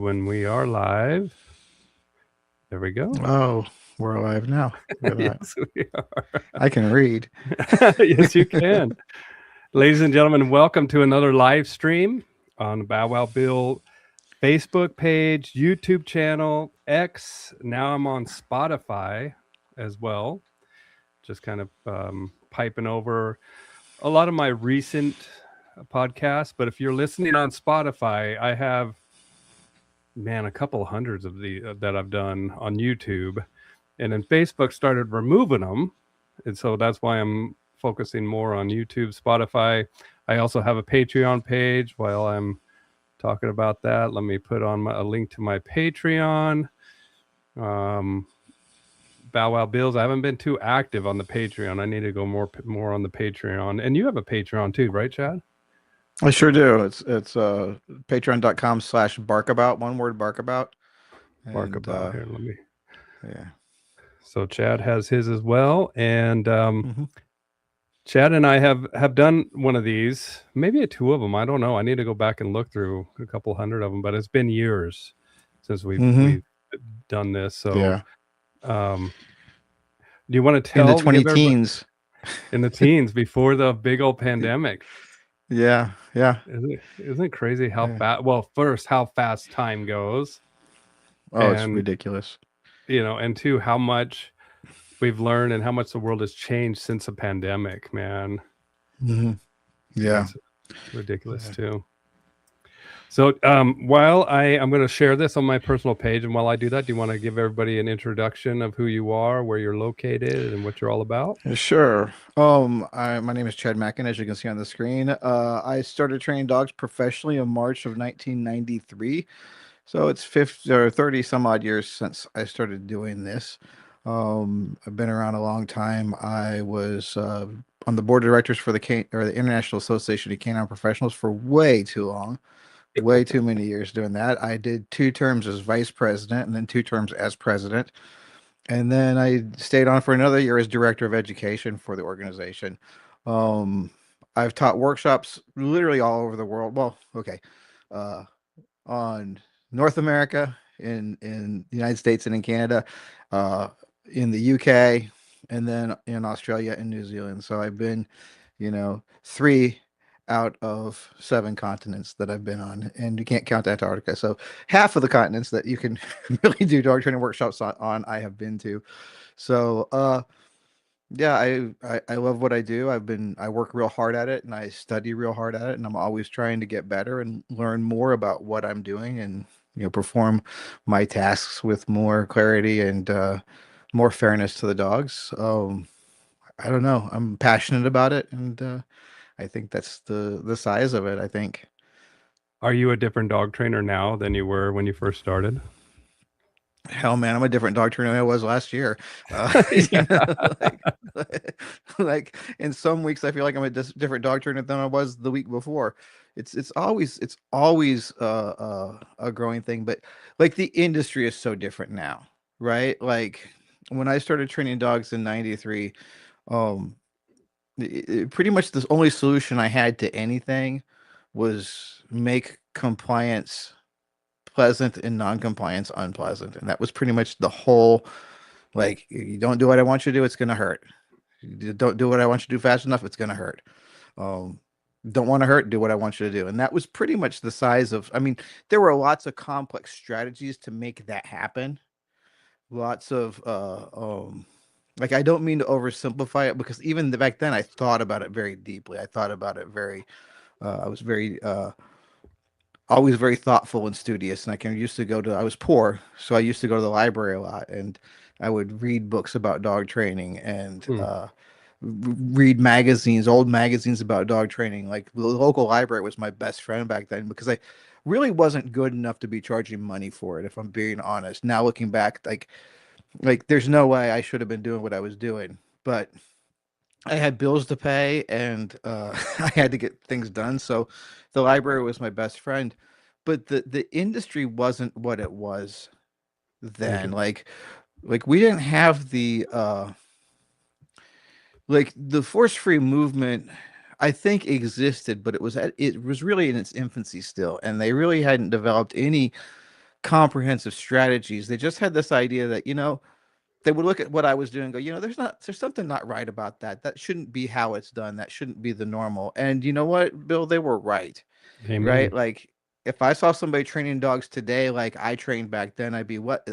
When we are live, there we go. Oh, we're alive now. Look at that. Yes, we are. I can read. Yes, you can. Ladies and gentlemen, welcome to another live stream on Bow Wow Bill Facebook page, YouTube channel, X. Now I'm on Spotify as well. Just kind of piping over a lot of my recent podcasts. But if you're listening on Spotify, I have a couple hundreds of the that I've done on YouTube, and then Facebook started removing them, and so that's why I'm focusing more on YouTube, Spotify. I also have a Patreon page. While I'm talking about that, let me put on a link to my Patreon. Bow Wow Bills. I haven't been too active on the Patreon. I need to go more on the Patreon. And you have a Patreon too, right, Chad? I sure do. It's patreon.com/barkabout, one word barkabout. Barkabout here. Let me. Yeah. So Chad has his as well, and Mm-hmm. Chad and I have done one of these, maybe two of them. I don't know. I need to go back and look through a couple hundred of them, but it's been years since we've done this. So, Yeah. do you want to In the tell 20 teens. in the teens before the big old pandemic? Yeah. Yeah. Isn't it crazy how Yeah. fast? Well, first, how fast time goes, Oh, it's and ridiculous. and two, how much we've learned and how much the world has changed since the pandemic, man. Mm-hmm. Yeah. It's ridiculous too. So while I'm going to share this on my personal page, and while I do that, do you want to give everybody an introduction of who you are, where you're located, and what you're all about? Sure. My name is Chad Mackin, as you can see on the screen. I started training dogs professionally in March of 1993. So it's 50 or 30 some odd years since I started doing this. I've been around a long time. I was on the board of directors for the International Association of Canine Professionals for way too long, way too many years doing that. I did 2 terms as vice president and then 2 terms as president. And then I stayed on for another year as director of education for the organization. Um, I've taught workshops literally all over the world. Well, okay. Uh, on North America, in the United States and in Canada, uh, in the UK, and then in Australia and New Zealand. So I've been, 3 out of 7 continents that I've been on, and you can't count Antarctica. So half of the continents that you can really do dog training workshops on, I have been to. So yeah, I love what I do. I work real hard at it and I study real hard at it, and I'm always trying to get better and learn more about what I'm doing, and perform my tasks with more clarity and more fairness to the dogs. I don't know. I'm passionate about it, and I think that's the size of it, I think. Are you a different dog trainer now than you were when you first started? Hell, man, I'm a different dog trainer than I was last year. Yeah. Like, like in some weeks, I feel like I'm a different dog trainer than I was the week before. It's always a growing thing, but like the industry is so different now, right? Like when I started training dogs in '93, um, pretty much the only solution I had to anything was make compliance pleasant and non-compliance unpleasant, and that was pretty much the whole. Like, you don't do what I want you to do, it's going to hurt. You don't do what I want you to do fast enough, it's going to hurt. um don't want to hurt, do what I want you to do. And that was pretty much the size of, I mean, there were lots of complex strategies to make that happen. Lots of like, I don't mean to oversimplify it, because even back then I thought about it very deeply. I thought about it very I was very always very thoughtful and studious. And I was poor, so I used to go to the library a lot, and I would read books about dog training, and Hmm. read magazines, old magazines about dog training. Like, the local library was my best friend back then, because I really wasn't good enough to be charging money for it, if I'm being honest. Now looking back, like there's no way I should have been doing what I was doing, but I had bills to pay, and I had to get things done. So the library was my best friend, but the industry wasn't what it was then. Okay. Like we didn't have the like the force free movement. I think existed, but it was really in its infancy still, and they really hadn't developed any comprehensive strategies. They just had this idea that, they would look at what I was doing and go, there's something not right about that. That shouldn't be how it's done. That shouldn't be the normal. And you know what, Bill, they were right. Right? Amen. Like if I saw somebody training dogs today like I trained back then, I'd be, what?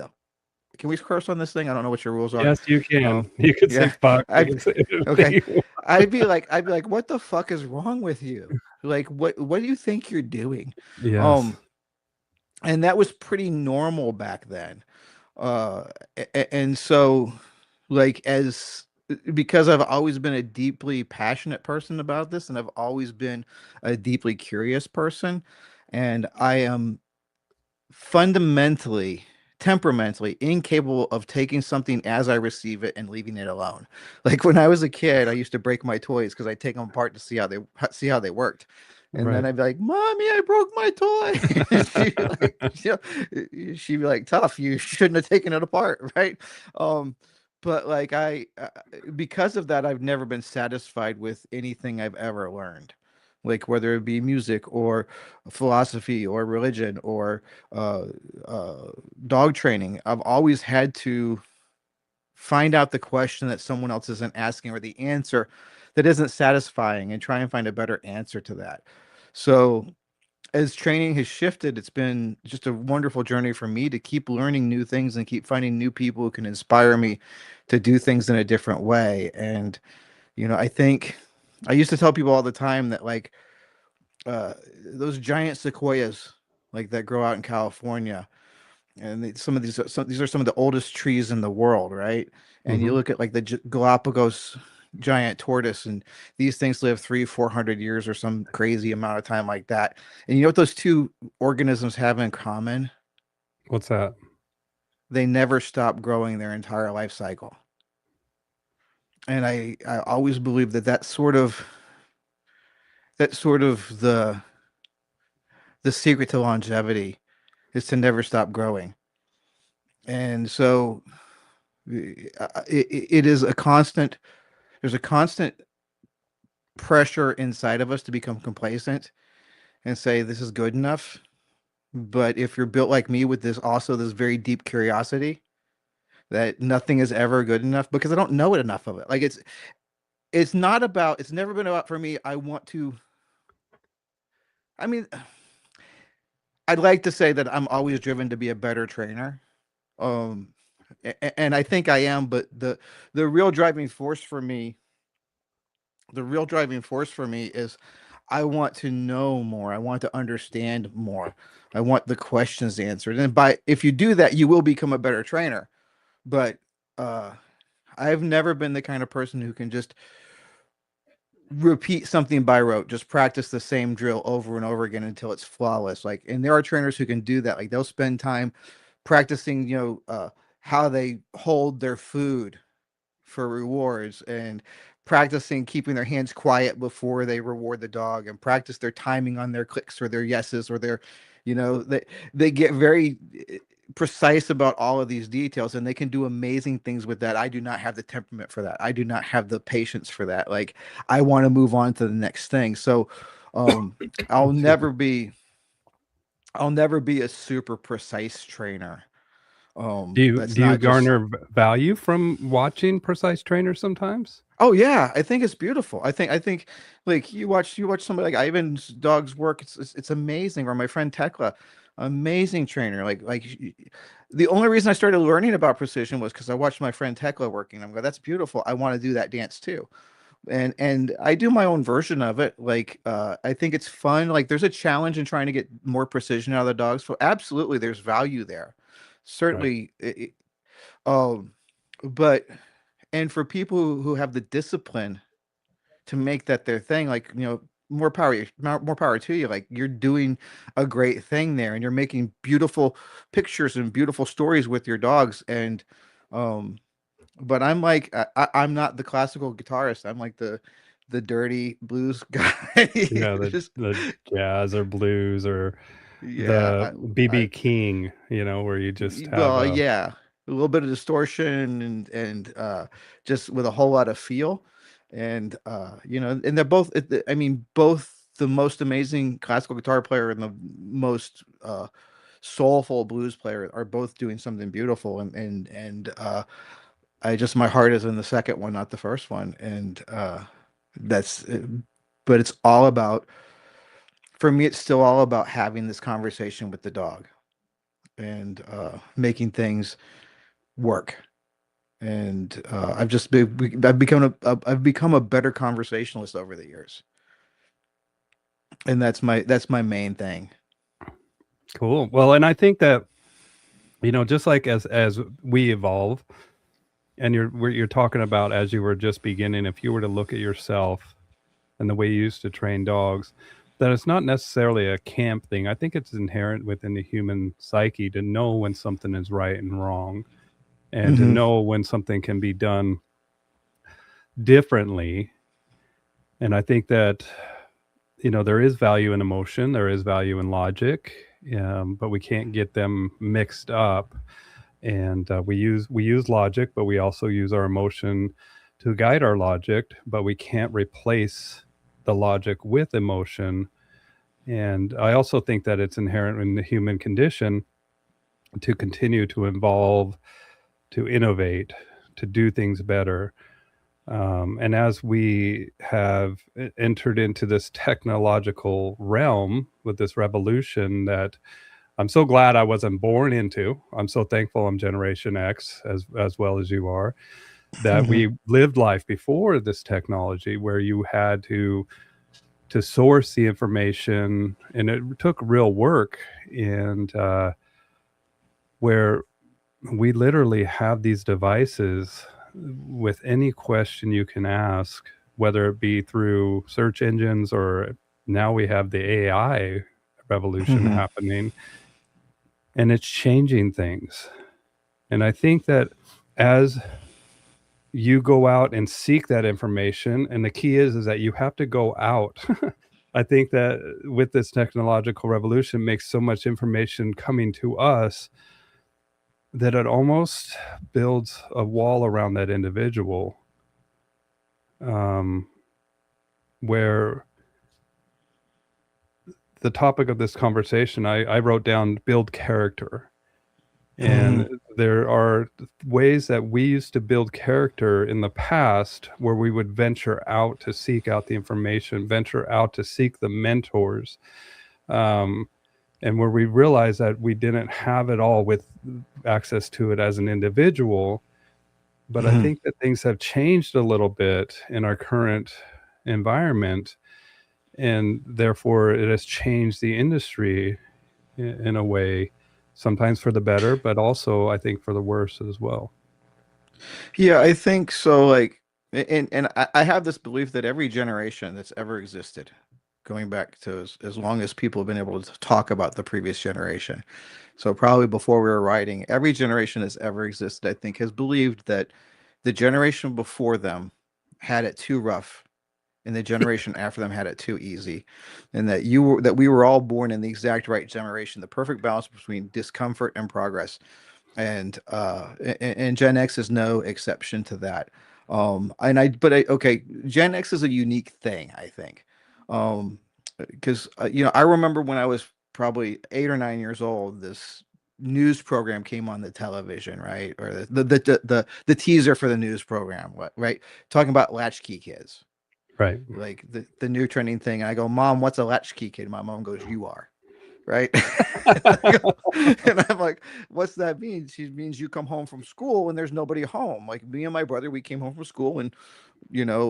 Can we curse on this thing? I don't know what your rules are. Yes, you Oh, can. You can say yeah. fuck. You I can say anything okay. you want. I'd be like, what the fuck is wrong with you? Like, what do you think you're doing? Yes. Um, and that was pretty normal back then. And so, like, because I've always been a deeply passionate person about this, and I've always been a deeply curious person, and I am fundamentally, temperamentally incapable of taking something as I receive it and leaving it alone. Like when I was a kid, I used to break my toys because I'd take them apart to see how they worked. And then Right. I'd be like, "Mommy, I broke my toy." And she'd be like, she'd be like, "Tough, you shouldn't have taken it apart, right?" Um, but like because of that, I've never been satisfied with anything I've ever learned, like whether it be music or philosophy or religion or uh, uh, dog training. I've always had to find out the question that someone else isn't asking or the answer that isn't satisfying and try and find a better answer to that. So, as training has shifted, it's been just a wonderful journey for me to keep learning new things and keep finding new people who can inspire me to do things in a different way. And, I think I used to tell people all the time that, like, those giant sequoias, like that grow out in California, and these are some of the oldest trees in the world, right? And you Hmm. look at like the Galapagos giant tortoise, and these things live 300-400 years or some crazy amount of time like that. And you know what those two organisms have in common? What's that? They never stop growing their entire life cycle. And I always believe that that's sort of the secret to longevity is to never stop growing. And so it is a constant, there's a constant pressure inside of us to become complacent and say this is good enough. But if you're built like me with this very deep curiosity that nothing is ever good enough because I don't know it enough of it. Like it's never been about for me. I mean, I'd like to say that I'm always driven to be a better trainer. Um and I think I am, but the real driving force for me the real driving force for me is I want to know more. I want to understand more. I want the questions answered. And by if you do that, you will become a better trainer. But uh I've never been the kind of person who can just repeat something by rote, just practice the same drill over and over again until it's flawless. Like, and there are trainers who can do that. Like they'll spend time practicing, how they hold their food for rewards and practicing keeping their hands quiet before they reward the dog and practice their timing on their clicks or their yeses or their they get very precise about all of these details and they can do amazing things with that. I do not have the temperament for that. I do not have the patience for that. Like I want to move on to the next thing. So um I'll Excuse me. never be I'll never be a super precise trainer. That's Do you not just garner value from watching precise trainers sometimes? Oh yeah, I think it's beautiful. I think like you watch somebody like Ivan's dog's work. It's amazing. Or my friend Tekla, amazing trainer. The only reason I started learning about precision was because I watched my friend Tekla working. I'm going, that's beautiful. I want to do that dance too. And I do my own version of it. Like I think it's fun. Like there's a challenge in trying to get more precision out of the dogs. So absolutely, there's value there. Right. Certainly, um, but and for people who have the discipline to make that their thing, like more power to you. Like you're doing a great thing there, and you're making beautiful pictures and beautiful stories with your dogs. And um, but I'm like I'm not the classical guitarist. I'm like the dirty blues guy. Yeah, Just the jazz or blues or yeah, the BB King, where you just have well, a yeah, a little bit of distortion and just with a whole lot of feel, and they're both. I mean, both the most amazing classical guitar player and the most soulful blues player are both doing something beautiful, and I just, my heart is in the second one, not the first one, and that's but it's all about, for me it's still all about having this conversation with the dog, and making things work. And I've become a better conversationalist over the years, and that's my main thing. Cool. Well, and I think that, just like as we evolve, and you're talking about, as you were just beginning, if you were to look at yourself and the way you used to train dogs, that it's not necessarily a camp thing. I think it's inherent within the human psyche to know when something is right and wrong, and to Hmm. know when something can be done differently. And I think that, there is value in emotion, there is value in logic, but we can't get them mixed up. And we use logic, but we also use our emotion to guide our logic. But we can't replace the logic with emotion. And I also think that it's inherent in the human condition to continue to evolve, to innovate, to do things better. And as we have entered into this technological realm with this revolution that I'm so glad I wasn't born into. I'm so thankful I'm Generation X, as well as you are, that Hmm. we lived life before this technology where you had to source the information, and it took real work, and where we literally have these devices with any question you can ask, whether it be through search engines, or now we have the AI revolution Hmm. happening, and it's changing things. And I think that as you go out and seek that information, and the key is that you have to go out. I think that with this technological revolution makes so much information coming to us that it almost builds a wall around that individual, um, where the topic of this conversation, I wrote down build character. Hmm. And there are ways that we used to build character in the past where we would venture out to seek out the information, venture out to seek the mentors, um, and where we realized that we didn't have it all with access to it as an individual. But I Hmm. think that things have changed a little bit in our current environment, and therefore it has changed the industry in a way, sometimes for the better, but also I think for the worse as well. Yeah, I think so. Like, and I have this belief that every generation that's ever existed, going back to as long as people have been able to talk about the previous generation, so probably before we were writing, every generation that's ever existed, I think, has believed that the generation before them had it too rough, and the generation after them had it too easy, and that we were all born in the exact right generation, the perfect balance between discomfort and progress. And Gen X is no exception to that. And I but I Okay, Gen X is a unique thing, I think. Because I remember when I was probably 8 or 9 years old, this news program came on the television, right? Or the teaser for the news program, right? Talking about latchkey kids, Right. like the new trending thing. I go, Mom, what's a latchkey kid? My mom goes, you are. Right. And I'm like, what's that mean? She means you come home from school and there's nobody home. Like me and my brother, we came home from school, and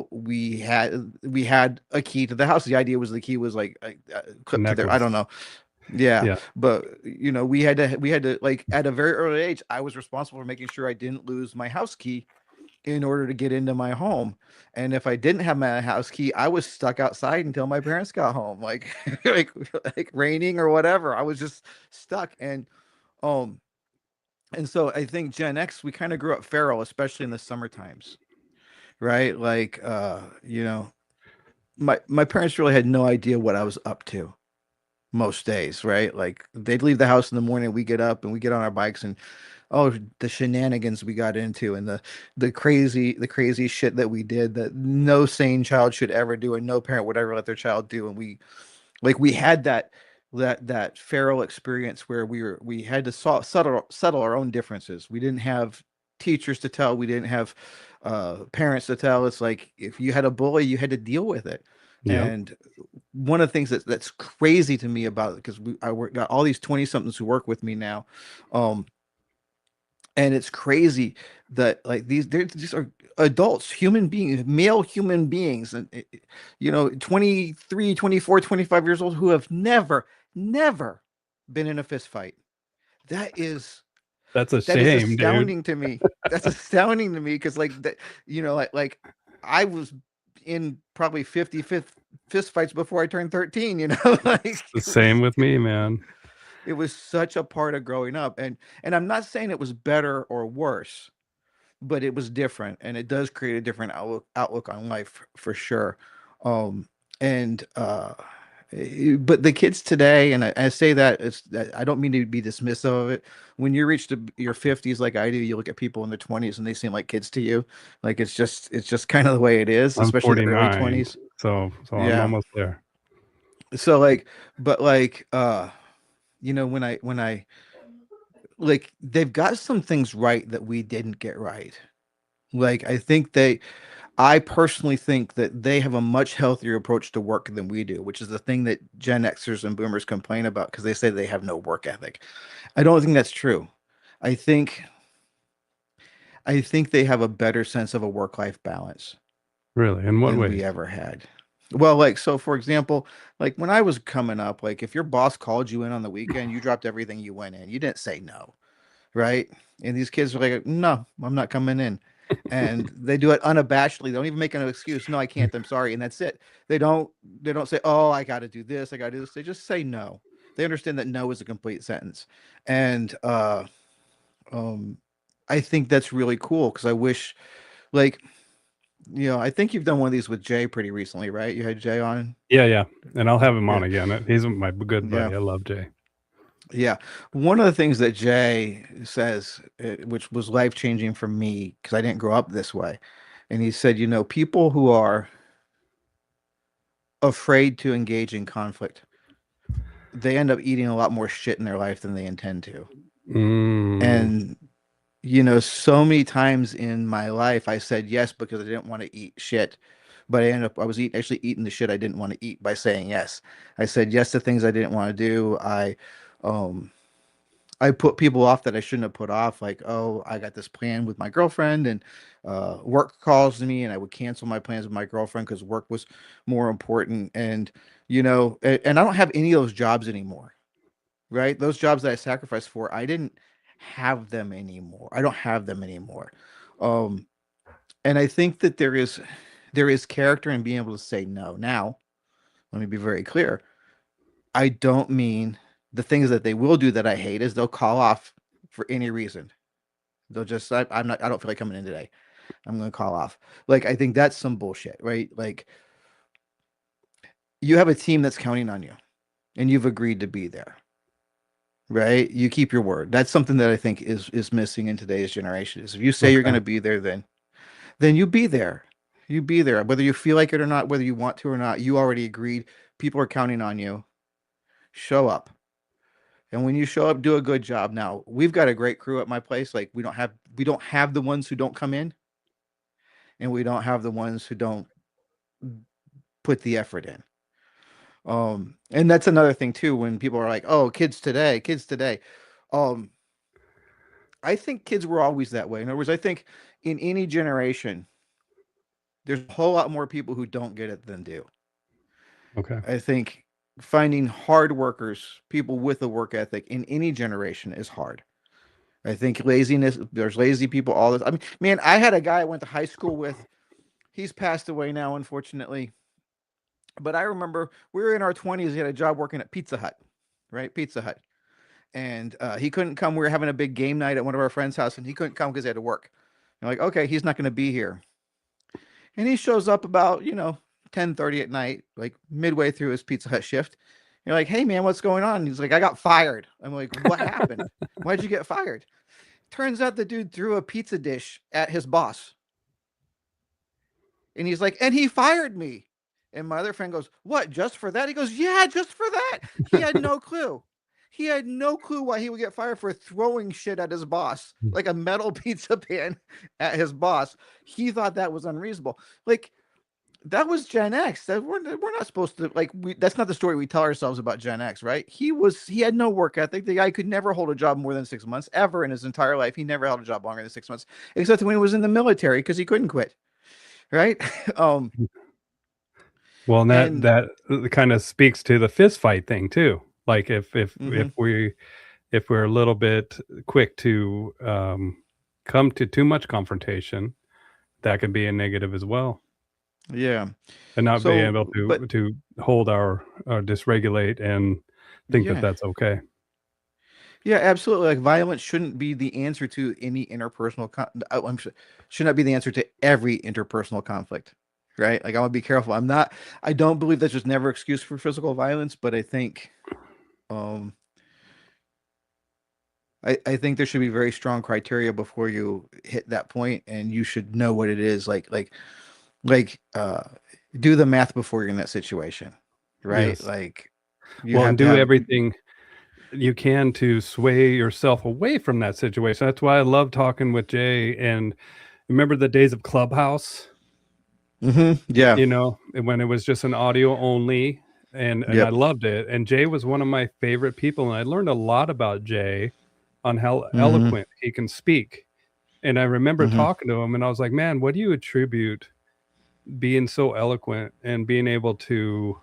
we had a key to the house. The idea was the key was like A clipped to there. I necklace. don't know. Yeah, Yeah. but we had to like at a very early age, I was responsible for making sure I didn't lose my house key in order to get into my home. And if I didn't have my house key, I was stuck outside until my parents got home, like like like raining or whatever. I was just stuck. Um and so I think Gen X, we kind of grew up feral, especially in the summer times, right? Like my parents really had no idea what I was up to most days, right? Like they'd leave the house in the morning, we get up and we get on our bikes, and oh, the shenanigans we got into, and the crazy shit that we did that no sane child should ever do, and no parent would ever let their child do. And we had that. that feral experience where we had to settle our own differences. We didn't have teachers to tell. We didn't have parents to tell. It's like if you had a bully, you had to deal with it. Yep. And one of the things that's crazy to me about it, because got all these 20 somethings who work with me now, um, and it's crazy that like these are adults, human beings, male human beings, and 23, 24, 25 years old, who have never been in a fist fight. That is That's a that is shame, dude. astounding to me. That's astounding to me, because like that, like I was in probably 50 fist fights before I turned 13, It's like the same with me, man. it was such a part of growing up. And I'm not saying it was better or worse, but it was different, and it does create a different outlook on life for sure. um and but the kids today, and I say that it's that I don't mean to be dismissive of it. When you reach your 50s like I do, you look at people in their 20s and they seem like kids to you. Like it's just kind of the way it is, I'm especially the early 49, 20s. so I'm Yeah. almost there. So like, but like, when I like, they've got some things right that we didn't get right. Like I personally think that they have a much healthier approach to work than we do, which is the thing that Gen Xers and Boomers complain about, because they say they have no work ethic. I don't think that's true. I think I think they have a better sense of a work-life balance Really? In what than we ways? ever had. Well, like, so for example, like when I was coming up, like if your boss called you in on the weekend, you dropped everything, you went in. You didn't say no, right? And these kids are like, no, I'm not coming in. And they do it unabashedly. They don't even make an excuse. No, I can't. I'm sorry. And that's it. They don't say, oh, I got to do this. I got to do this. They just say no. They understand that no is a complete sentence. And um, I think that's really cool, because I wish, like, I think you've done one of these with Jay pretty recently, right? You had Jay on. Yeah, yeah. And I'll have him Yeah. on again. He's my good Yeah. buddy. I love Jay. Yeah. One of the things that Jay says, which was life changing for me, because I didn't grow up this way. And he said, people who are afraid to engage in conflict, they end up eating a lot more shit in their life than they intend to. Mm, And, so many times in my life, I said yes because I didn't want to eat shit. But I was actually eating the shit I didn't want to eat by saying yes. I said yes to things I didn't want to do. Um, I put people off that I shouldn't have put off. Like, oh, I got this plan with my girlfriend, and work calls me, and I would cancel my plans with my girlfriend because work was more important. And and I don't have any of those jobs anymore. Right? Those jobs that I sacrificed for, I didn't have them anymore. I don't have them anymore. Um, and I think that there is character in being able to say no. Now, let me be very clear. I don't mean the things that they will do that I hate is they'll call off for any reason. They'll just I'm not I don't feel like coming in today. I'm gonna call off. Like, I think that's some bullshit, right? Like, you have a team that's counting on you, and you've agreed to be there, right? You keep your word. That's something that I think is missing in today's generation. Is if you say you're okay. gonna be there, then you be there. You be there. Whether you feel like it or not, whether you want to or not, you already agreed. People are counting on you. Show up. And when you show up, do a good job. Now, we've got a great crew at my place. Like, we don't have the ones who don't come in, and we don't have the ones who don't put the effort in. And that's another thing too, when people are like, oh, kids today. Um, I think kids were always that way. In other words, I think in any generation, there's a whole lot more people who don't get it than do. Okay. I think finding hard workers, people with a work ethic in any generation is hard. I think laziness, there's lazy people all this. I mean, man, I had a guy I went to high school with. He's passed away now, unfortunately. But I remember we were in our 20s. He had a job working at Pizza Hut, right? Pizza Hut. And he couldn't come. We were having a big game night at one of our friends' house, and he couldn't come because he had to work. And like, okay, he's not going to be here. And he shows up about 10:30 at night, like midway through his Pizza Hut shift. You're like, hey man, what's going on? And he's like, I got fired. I'm like, what happened? Why'd you get fired? Turns out the dude threw a pizza dish at his boss. And he's like, and he fired me. And my other friend goes, "What? Just for that?" He goes, "Yeah, just for that." He had no clue. He had no clue why he would get fired for throwing shit at his boss, like a metal pizza pan at his boss. He thought that was unreasonable. Like, that was Gen X. That we're not supposed to, like, that's not the story we tell ourselves about Gen X, right? He had no work ethic. The guy could never hold a job more than 6 months ever in his entire life. He never held a job longer than 6 months, except when he was in the military because he couldn't quit, right? um, Well, and and that kind of speaks to the fist fight thing too. Like mhm, if we're a little bit quick to come to too much confrontation, that can be a negative as well, yeah. and not be So, able but to hold our dysregulate and think that yeah, that's okay. yeah, absolutely. Like, violence shouldn't be the answer to any interpersonal. Should not be the answer to every interpersonal conflict, right? Like, I want to be careful. I'm not. I don't believe that's just never excuse for physical violence, but I think, um, I think there should be very strong criteria before you hit that point, and you should know what it is. Like, do the math before you're in that situation, right? Yes. Like, you Well, have and to do have. everything you can to sway yourself away from that situation. That's why I love talking with Jay. And remember the days of Clubhouse, Yeah. you know, when it was just an audio only, and I Yep. loved it. And Jay was one of my favorite people, and I learned a lot about Jay on how hmm eloquent he can speak. And I remember hmm talking to him, and I was like, "Man, what do you attribute being so eloquent and being able to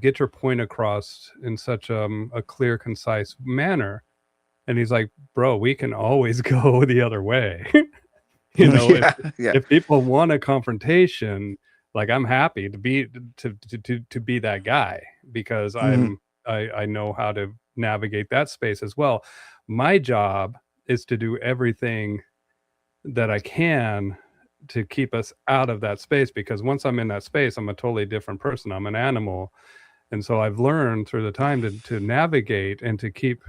get your point across in such a clear, concise manner?" And he's like, "Bro, we can always go the other way." You know, Yeah. Yeah. if people want a confrontation, like, I'm happy to be to be that guy because hmm I know how to navigate that space as well. My job is to do everything that I can to keep us out of that space, because once I'm in that space, I'm a totally different person. I'm an animal. And so I've learned through the time to navigate and to keep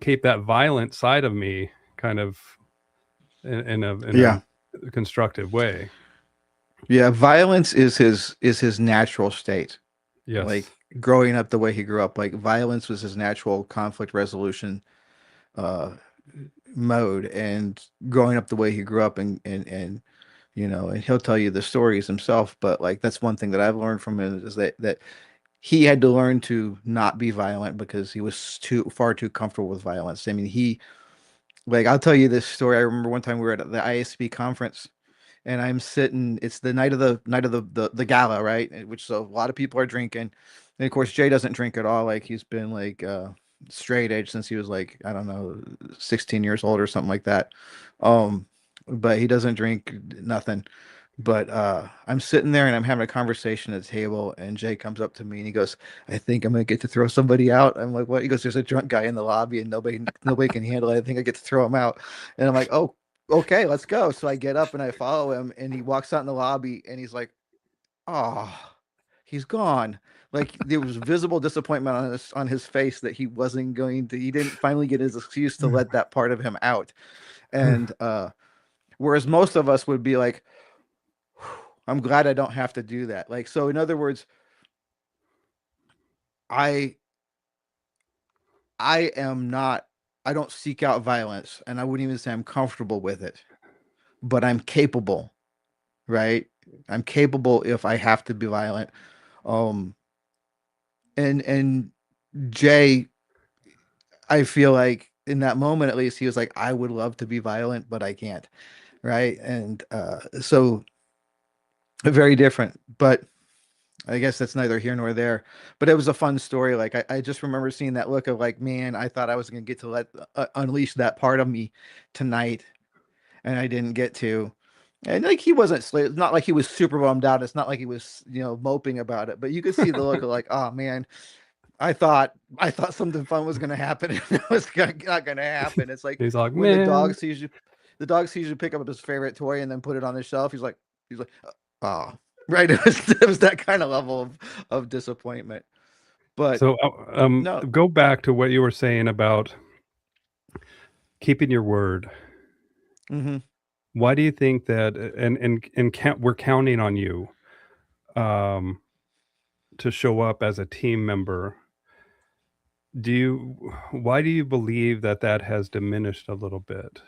that violent side of me kind of in Yeah. a constructive way. Yeah. Violence is his natural state. Yes. Like, growing up the way he grew up, like, violence was his natural conflict resolution uh mode. And growing up the way he grew up, and and he'll tell you the stories himself, but, like, that's one thing that I've learned from him, is that he had to learn to not be violent because he was far too comfortable with violence. I mean, like, I'll tell you this story. I remember one time we were at the IACP conference, and I'm sitting. It's the night of the gala, right? Which, so a lot of people are drinking, and of course Jay doesn't drink at all. Like, he's been, like, straight edge since he was, like, I don't know, 16 years old or something like that. Um, but he doesn't drink nothing. But I'm sitting there and I'm having a conversation at the table, and Jay comes up to me and he goes, "I think I'm gonna get to throw somebody out." I'm like, "What?" He goes, "There's a drunk guy in the lobby and nobody can handle it. I think I get to throw him out." And I'm like, "Oh, okay, let's go." So I get up and I follow him, and he walks out in the lobby and he's like, "Oh, he's gone." Like, there was visible disappointment on his face that he didn't finally get his excuse to let that part of him out. And whereas most of us would be like, "I'm glad I don't have to do that." Like, so in other words, I I am not I don't seek out violence, and I wouldn't even say I'm comfortable with it, but I'm capable, right? I'm capable if I have to be violent. Um and Jay, I feel like in that moment, at least, he was like, "I would love to be violent, but I can't." Right? And so very different, but I guess that's neither here nor there. But it was a fun story. Like, I just remember seeing that look of, like, man, I thought I was going to get to let unleash that part of me tonight, and I didn't get to. And, like, he wasn't it's not like he was super bummed out. It's not like he was, moping about it. But you could see the look of, like, oh man, I thought something fun was going to happen, and it was not going to happen. It's like He's like, when "Man." the dog sees you pick up his favorite toy and then put it on the shelf. He's like, oh, right. It was that kind of level of disappointment. But So no. go back to what you were saying about keeping your word. hmm Why do you think that, and we're counting on you. to show up as a team member, why do you believe that has diminished a little bit?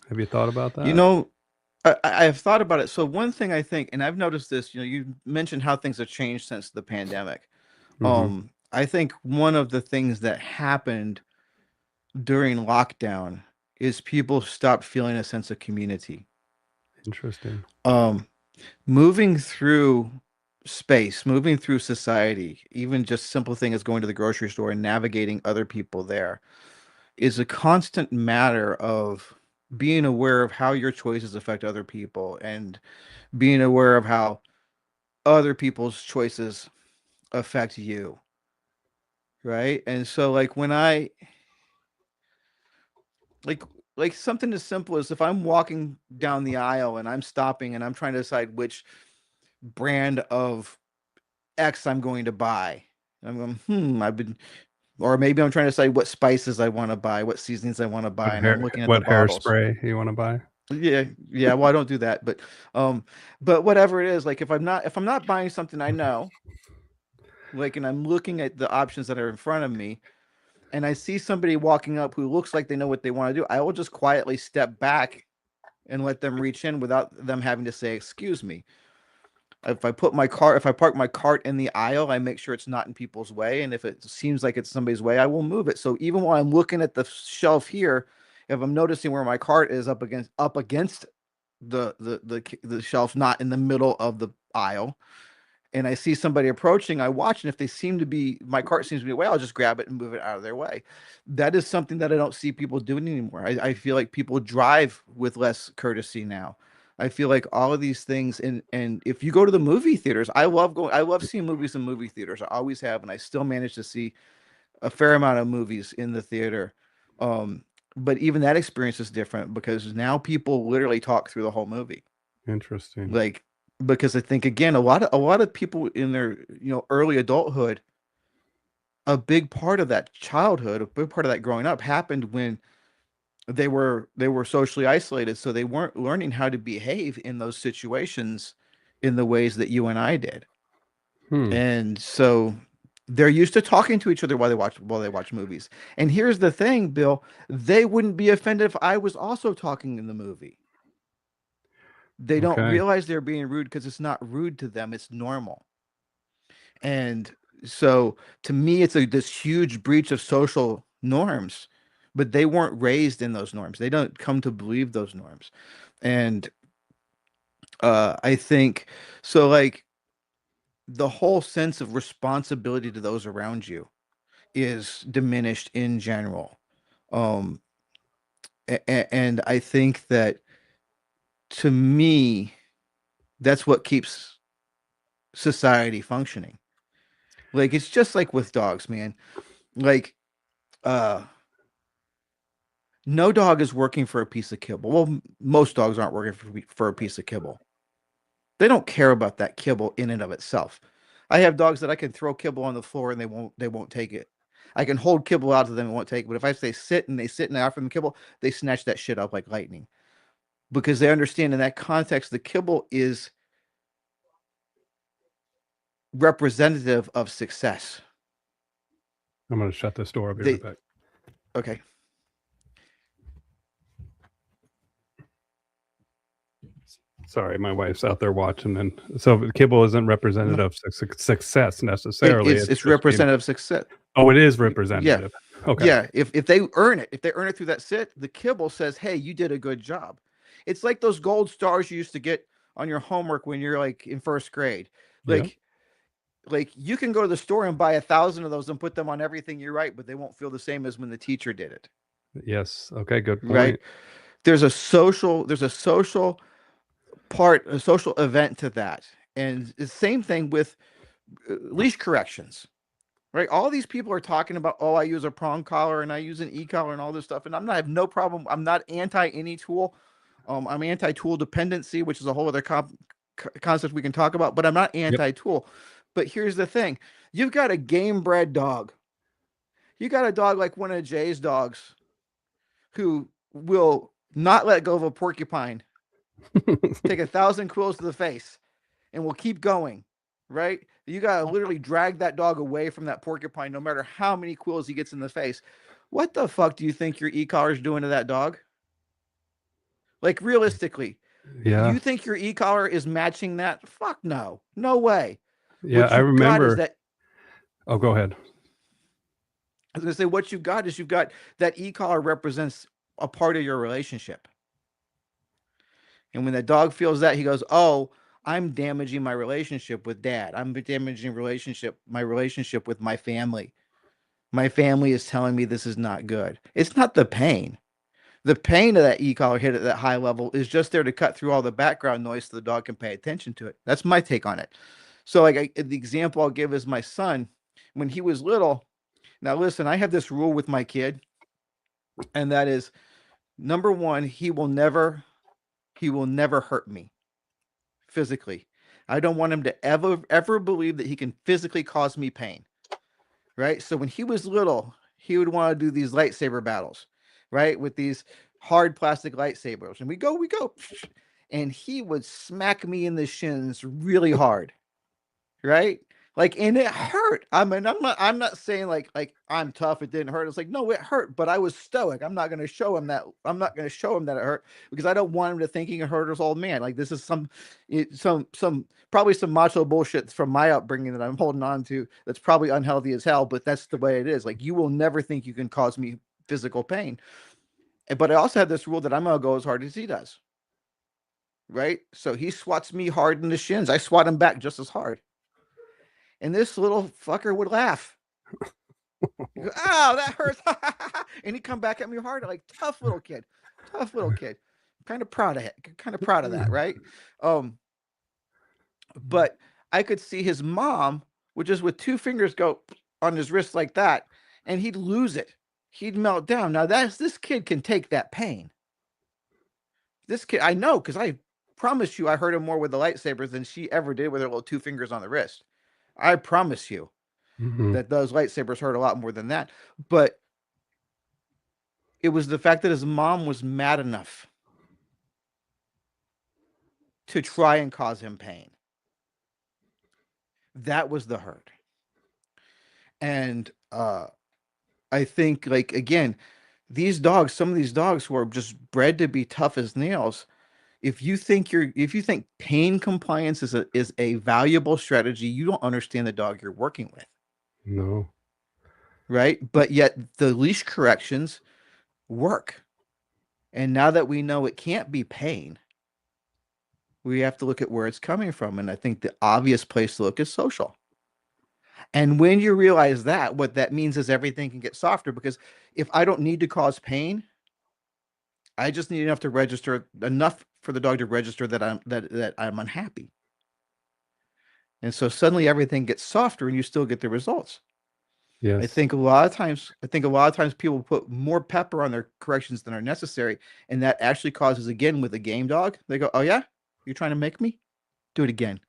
Have you thought about You that? know, I've thought about it. So one thing I think, and I've noticed this, you mentioned how things have changed since the pandemic. Hmm. I think one of the things that happened during lockdown is people stopped feeling a sense of community. Interesting. Um, Moving through space, moving through society, even just simple thing as going to the grocery store and navigating other people there is a constant matter of being aware of how your choices affect other people and being aware of how other people's choices affect you, right? And so like when I like like something as simple as if I'm walking down the aisle and I'm stopping and I'm trying to decide which brand of X I'm going to buy. I'm going, I've been, or maybe I'm trying to decide what spices I want to buy, what seasonings I want to buy, and I'm looking at the What bottles. hairspray you want to buy? Yeah, yeah. Well, I don't do that, um, but whatever it is, like if I'm not buying something I know, like, and I'm looking at the options that are in front of me, and I see somebody walking up who looks like they know what they want to do, I will just quietly step back and let them reach in without them having to say, "Excuse me." If I park my cart in the aisle, I make sure it's not in people's way, and if it seems like it's somebody's way, I will move it. So even while I'm looking at the shelf here, if I'm noticing where my cart is up against the shelf, not in the middle of the aisle, and I see somebody approaching, I watch, and if they seem to be, my cart seems to be away, I'll just grab it and move it out of their way. That is something that I don't see people doing anymore. I feel like people drive with less courtesy now. I feel like all of these things, and if you go to the movie theaters, I love seeing movies in movie theaters. I always have, and I still manage to see a fair amount of movies in the theater. Um, but even that experience is different because now people literally talk through the whole movie. Interesting. Like, because I think again, a lot of people in their early adulthood, a big part of that childhood, a big part of that growing up happened when they were socially isolated, so they weren't learning how to behave in those situations in the ways that you and I did. Hmm. And so they're used to talking to each other while they watch movies. And here's the thing, Bill, they wouldn't be offended if I was also talking in the movie. They don't Okay. realize they're being rude because it's not rude to them, it's normal. And so to me, it's this huge breach of social norms, but they weren't raised in those norms. They don't come to believe those norms. And I think so, like, the whole sense of responsibility to those around you is diminished in general. Um, and I think that to me, that's what keeps society functioning. Like, it's just like with dogs, man. Like, uh, no dog is working for a piece of kibble. Well, most dogs aren't working for a piece of kibble. They don't care about that kibble in and of itself. I have dogs that I can throw kibble on the floor and they won't take it. I can hold kibble out to them and won't take it. But if I say sit and they sit and I offer them kibble, they snatch that shit up like lightning because they understand in that context the kibble is representative of success. I'm going to shut this door. I'll be right They back. okay. Sorry, my wife's out there watching, and so kibble isn't representative of success necessarily. It's It's just being. representative success. Oh, it is Yeah. representative. Okay. Yeah, if they earn it, if they earn it through that sit, the kibble says, "Hey, you did a good job." It's like those gold stars you used to get on your homework when you're like in first grade. Yeah. Like you can go to the store and buy 1,000 of those and put them on everything you write, but they won't feel the same as when the teacher did it. Yes. Okay. Good Right? point. There's a social part, a social event to that. And the same thing with leash corrections. Right? All these people are talking about, oh, I use a prong collar and I use an e-collar and all this stuff. And I have no problem. I'm not anti any tool. I'm anti tool dependency, which is a whole other concept we can talk about, but I'm not Yep. anti tool. But here's the thing. You've got a game bred dog. You got a dog like one of Jay's dogs who will not let go of a porcupine, take 1,000 quills to the face, and will keep going. right? You got to literally drag that dog away from that porcupine no matter how many quills he gets in the face. What the fuck do you think your e-collar is doing to that dog? Like, realistically, do Yeah. you think your e-collar is matching that? Fuck no. No way. Yeah. What I you've got is remember. that, Oh, go ahead. I was going to say, what you've got is you've got that e-collar represents a part of your relationship. And when that dog feels that, he goes, oh, I'm damaging my relationship with dad. I'm damaging my relationship with my family. My family is telling me this is not good. It's not the pain. The pain of that e-collar hit at that high level is just there to cut through all the background noise so the dog can pay attention to it. That's my take on it. So, like, the example I'll give is my son when he was little. Now, listen, I have this rule with my kid, and that is, number one, he will never hurt me physically. I don't want him to ever believe that he can physically cause me pain. Right? So when he was little, he would want to do these lightsaber battles, right? With these hard plastic lightsabers. And we go. And he would smack me in the shins really hard. Right? Like, and it hurt. I mean, I'm not saying like I'm tough, it didn't hurt. It's like, no, it hurt, but I was stoic. I'm not going to show him that. I'm not going to show him that it hurt because I don't want him to think he can hurt his old man. Like, this is some probably some macho bullshit from my upbringing that I'm holding on to. That's probably unhealthy as hell, but that's the way it is. Like, you will never think you can cause me physical pain. But I also have this rule that I'm going to go as hard as he does. Right? So he swats me hard in the shins. I swat him back just as hard. And this little fucker would laugh. Go, oh, that hurts. And he'd come back at me hard. Like, tough little kid. Kind of proud of it. Kind of proud of that, right? But I could see his mom would just with two fingers go on his wrist like that, and he'd lose it. He'd melt down. Now this kid can take that pain. This kid, I know, because I promise you I hurt him more with the lightsabers than she ever did with her little two fingers on the wrist. I promise you that those lightsabers hurt a lot more than that. But it was the fact that his mom was mad enough to try and cause him pain. That was the hurt. And I think, like, again, some of these dogs who are just bred to be tough as nails, if you think pain compliance is a valuable strategy, you don't understand the dog you're working with. No. Right? But yet the leash corrections work. And now that we know it can't be pain, we have to look at where it's coming from. And I think the obvious place to look is social. And when you realize that, what that means is everything can get softer, because if I don't need to cause pain, I just need enough for the dog to register that I'm unhappy. And so suddenly everything gets softer and you still get the results. Yes. I think a lot of times people put more pepper on their corrections than are necessary. And that actually causes, again, with a game dog, they go, oh yeah, you're trying to make me do it again.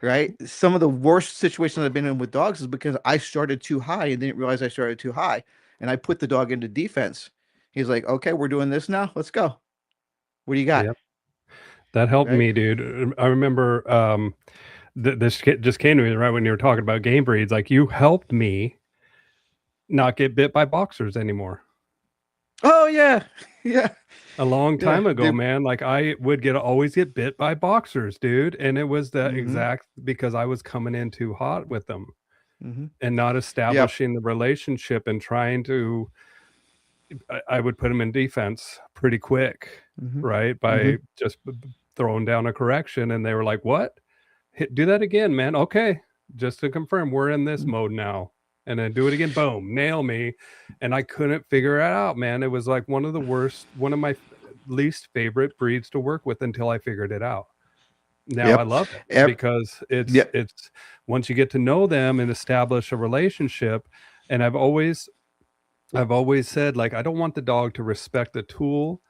Right? Some of the worst situations I've been in with dogs is because I started too high and didn't realize I started too high. And I put the dog into defense. He's like, okay, we're doing this now. Let's go. What do you got? Yep. That helped me, dude. I remember this just came to me right when you were talking about game breeds. Like, you helped me not get bit by boxers anymore. Oh yeah. Yeah. A long time ago, man. Like, I would always get bit by boxers, dude. And it was the exact, because I was coming in too hot with them and not establishing the relationship and trying to, I would put them in defense pretty quick, right? By just throwing down a correction. And they were like, what? Do that again, man. Okay. Just to confirm, we're in this mode now. And then do it again. Boom, nail me. And I couldn't figure it out, man. It was like one of my least favorite breeds to work with until I figured it out. Now I love it because it's once you get to know them and establish a relationship. And I've always said, like, I don't want the dog to respect the tool.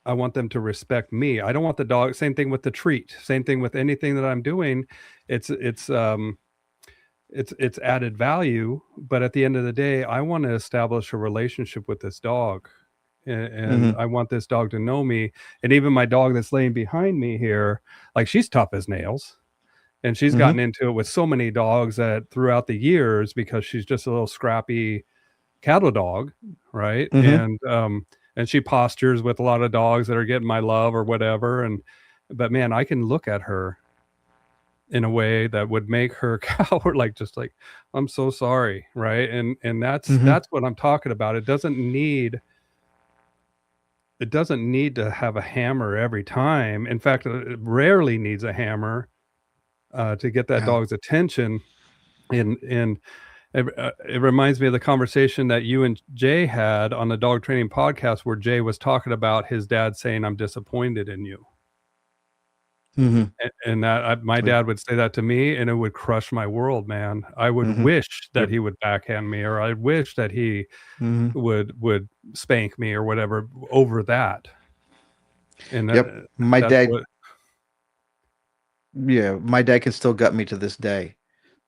I want them to respect me. I don't want the dog. Same thing with the treat. Same thing with anything that I'm doing. It's added value, but at the end of the day, I want to establish a relationship with this dog, and I want this dog to know me. And even my dog that's laying behind me here, like, she's tough as nails, and she's Mm-hmm. gotten into it with so many dogs that throughout the years, because she's just a little scrappy cattle dog, right? Mm-hmm. And she postures with a lot of dogs that are getting my love or whatever. And but man, I can look at her in a way that would make her cower, like just like, I'm so sorry, right? And Mm-hmm. that's what I'm talking about. It doesn't need to have a hammer every time. In fact, it rarely needs a hammer to get that Yeah. dog's attention. And it reminds me of the conversation that you and Jay had on the dog training podcast, where Jay was talking about his dad saying, "I'm disappointed in you." Mm-hmm. And my Like, dad would say that to me, and it would crush my world, man. I would mm-hmm. wish that Yep. he would backhand me, or I wish that he Mm-hmm. would spank me or whatever over that. And Yep. My that's dad, what. yeah, my dad can still gut me to this day.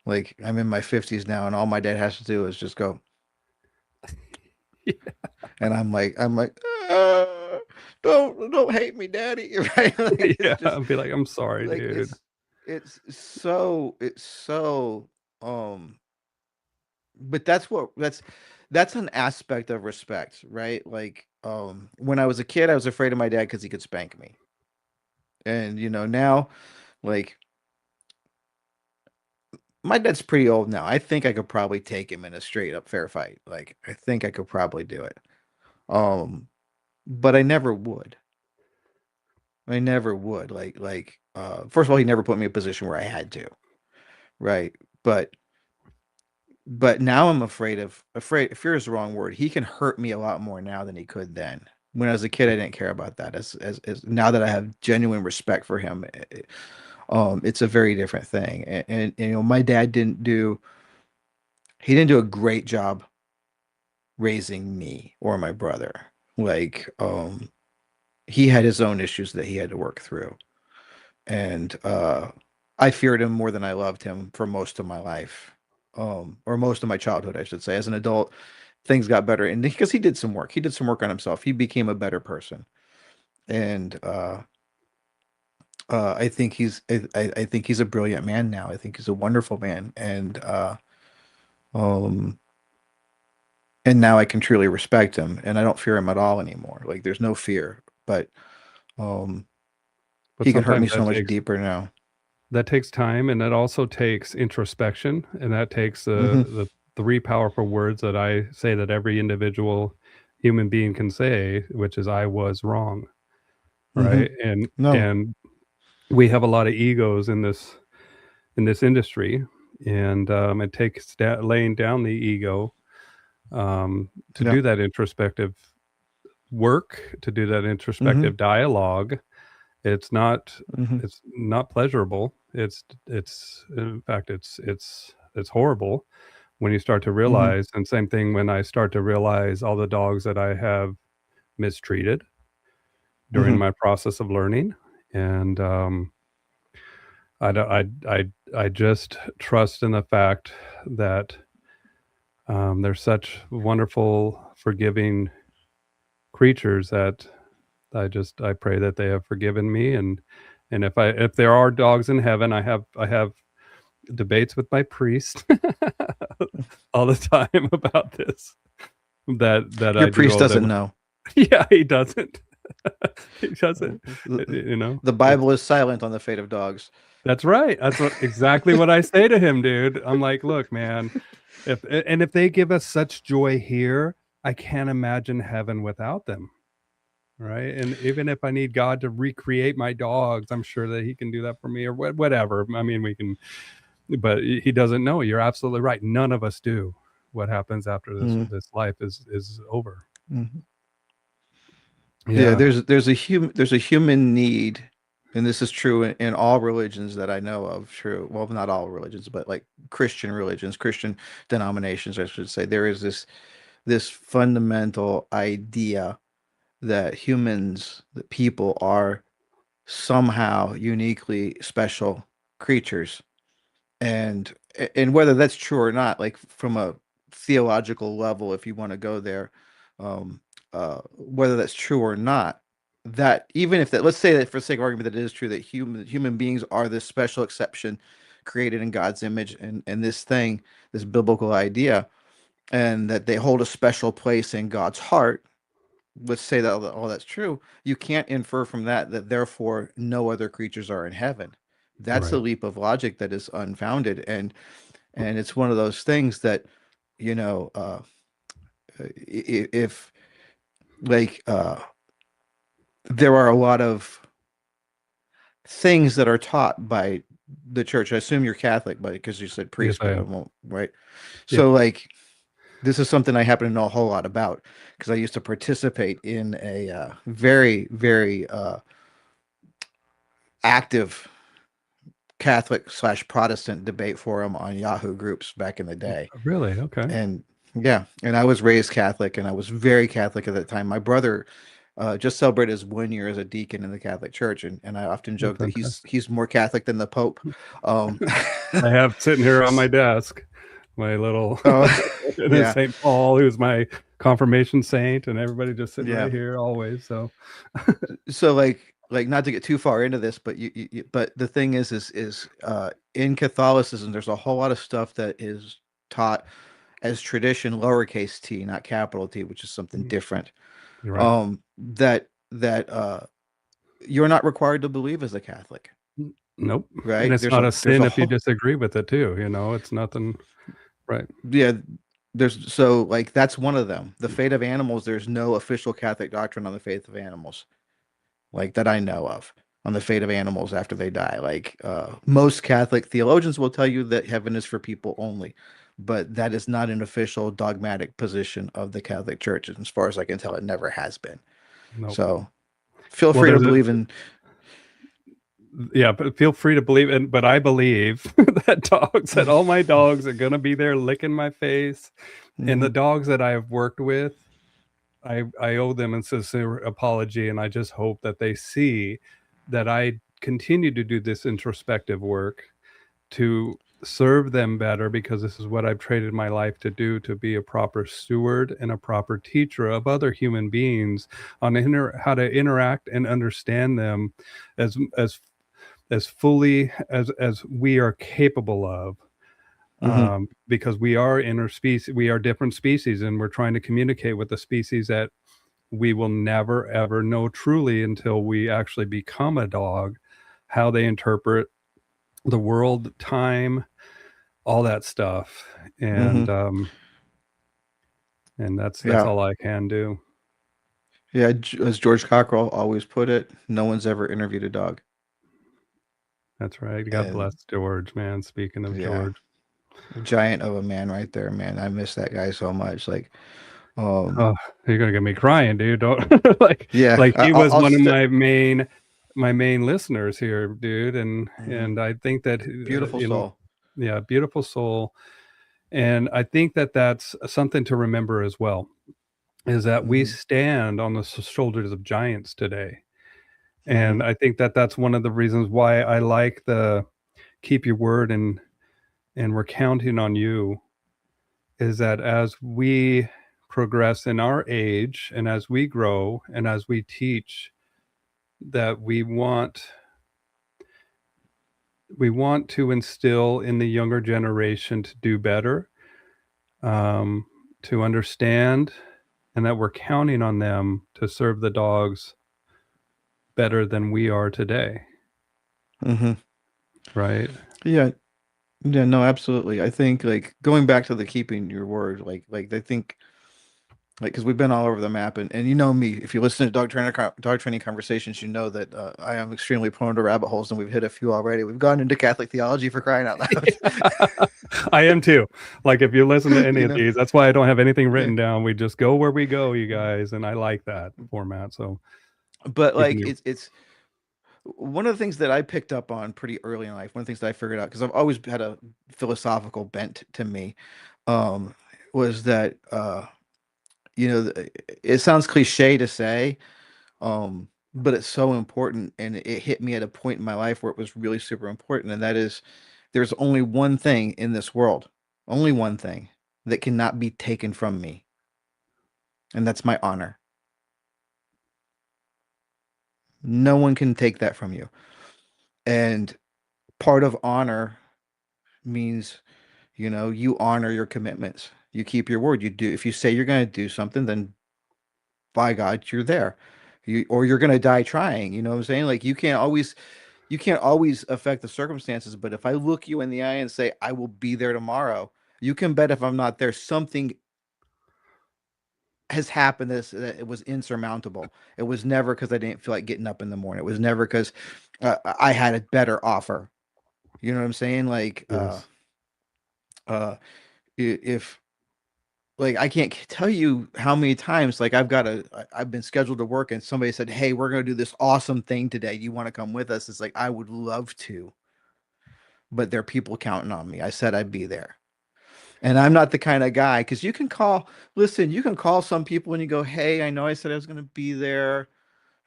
Like, I'm in my 50s now, and all my dad has to do is just go, and I'm like, "Ah, don't hate me, daddy." Right? Like, it's Yeah, just I'd be like, I'm sorry, like dude. it's so but that's an aspect of respect, right? Like, when I was a kid, I was afraid of my dad because he could spank me. And now, like, my dad's pretty old now. I think I could probably take him in a straight up fair fight. Like, I think I could probably do it. Um, but I never would. I never would. First of all, he never put me in a position where I had to, right? But now I'm afraid, fear is the wrong word. He can hurt me a lot more now than he could then. When I was a kid, I didn't care about that. As now that I have genuine respect for him, it's a very different thing. And my dad didn't do a great job raising me or my brother. Like, he had his own issues that he had to work through. And I feared him more than I loved him for most of my life. Or most of my childhood, I should say. As an adult, things got better, and because he did some work on himself. He became a better person. And I think he's a brilliant man now. I think he's a wonderful man. Um and now I can truly respect him, and I don't fear him at all anymore. Like, there's no fear, but um But he can hurt me sometimes so much deeper now. that takes time, and that also takes introspection, and that takes Hmm. the three powerful words that I say that every individual human being can say, which is, "I was wrong." Hmm. Right? No. And we have a lot of egos in this industry, and it takes laying down the ego to Yeah. do that introspective work, to do that Hmm. introspective dialogue. It's not Hmm. it's not pleasurable. It's in fact it's horrible when you start to Hmm. realize. And same thing when I start to realize all the dogs that I have mistreated during Hmm. my process of learning. And I don't, I just trust in the fact that they're such wonderful, forgiving creatures that I pray that they have forgiven me. And if there are dogs in heaven, I have debates with my priest all the time about this. That Your I do priest owe doesn't them. know. Yeah, he doesn't. He doesn't. You know, The it's Bible is silent on the fate of dogs. that's right. That's exactly what I say to him, dude. I'm like, look, man, if they give us such joy here, I can't imagine heaven without them. Right. And even if I need God to recreate my dogs, I'm sure that he can do that for me, or whatever. I mean, we can, but he doesn't know. You're absolutely right. None of us do. What happens after Mhm. this life is over. Mhm. Yeah, Yeah. there's a human need, and this is true in all religions that I know of. True, well, not all religions, but like Christian religions, Christian denominations, I should say. There is this fundamental idea that that people are somehow uniquely special creatures, and whether that's true or not, like from a theological level, if you want to go there, um whether that's true or not, that even if that, let's say that for the sake of argument that it is true that human beings are this special exception created in God's image, and this thing, this biblical idea, and that they hold a special place in God's heart. Let's say that all that's true. You can't infer from that that therefore no other creatures are in heaven. That's a Right. leap of logic that is unfounded, and it's one of those things that, you know, if like there are a lot of things that are taught by the church. I assume you're Catholic, but because you said Yes, priest, I but I am. won't, right? Yep. So like this is something I happen to know a whole lot about because I used to participate in a very, very active Catholic slash Protestant debate forum on Yahoo groups back in the day. Really? Okay. And yeah, and I was raised Catholic and I was very Catholic at that time. My brother just celebrated his 1 year as a deacon in the Catholic Church, and I often Oh, joke that fantastic. he's more Catholic than the Pope. Um, I have sitting here on my desk my little oh, yeah, St. Paul, who's my confirmation saint, and everybody just sitting yeah. right here always. So, So like not to get too far into this, but but the thing is in Catholicism, there's a whole lot of stuff that is taught as tradition, lowercase t, not capital T, which is something different. you're right. That you're not required to believe as a Catholic, Nope. And right? it's not a There's sin a if you whole disagree with it too. It's nothing. Right. yeah. There's so like that's one of them. The fate of animals. There's no official Catholic doctrine on the faith of animals, like that I know of, on the fate of animals after they die. Like most Catholic theologians will tell you that heaven is for people only, but that is not an official dogmatic position of the Catholic Church. And as far as I can tell, it never has been. Nope. So feel Well, free to there's a believe in. yeah, but feel free to believe it. But I believe that all my dogs are gonna be there licking my face, and the Mhm, dogs that I have worked with, I owe them a sincere apology, and I just hope that they see that I continue to do this introspective work to serve them better, because this is what I've traded my life to do, to be a proper steward and a proper teacher of other human beings on how to interact and understand them as fully as we are capable of, mhm, because we are interspecies, we are different species, and we're trying to communicate with the species that we will never ever know truly until we actually become a dog, how they interpret the world, time, all that stuff. mhm. And that's Yeah, all I can do. yeah. As George Cockrell always put it, no one's ever interviewed a dog. That's right. God And bless George, man. Speaking of yeah, George. giant of a man right there, man. I miss that guy so much. Like, Oh, you're gonna get me crying, dude. Don't yeah, like he was I'll one of st my main listeners here, dude. And mhm. I think that Beautiful soul. yeah, beautiful soul. And I think that that's something to remember as well, is that we Hmm. stand on the shoulders of giants today. Hmm. And I think that that's one of the reasons why I like the keep your word, and we're counting on you, is that as we progress in our age and as we grow and as we teach, that we want to instill in the younger generation to do better, um, to understand, and that we're counting on them to serve the dogs better than we are today, Hmm. right? Yeah, yeah, no, absolutely. I think like going back to the keeping your word, like I think like because we've been all over the map, and you know me, if you listen to dog training conversations, you know that I am extremely prone to rabbit holes, and we've hit a few already. We've gone into Catholic theology for crying out loud. I am too. Like if you listen to any You of know, these, that's why I don't have anything yeah. written down. We just go where we go, you guys, and I like that format. So But keeping like you it's one of the things that I picked up on pretty early in life. One of the things that I figured out because I've always had a philosophical bent to me, um, was that it sounds cliche to say, but it's so important, and it hit me at a point in my life where it was really super important, and that is there's only one thing in this world, only one thing that cannot be taken from me, and that's my honor. No one can take that from you. And part of honor means, you honor your commitments. You keep your word. You do. If you say you're going to do something, then by God, you're there. Or you're going to die trying. You know what I'm saying? Like you can't always affect the circumstances, but if I look you in the eye and say I will be there tomorrow, you can bet if I'm not there, something has happened that it was insurmountable. It was never because I didn't feel like getting up in the morning. It was never because I had a better offer. You know what I'm saying? Like, Yes. if like I can't tell you how many times like I've been scheduled to work and somebody said, "Hey, we're going to do this awesome thing today. You want to come with us?" It's like I would love to, but there are people counting on me. I said I'd be there. And I'm not the kind of guy because listen, you can call some people and you go, "Hey, I know I said I was going to be there.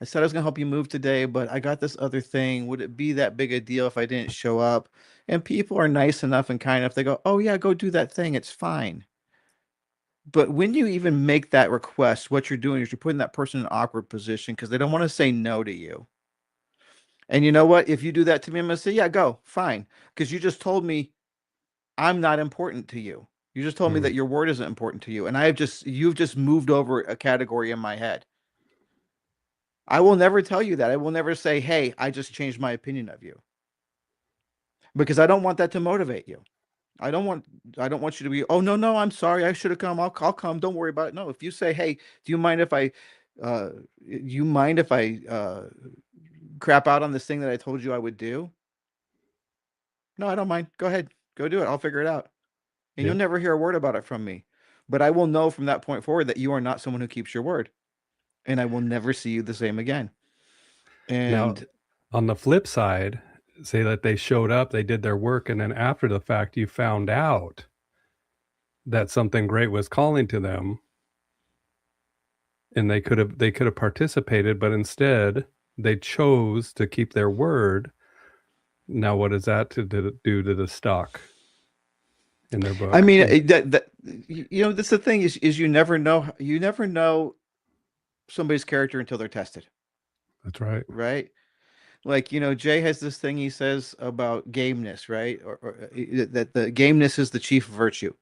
I said I was going to help you move today, but I got this other thing. Would it be that big a deal if I didn't show up?" And people are nice enough and kind enough. They go, "Oh, yeah, go do that thing. It's fine." But when you even make that request, what you're doing is you're putting that person in an awkward position because they don't want to say no to you. And you know what? If you do that to me, I'm going to say, "Yeah, go. Fine." Because you just told me I'm not important to you. You just told me Mm. that your word isn't important to you. And you've just moved over a category in my head. I will never tell you that. I will never say, "Hey, I just changed my opinion of you," because I don't want that to motivate you. I don't want I don't want you to be, "Oh, no, no, I'm sorry. I should have come. I'll come. Don't worry about it." No, if you say, "Hey, do you mind if I crap out on this thing that I told you I would do?" No, I don't mind. Go ahead. Go do it. I'll figure it out. And you'll Yep. never hear a word about it from me. But I will know from that point forward that you are not someone who keeps your word, and I will never see you the same again. Now, And on the flip side, say that they showed up, they did their work, and then after the fact, you found out that something great was calling to them, and they could have participated, but instead they chose to keep their word. Now, what is that do to the stock in their I book? mean, that's the thing is you never know somebody's character until they're tested, That's right. right? Like, Jay has this thing he says about gameness, right? Or that the gameness is the chief virtue.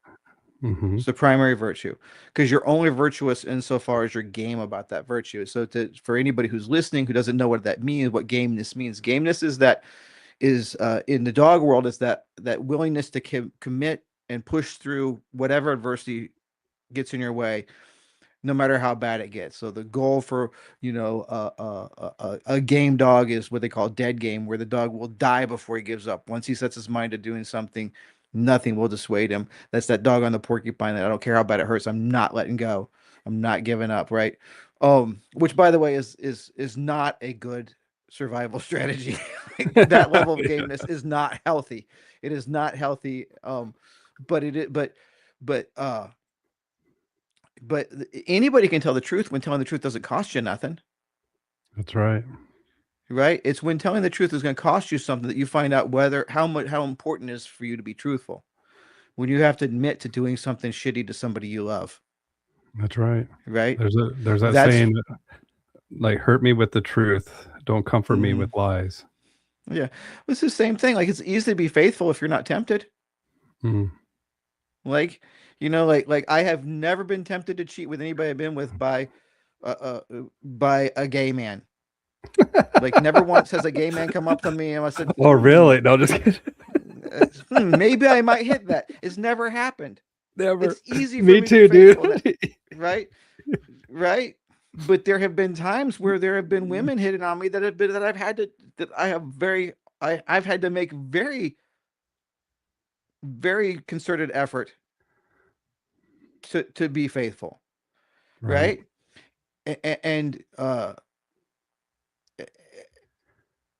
Hmm. It's the primary virtue because you're only virtuous insofar as you're game about that virtue. So for anybody who's listening who doesn't know what that means, what gameness means, gameness is in the dog world is that willingness to commit and push through whatever adversity gets in your way, no matter how bad it gets. So the goal for a game dog is what they call dead game, where the dog will die before he gives up. Once he sets his mind to doing something, nothing will dissuade him. That's that dog on the porcupine that I don't care how bad it hurts. I'm not letting go. I'm not giving up. Right. Which by the way is not a good survival strategy. Like, that level of gameness is not healthy. It is not healthy. But it is, but but anybody can tell the truth when telling the truth doesn't cost you nothing, That's right. right? It's when telling the truth is going to cost you something that you find out whether how important it is for you to be truthful. When you have to admit to doing something shitty to somebody you love, That's right. right? There's that That's saying, like, hurt me with the truth, don't comfort me mhm. with lies. Yeah. It's the same thing. Like, it's easy to be faithful if you're not tempted. Mm. Like, like I have never been tempted to cheat with anybody I've been with by a gay man. Like, never once has a gay man come up to me and I said, Oh, really? No, just kidding. maybe I might hit that. It's never happened. Never. It's easy for Me me to be too, dude. faithful. Right, right. But there have been times where there have been women hitting on me that I've had to that I have very I've had to make very very concerted effort to be faithful. Right. Right,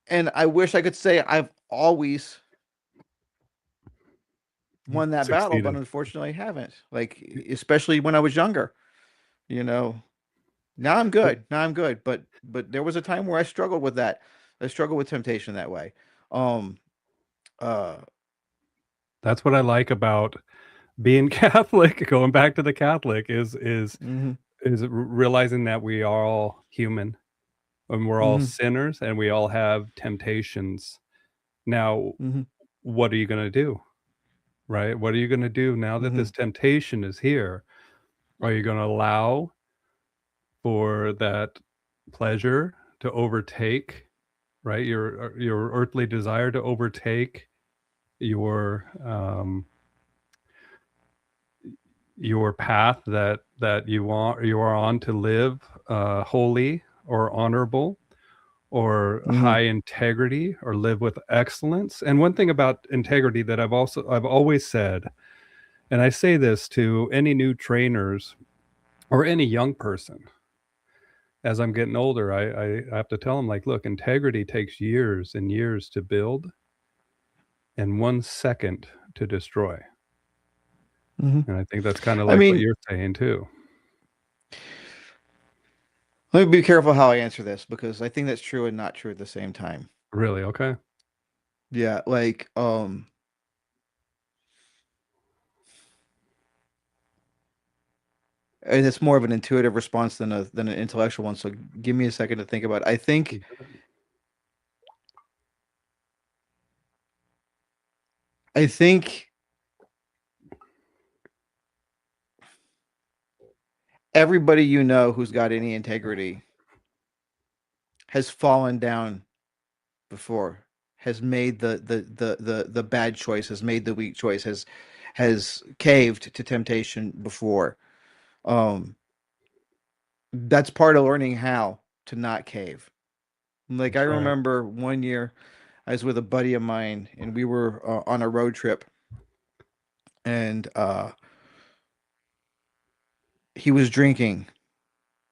and I wish I could say I've always won that battle, but Succeeded. unfortunately I haven't. Like, especially when I was younger. You know, Now I'm But good. Now I'm good. But there was a time where I struggled with that. I struggled with temptation that way. Um uh that's what I like about being Catholic, going back to the Catholic mhm is realizing that we are all human and we're all mhm sinners and we all have temptations. Now, mhm what are you going to do? right? What are you going to do now that this temptation is here? Are you going to allow for that pleasure to overtake, right? Your earthly desire to overtake your path that you are on to live holy or honorable or high integrity or live with excellence. And one thing about integrity that I've always said, and I say this to any new trainers or any young person, as I'm getting older, I have to tell them, like, look, integrity takes years and years to build and 1 second to destroy. And I think that's kind of like what you're saying too. Let me be careful how I answer this, because I think that's true and not true at the same time. Really? Okay. Yeah, like and it's more of an intuitive response than an intellectual one. So give me a second to think about it. I think everybody you know who's got any integrity has fallen down before, has made the bad choice, has made the weak choice, has caved to temptation before. That's part of learning how to not cave. Like, I remember one year I was with a buddy of mine, and we were on a road trip, and he was drinking,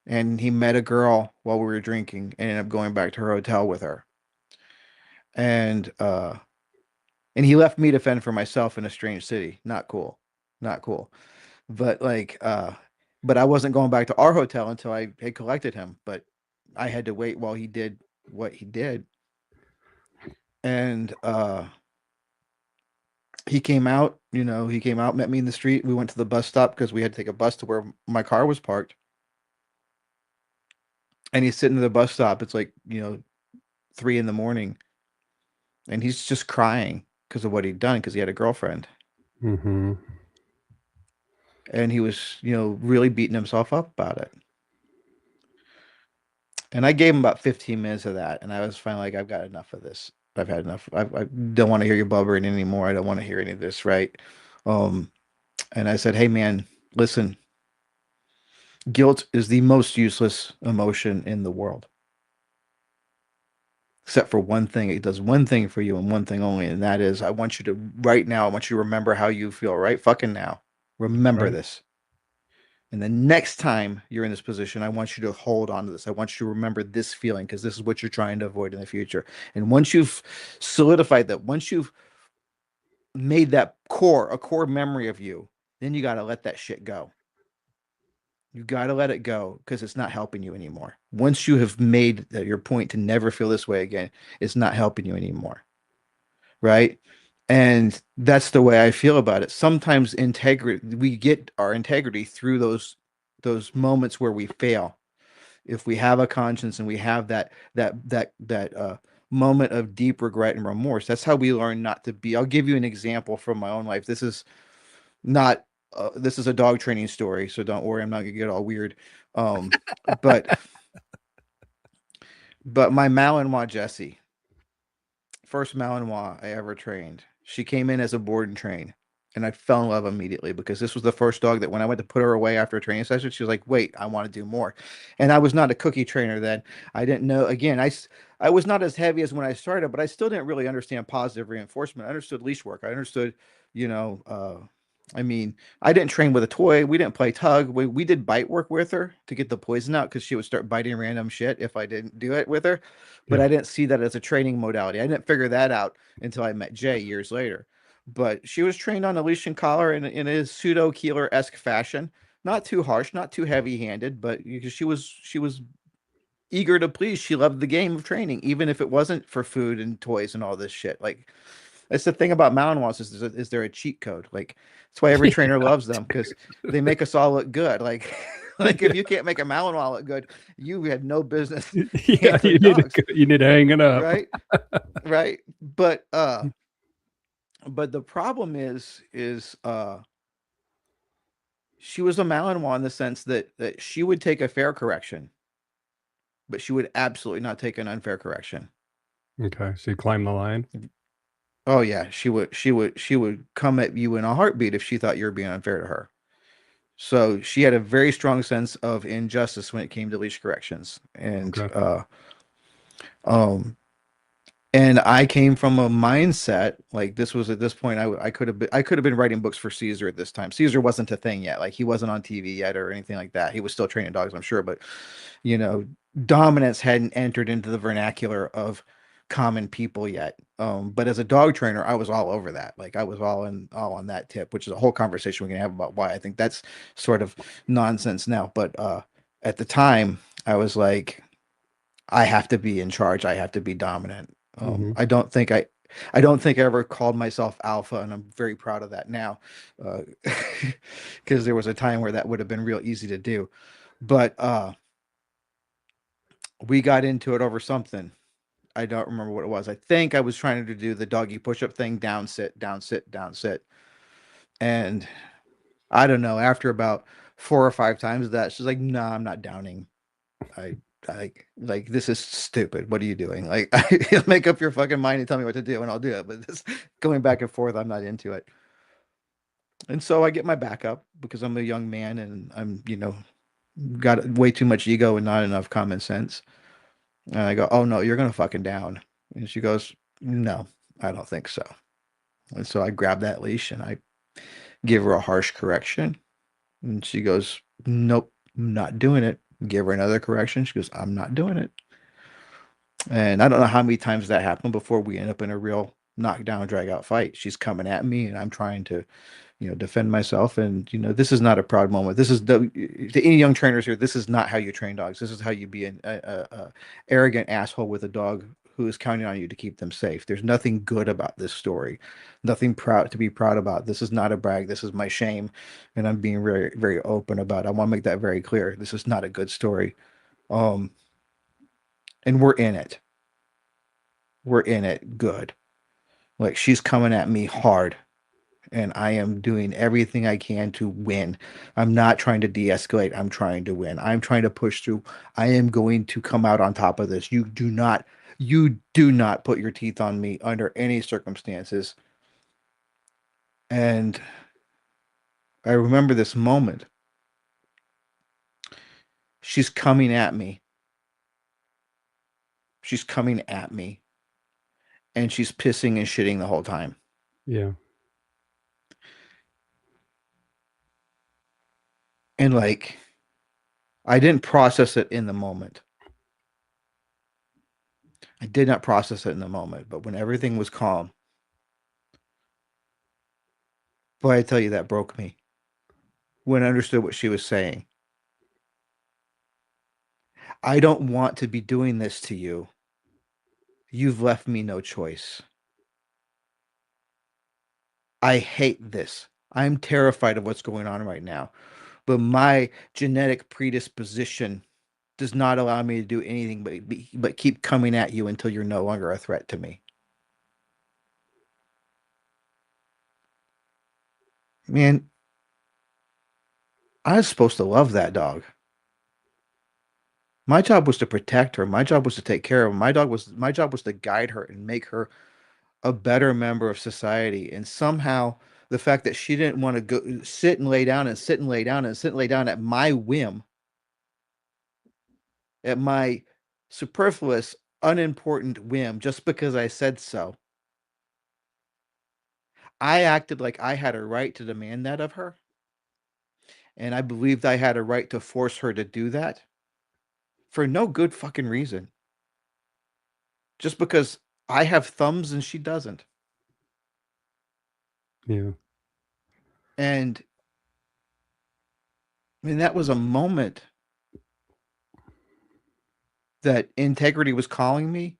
and he met a girl while we were drinking, and ended up going back to her hotel with her. And he left me to fend for myself in a strange city. Not cool. Not cool. But like but I wasn't going back to our hotel until I had collected him, but I had to wait while he did what he did. And he came out, met me in the street. We went to the bus stop because we had to take a bus to where my car was parked. And he's sitting at the bus stop. It's like, 3 a.m, and he's just crying because of what he'd done, because he had a girlfriend. Mm-hmm. And he was, really beating himself up about it. And I gave him about 15 minutes of that, and I was finally like, I've got enough of this. I've had enough. I don't want to hear you blubbering anymore. I don't want to hear any of this, right? And I said, hey, man, listen. Guilt is the most useless emotion in the world. Except for one thing. It does one thing for you and one thing only, and that is, I want you to, right now, I want you to remember how you feel right fucking now. Remember this. And the next time you're in this position, I want you to hold on to this. I want you to remember this feeling, because this is what you're trying to avoid in the future. And once you've solidified that, once you've made that a core memory of you, then you got to let that shit go. You got to let it go, because it's not helping you anymore. Once you have made that your point to never feel this way again, it's not helping you anymore. Right? And that's the way I feel about it. Sometimes we get our integrity through those moments where we fail. If we have a conscience and we have that moment of deep regret and remorse, that's how we learn not to be. I'll give you an example from my own life. This is not this is a dog training story, so don't worry, I'm not gonna get all weird. But my Malinois Jessie, first Malinois I ever trained, she came in as a board and train, and I fell in love immediately, because this was the first dog that when I went to put her away after a training session, she was like, wait, I want to do more. And I was not a cookie trainer then. I didn't know, again, I was not as heavy as when I started, but I still didn't really understand positive reinforcement. I understood leash work. I understood, I didn't train with a toy. We didn't play tug. We did bite work with her to get the poison out, because she would start biting random shit if I didn't do it with her. But I didn't see that as a training modality. I didn't figure that out until I met Jay years later. But she was trained on a leash and collar in a pseudo Keeler-esque fashion. Not too harsh, not too heavy-handed, but she was eager to please. She loved the game of training, even if it wasn't for food and toys and all this shit. Like, that's the thing about Malinois, is there a cheat code? Like, that's why every trainer loves them, because they make us all look good. Like if you can't make a Malinois look good, you had no business. Yeah, you need to hang it up. Right. But But the problem is she was a Malinois in the sense that she would take a fair correction, but she would absolutely not take an unfair correction. Okay. So you climb the line. Oh yeah, she would come at you in a heartbeat if she thought you were being unfair to her. So she had a very strong sense of injustice when it came to leash corrections, Okay. um, and I came from a mindset like this was at this point I could have been writing books for Caesar at this time. Caesar wasn't a thing yet, like he wasn't on TV yet or anything like that. He was still training dogs, I'm sure, but you know, dominance hadn't entered into the vernacular of common people yet. But as a dog trainer, I was all over that. Like I was all on that tip, which is a whole conversation we can have about why I think that's sort of nonsense now. But at the time, I was like, I have to be in charge. I have to be dominant. Mm-hmm. I don't think I ever called myself alpha, and I'm very proud of that now, because there was a time where that would have been real easy to do. But we got into it over something. I don't remember what it was. I think I was trying to do the doggy push-up thing, down, sit, down, sit, down, sit, and I don't know. After about 4 or 5 times of that, she's like, "No, nah, I'm not downing. I like this is stupid. What are you doing? Like make up your fucking mind and tell me what to do and I'll do it. But this going back and forth, I'm not into it." And so I get my back up because I'm a young man and I'm, got way too much ego and not enough common sense. And I go, "Oh no, you're gonna fucking down." And she goes, "No, I don't think so." And so I grab that leash and I give her a harsh correction. And she goes, "Nope, I'm not doing it." Give her another correction. She goes, "I'm not doing it." And I don't know how many times that happened before we end up in a real knockdown, drag out fight. She's coming at me and I'm trying to, defend myself. And, this is not a proud moment. This is to any young trainers here. This is not how you train dogs. This is how you be a arrogant asshole with a dog who is counting on you to keep them safe. There's nothing good about this story, nothing proud to be proud about. This is not a brag. This is my shame. And I'm being very, very open about it. I want to make that very clear. This is not a good story. Um, and we're in it. We're in it good. Like she's coming at me hard and I am doing everything I can to win. I'm not trying to de-escalate. I'm trying to win. I'm trying to push through. I am going to come out on top of this. You do not put your teeth on me under any circumstances. And I remember this moment. She's coming at me. She's coming at me and she's pissing and shitting the whole time. Yeah. And like I didn't process it in the moment. I did not process it in the moment, but when everything was calm, boy, I tell you, that broke me. When I understood what she was saying, I don't want to be doing this to you. You've left me no choice. I hate this. I'm terrified of what's going on right now, but my genetic predisposition does not allow me to do anything but keep coming at you until you're no longer a threat to me. Man, I was supposed to love that dog. My job was to protect her. My job was to take care of her. My job was to guide her and make her a better member of society. And somehow the fact that she didn't want to go sit and lay down and sit and lay down and sit and lay down at my whim, at my superfluous, unimportant whim, just because I said so, I acted like I had a right to demand that of her. And I believed I had a right to force her to do that for no good fucking reason. Just because I have thumbs and she doesn't. Yeah. And I mean, that was a moment that integrity was calling me,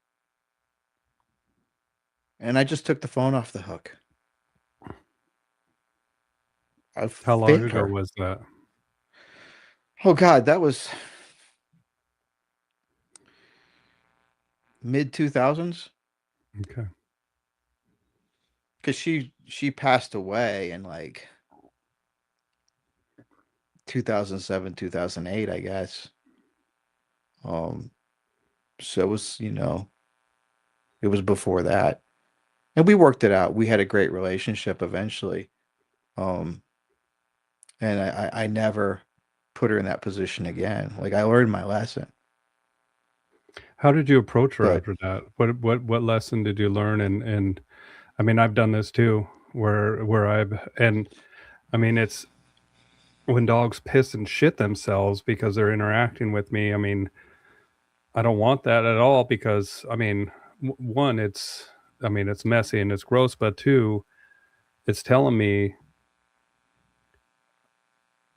and I just took the phone off the hook. I How long failed ago her. was that? Oh God, that was mid 2000s. Okay. because she passed away in like 2007, 2008, I guess. Um, so it was, it was before that. And we worked it out. We had a great relationship eventually. Um, and I never put her in that position again. Like I learned my lesson. How did you approach her But after that? What lesson did you learn? And I mean, I've done this too, where I've and I mean, it's when dogs piss and shit themselves because they're interacting with me. I mean, I don't want that at all because I mean, one, I mean, it's messy and it's gross, but two, it's telling me.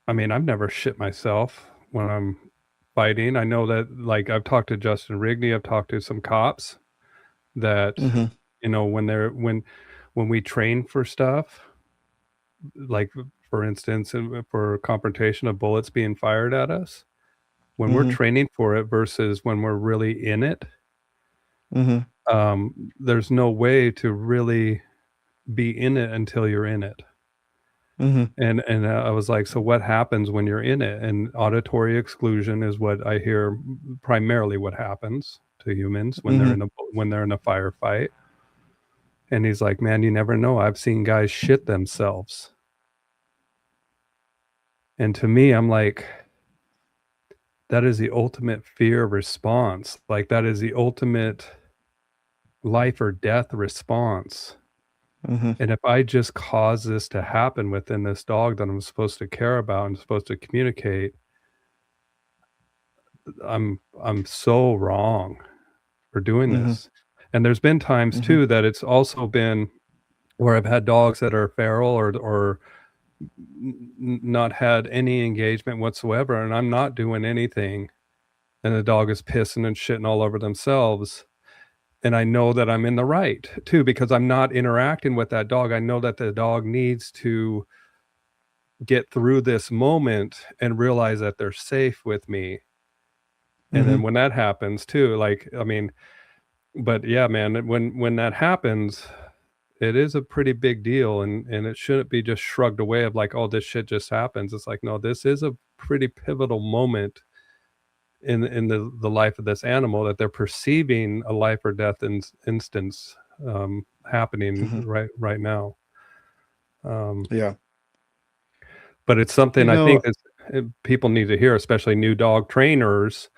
I mean, I've never shit myself when I'm fighting. I know that, like, I've talked to Justin Rigney, I've talked to some cops that, hmm when we train for stuff, like, for instance, for confrontation of bullets being fired at us, when we're hmm training for it versus when we're really in it, hmm there's no way to really be in it until you're in it. hmm And I was like, "So what happens when you're in it?" And auditory exclusion is what I hear primarily what happens to humans hmm when they're in a firefight. And he's like, "Man, you never know. I've seen guys shit themselves." And to me, I'm like, that is the ultimate fear response. Like that is the ultimate life or death response. hmm And if I just cause this to happen within this dog that I'm supposed to care about and supposed to communicate, I'm so wrong for doing hmm this. And there's been times hmm too that it's also been where I've had dogs that are feral or not had any engagement whatsoever, and I'm not doing anything, and the dog is pissing and shitting all over themselves. And I know that I'm in the right too because I'm not interacting with that dog. I know that the dog needs to get through this moment and realize that they're safe with me. And then hmm when that happens too, like, I mean, but yeah, man, when that happens, it is a pretty big deal, and it shouldn't be just shrugged away of like, "Oh, this shit just happens." It's like, no, this is a pretty pivotal moment in the life of this animal that they're perceiving a life or death instance happening hmm right now. Um, Yeah. but it's something You I think know, that people need to hear, especially new dog trainers.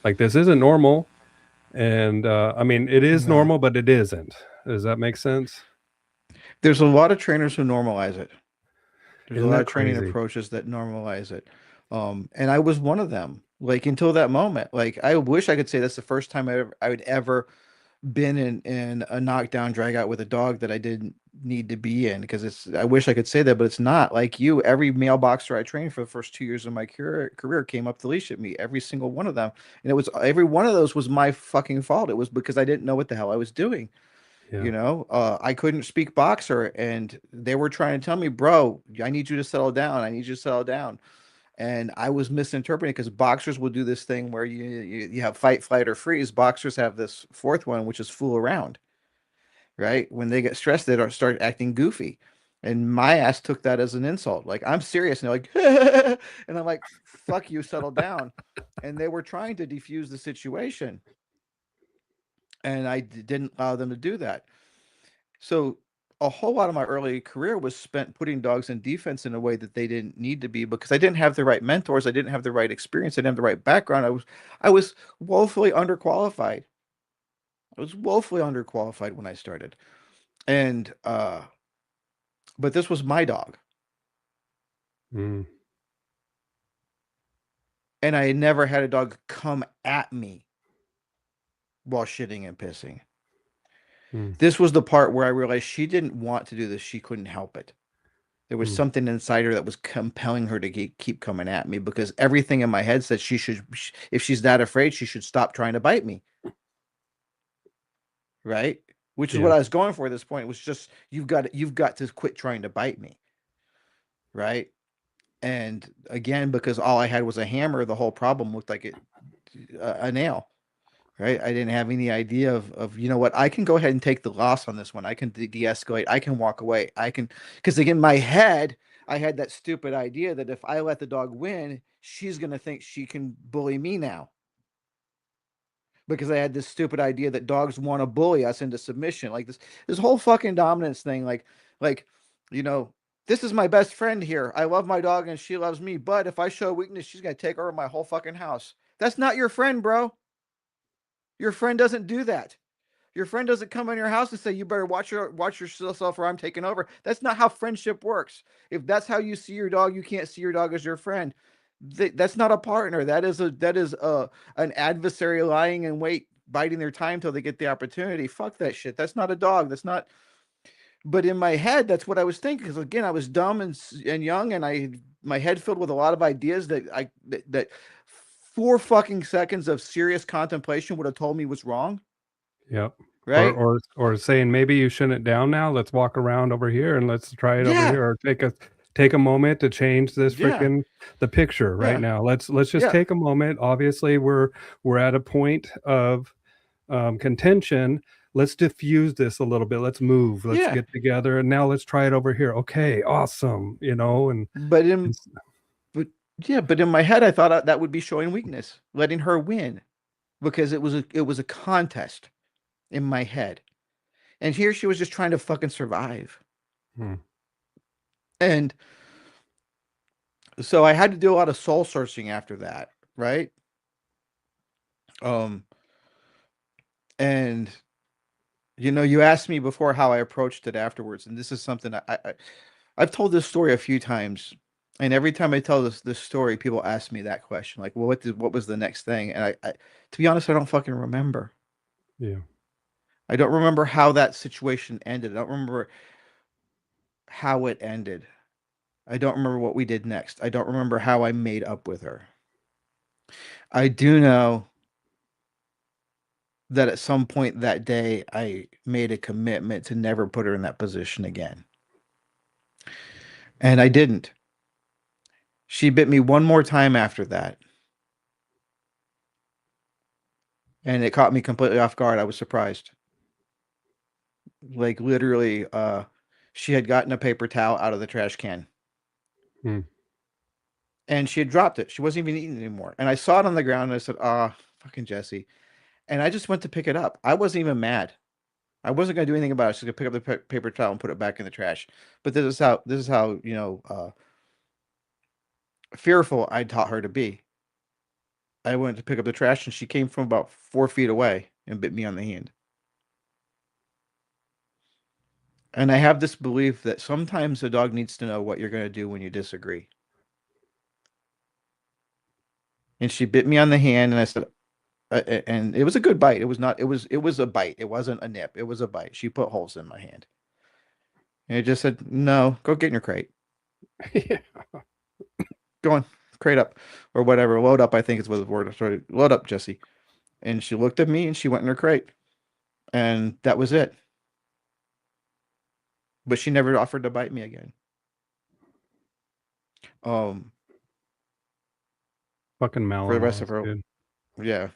Like this isn't normal, and I mean, it is no. normal, but it isn't. Does that make sense? There's a lot of trainers who normalize it. There's a Isn't lot that of training crazy? approaches that normalize it. And I was one of them. Like until that moment. Like I wish I could say that's the first time I would ever been in a knockdown drag out with a dog that I didn't need to be in because it's I wish I could say that, but it's not. Like you, every male boxer I trained for the first 2 years of my career came up to leash at me, every single one of them. And it was every one of those was my fucking fault. It was because I didn't know what the hell I was doing. Yeah. I couldn't speak boxer and they were trying to tell me, bro, I need you to settle down. I need you to settle down. And I was misinterpreting because boxers will do this thing where you have fight, flight, or freeze. Boxers have this fourth one, which is fool around, right? When they get stressed, they don't start acting goofy. And my ass took that as an insult. Like, I'm serious. And they're like, and I'm like, fuck you, settle down. And they were trying to defuse the situation. And I didn't allow them to do that. So a whole lot of my early career was spent putting dogs in defense in a way that they didn't need to be because I didn't have the right mentors, I didn't have the right experience, I didn't have the right background. I was woefully underqualified. I was woefully underqualified when I started. And but this was my dog. Mm, And I had never had a dog come at me while shitting and pissing. mm, This was the part where I realized she didn't want to do this, she couldn't help it. There was mm. something inside her that was compelling her to keep coming at me because everything in my head said if she's that afraid, she should stop trying to bite me. Right. Which is what Yeah. I was going for at this point. It was just, you've got to quit trying to bite me. Right. And again, because all I had was a hammer, the whole problem looked like a nail. right? I didn't have any idea of, you know what, I can go ahead and take the loss on this one. I can de-escalate. I can walk away. I can, because again, my head, I had that stupid idea that if I let the dog win, she's going to think she can bully me now. Because I had this stupid idea that dogs want to bully us into submission. Like this whole fucking dominance thing. Like, you know, this is my best friend here. I love my dog and she loves me. But if I show weakness, she's going to take over my whole fucking house. That's not your friend, bro. Your friend doesn't do that. Your friend doesn't come in your house and say, you better watch yourself or I'm taking over. That's not how friendship works. If that's how you see your dog, you can't see your dog as your friend. That's not a partner. That is an adversary lying in wait, biding their time till they get the opportunity. Fuck that shit. That's not a dog. That's not. But in my head, that's what I was thinking. Because again, I was dumb and young, and my head filled with a lot of ideas that 4 fucking seconds of serious contemplation would have told me was wrong. Yep. Right? Or saying maybe you shouldn't down now. Let's walk around over here and let's try it over Yeah. here. Or take a moment to change this Yeah. freaking the picture right Yeah. now. Let's just Yeah. take a moment. Obviously, we're at a point of contention. Let's diffuse this a little bit. Let's move. Let's Yeah. get together, and now let's try it over here. Okay, awesome. But And in but yeah, but in my head, I thought that would be showing weakness, letting her win, because it was a contest in my head, and here she was just trying to fucking survive, hmm, and so I had to do a lot of soul searching after that, right? Um, and you asked me before how I approached it afterwards, and this is something I've told this story a few times, and every time I tell this story, people ask me that question, like, "Well, what was the next thing?" And to be honest, I don't fucking remember. yeah, I don't remember how that situation ended. I don't remember how it ended. I don't remember what we did next. I don't remember how I made up with her. I do know that at some point that day, I made a commitment to never put her in that position again. And I didn't. She bit me one more time after that. And it caught me completely off guard. I was surprised. Like literally, she had gotten a paper towel out of the trash can hmm, and she had dropped it. She wasn't even eating it anymore. And I saw it on the ground and I said, "Ah, fucking Jesse." And I just went to pick it up. I wasn't even mad. I wasn't going to do anything about it. Just going to pick up the paper towel and put it back in the trash. But this is how fearful I taught her to be. I went to pick up the trash and she came from about 4 feet away and bit me on the hand. And I have this belief that sometimes a dog needs to know what you're going to do when you disagree. And she bit me on the hand, and I said, and it was a good bite. It was not. It was a bite. It wasn't a nip. It was a bite. She put holes in my hand, and it just said, "No, go get in your crate. yeah. Go on, crate up, or whatever. Load up. I think is what the word. Sorry, load up, Jesse." And she looked at me, and she went in her crate, and that was it. But she never offered to bite me again. Um, Fucking for the rest Malinois, of her, dude. yeah.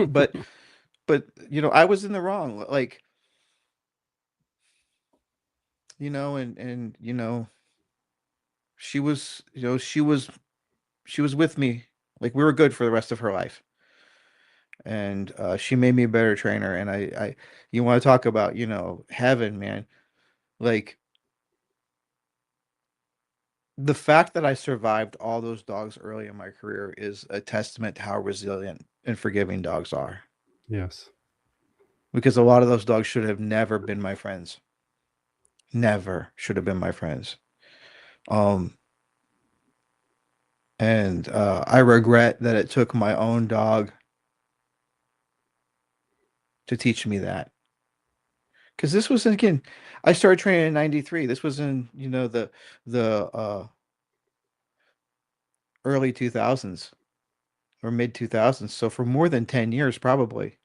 But I was in the wrong. Like and she was she was with me. Like we were good for the rest of her life, and she made me a better trainer. And you want to talk about heaven, man? Like the fact that I survived all those dogs early in my career is a testament to how resilient and forgiving dogs are. Yes. Because a lot of those dogs should have never been my friends. Never should have been my friends. Um, and I regret that it took my own dog to teach me that. Because this was again, I started training in '93. This was in the early 2000s or mid 2000s. So for more than 10 years, probably,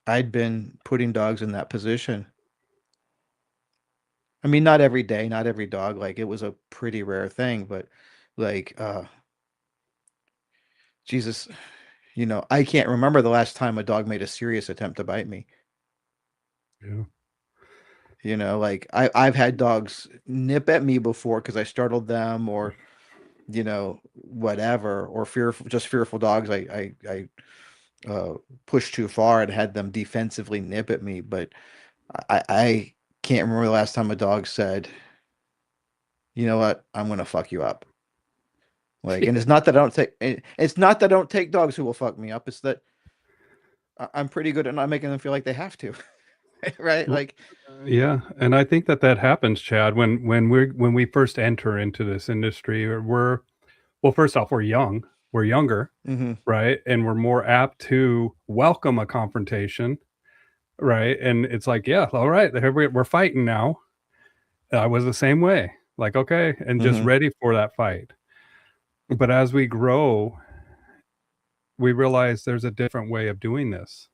I'd been putting dogs in that position. I mean, not every day, not every dog. Like it was a pretty rare thing, but like Jesus, I can't remember the last time a dog made a serious attempt to bite me. Yeah. Like I've had dogs nip at me before because I startled them, or whatever, or fearful dogs. I pushed too far and had them defensively nip at me. But I can't remember the last time a dog said, "You know what? I'm gonna fuck you up." Like, and it's not that I don't take dogs who will fuck me up. It's that I'm pretty good at not making them feel like they have to, right? Well, Like, yeah, and I think that happens, Chad, when we first enter into this industry, or well, first off, we're younger, mm-hmm, right? And we're more apt to welcome a confrontation, right? And it's like, yeah, all right, here we're fighting now. I was the same way, like, okay, and just mm-hmm, ready for that fight. But as we grow, we realize there's a different way of doing this.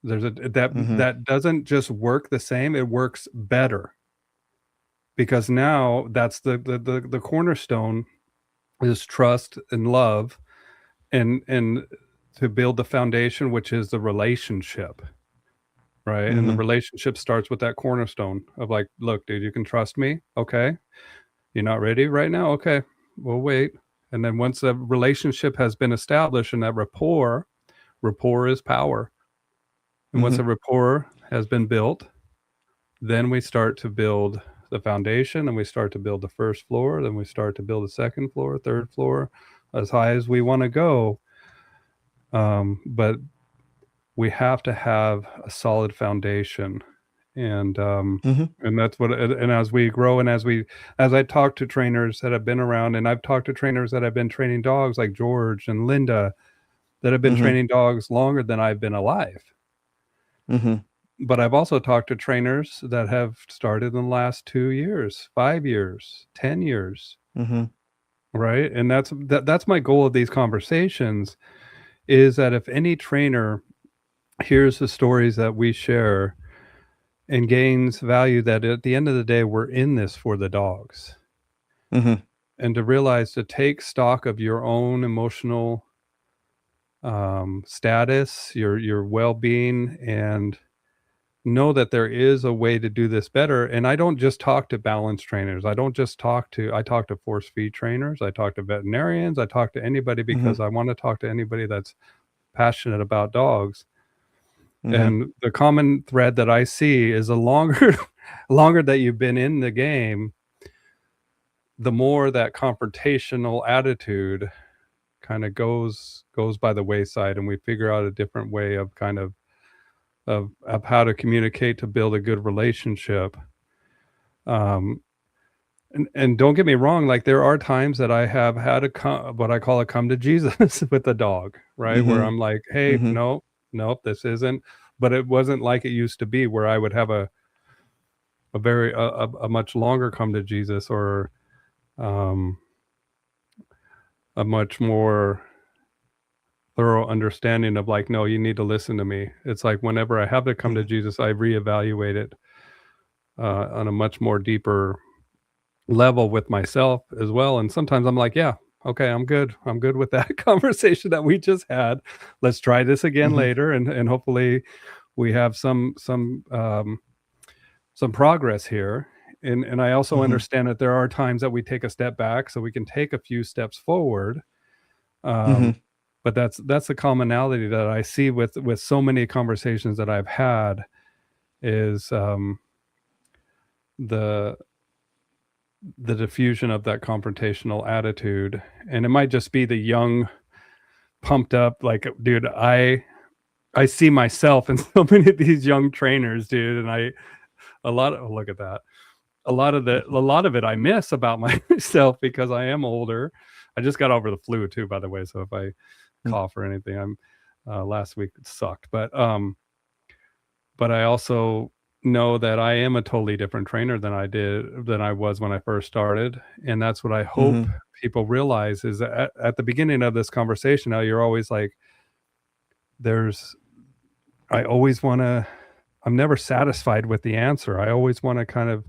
There's a that mm-hmm, that doesn't just work the same, it works better, because now that's the cornerstone is trust and love, and to build the foundation, which is the relationship, right? And the mm-hmm, relationship starts with that cornerstone of like, look, dude, you can trust me. Okay. You're not ready right now. Okay. We'll wait. And then once the relationship has been established and that rapport is power. And once mm-hmm, a rapport has been built, then we start to build the foundation, and we start to build the first floor, then we start to build the second floor, third floor, as high as we want to go. But we have to have a solid foundation, and mm-hmm, and that's what. And as we grow, and as I talk to trainers that have been around, and I've talked to trainers that have been training dogs like George and Linda, that have been mm-hmm, training dogs longer than I've been alive. mm-hmm, But I've also talked to trainers that have started in the last 2 years, 5 years, 10 years, mm-hmm, right? And that's my goal of these conversations, is that if any trainer hears the stories that we share and gains value, that at the end of the day, we're in this for the dogs. mm-hmm, And to realize, to take stock of your own emotional status, your well-being, and know that there is a way to do this better. And I don't just talk to balance trainers. I talk to force feed trainers. I talk to veterinarians. I talk to anybody, mm-hmm, because I want to talk to anybody that's passionate about dogs. mm-hmm, And the common thread that I see is the longer longer that you've been in the game, the more that confrontational attitude kind of goes by the wayside, and we figure out a different way of kind of how to communicate to build a good relationship. Um, and don't get me wrong, like, there are times that I have had what I call a come to Jesus with the dog, right? Where mm-hmm, I'm like, hey, mm-hmm, no, nope, this isn't. But it wasn't like it used to be, where I would have a much longer come to Jesus, or um, a much more thorough understanding of like, no, you need to listen to me. It's like whenever I have to come to Jesus, I reevaluate it on a much more deeper level with myself as well. And sometimes I'm like, yeah, okay, I'm good. I'm good with that conversation that we just had. Let's try this again mm-hmm, later, and hopefully we have some progress here. And I also mm-hmm, understand that there are times that we take a step back so we can take a few steps forward. mm-hmm, Um, but that's the commonality that I see with so many conversations that I've had, is the the diffusion of that confrontational attitude. And it might just be the young, pumped up, like, dude, I see myself in so many of these young trainers, dude. And a lot of, oh, look at that. A lot of it I miss about myself, because I am older. I just got over the flu too, by the way. So if I cough or anything, I'm last week it sucked. But I also know that I am a totally different trainer than I was when I first started. And that's what I hope mm-hmm, people realize, is that at the beginning of this conversation, now you're always like, there's, I always want to, I'm never satisfied with the answer. I always want to kind of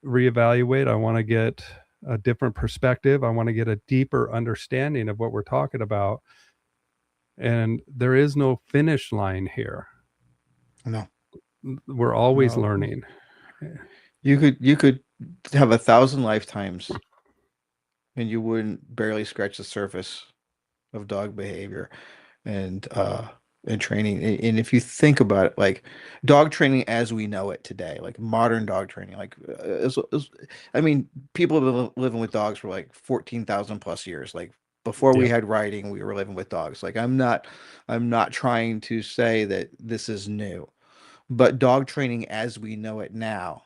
reevaluate. I want to get a different perspective. I want to get a deeper understanding of what we're talking about. and there is no finish line here. No, We're always no. learning. You could have 1,000 lifetimes and you wouldn't barely scratch the surface of dog behavior and training. And if you think about it, like dog training as we know it today, like modern dog training, like I mean, people have been living with dogs for like 14,000 plus years. Like before we Yeah. had riding, we were living with dogs. Like I'm not trying to say that this is new, but dog training as we know it now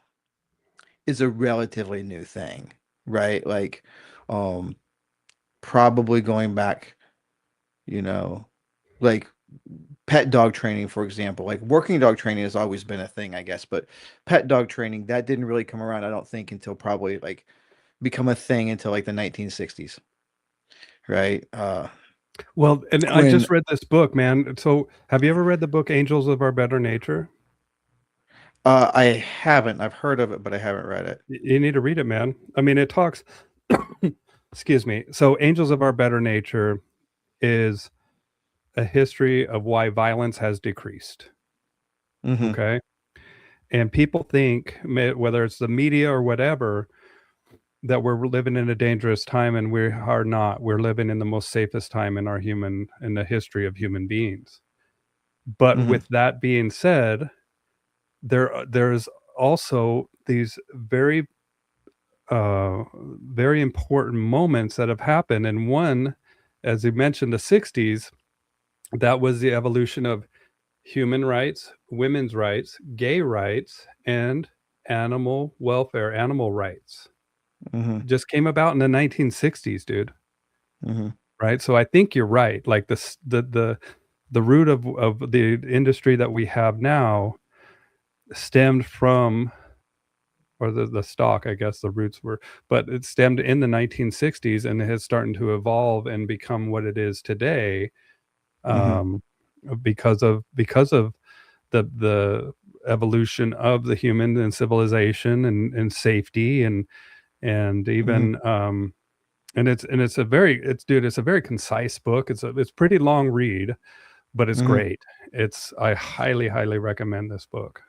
is a relatively new thing, right? Like, um, probably going back, you know, like pet dog training, for example. Like working dog training has always been a thing, I guess, but pet dog training that didn't really come around, I don't think, until probably like become a thing until like the 1960s, right? Well, and I When just read this book, man. So, have you ever read the book Angels of Our Better Nature? I haven't, I've heard of it, but I haven't read it. You need to read it, man. I mean, it talks, excuse me. So, Angels of Our Better Nature is a history of why violence has decreased. Mm-hmm. Okay. And people think, whether it's the media or whatever, that we're living in a dangerous time, and we are not. We're living in the most safest time in the history of human beings. But Mm-hmm. with that being said, there's also these very important moments that have happened. And one, as you mentioned, the 60s, that was the evolution of human rights, women's rights, gay rights, and animal welfare, animal rights. Mm-hmm. Just came about in the 1960s, dude. Mm-hmm. Right? So I think you're right. Like the root of the industry that we have now stemmed from, or the stock, I guess the roots were, but it stemmed in the 1960s and it has started to evolve and become what it is today, Mm-hmm. um, because of the evolution of the human and civilization and safety and Mm-hmm. even it's a very it's a very concise book. It's pretty long read, but it's Mm-hmm. great. I highly recommend this book.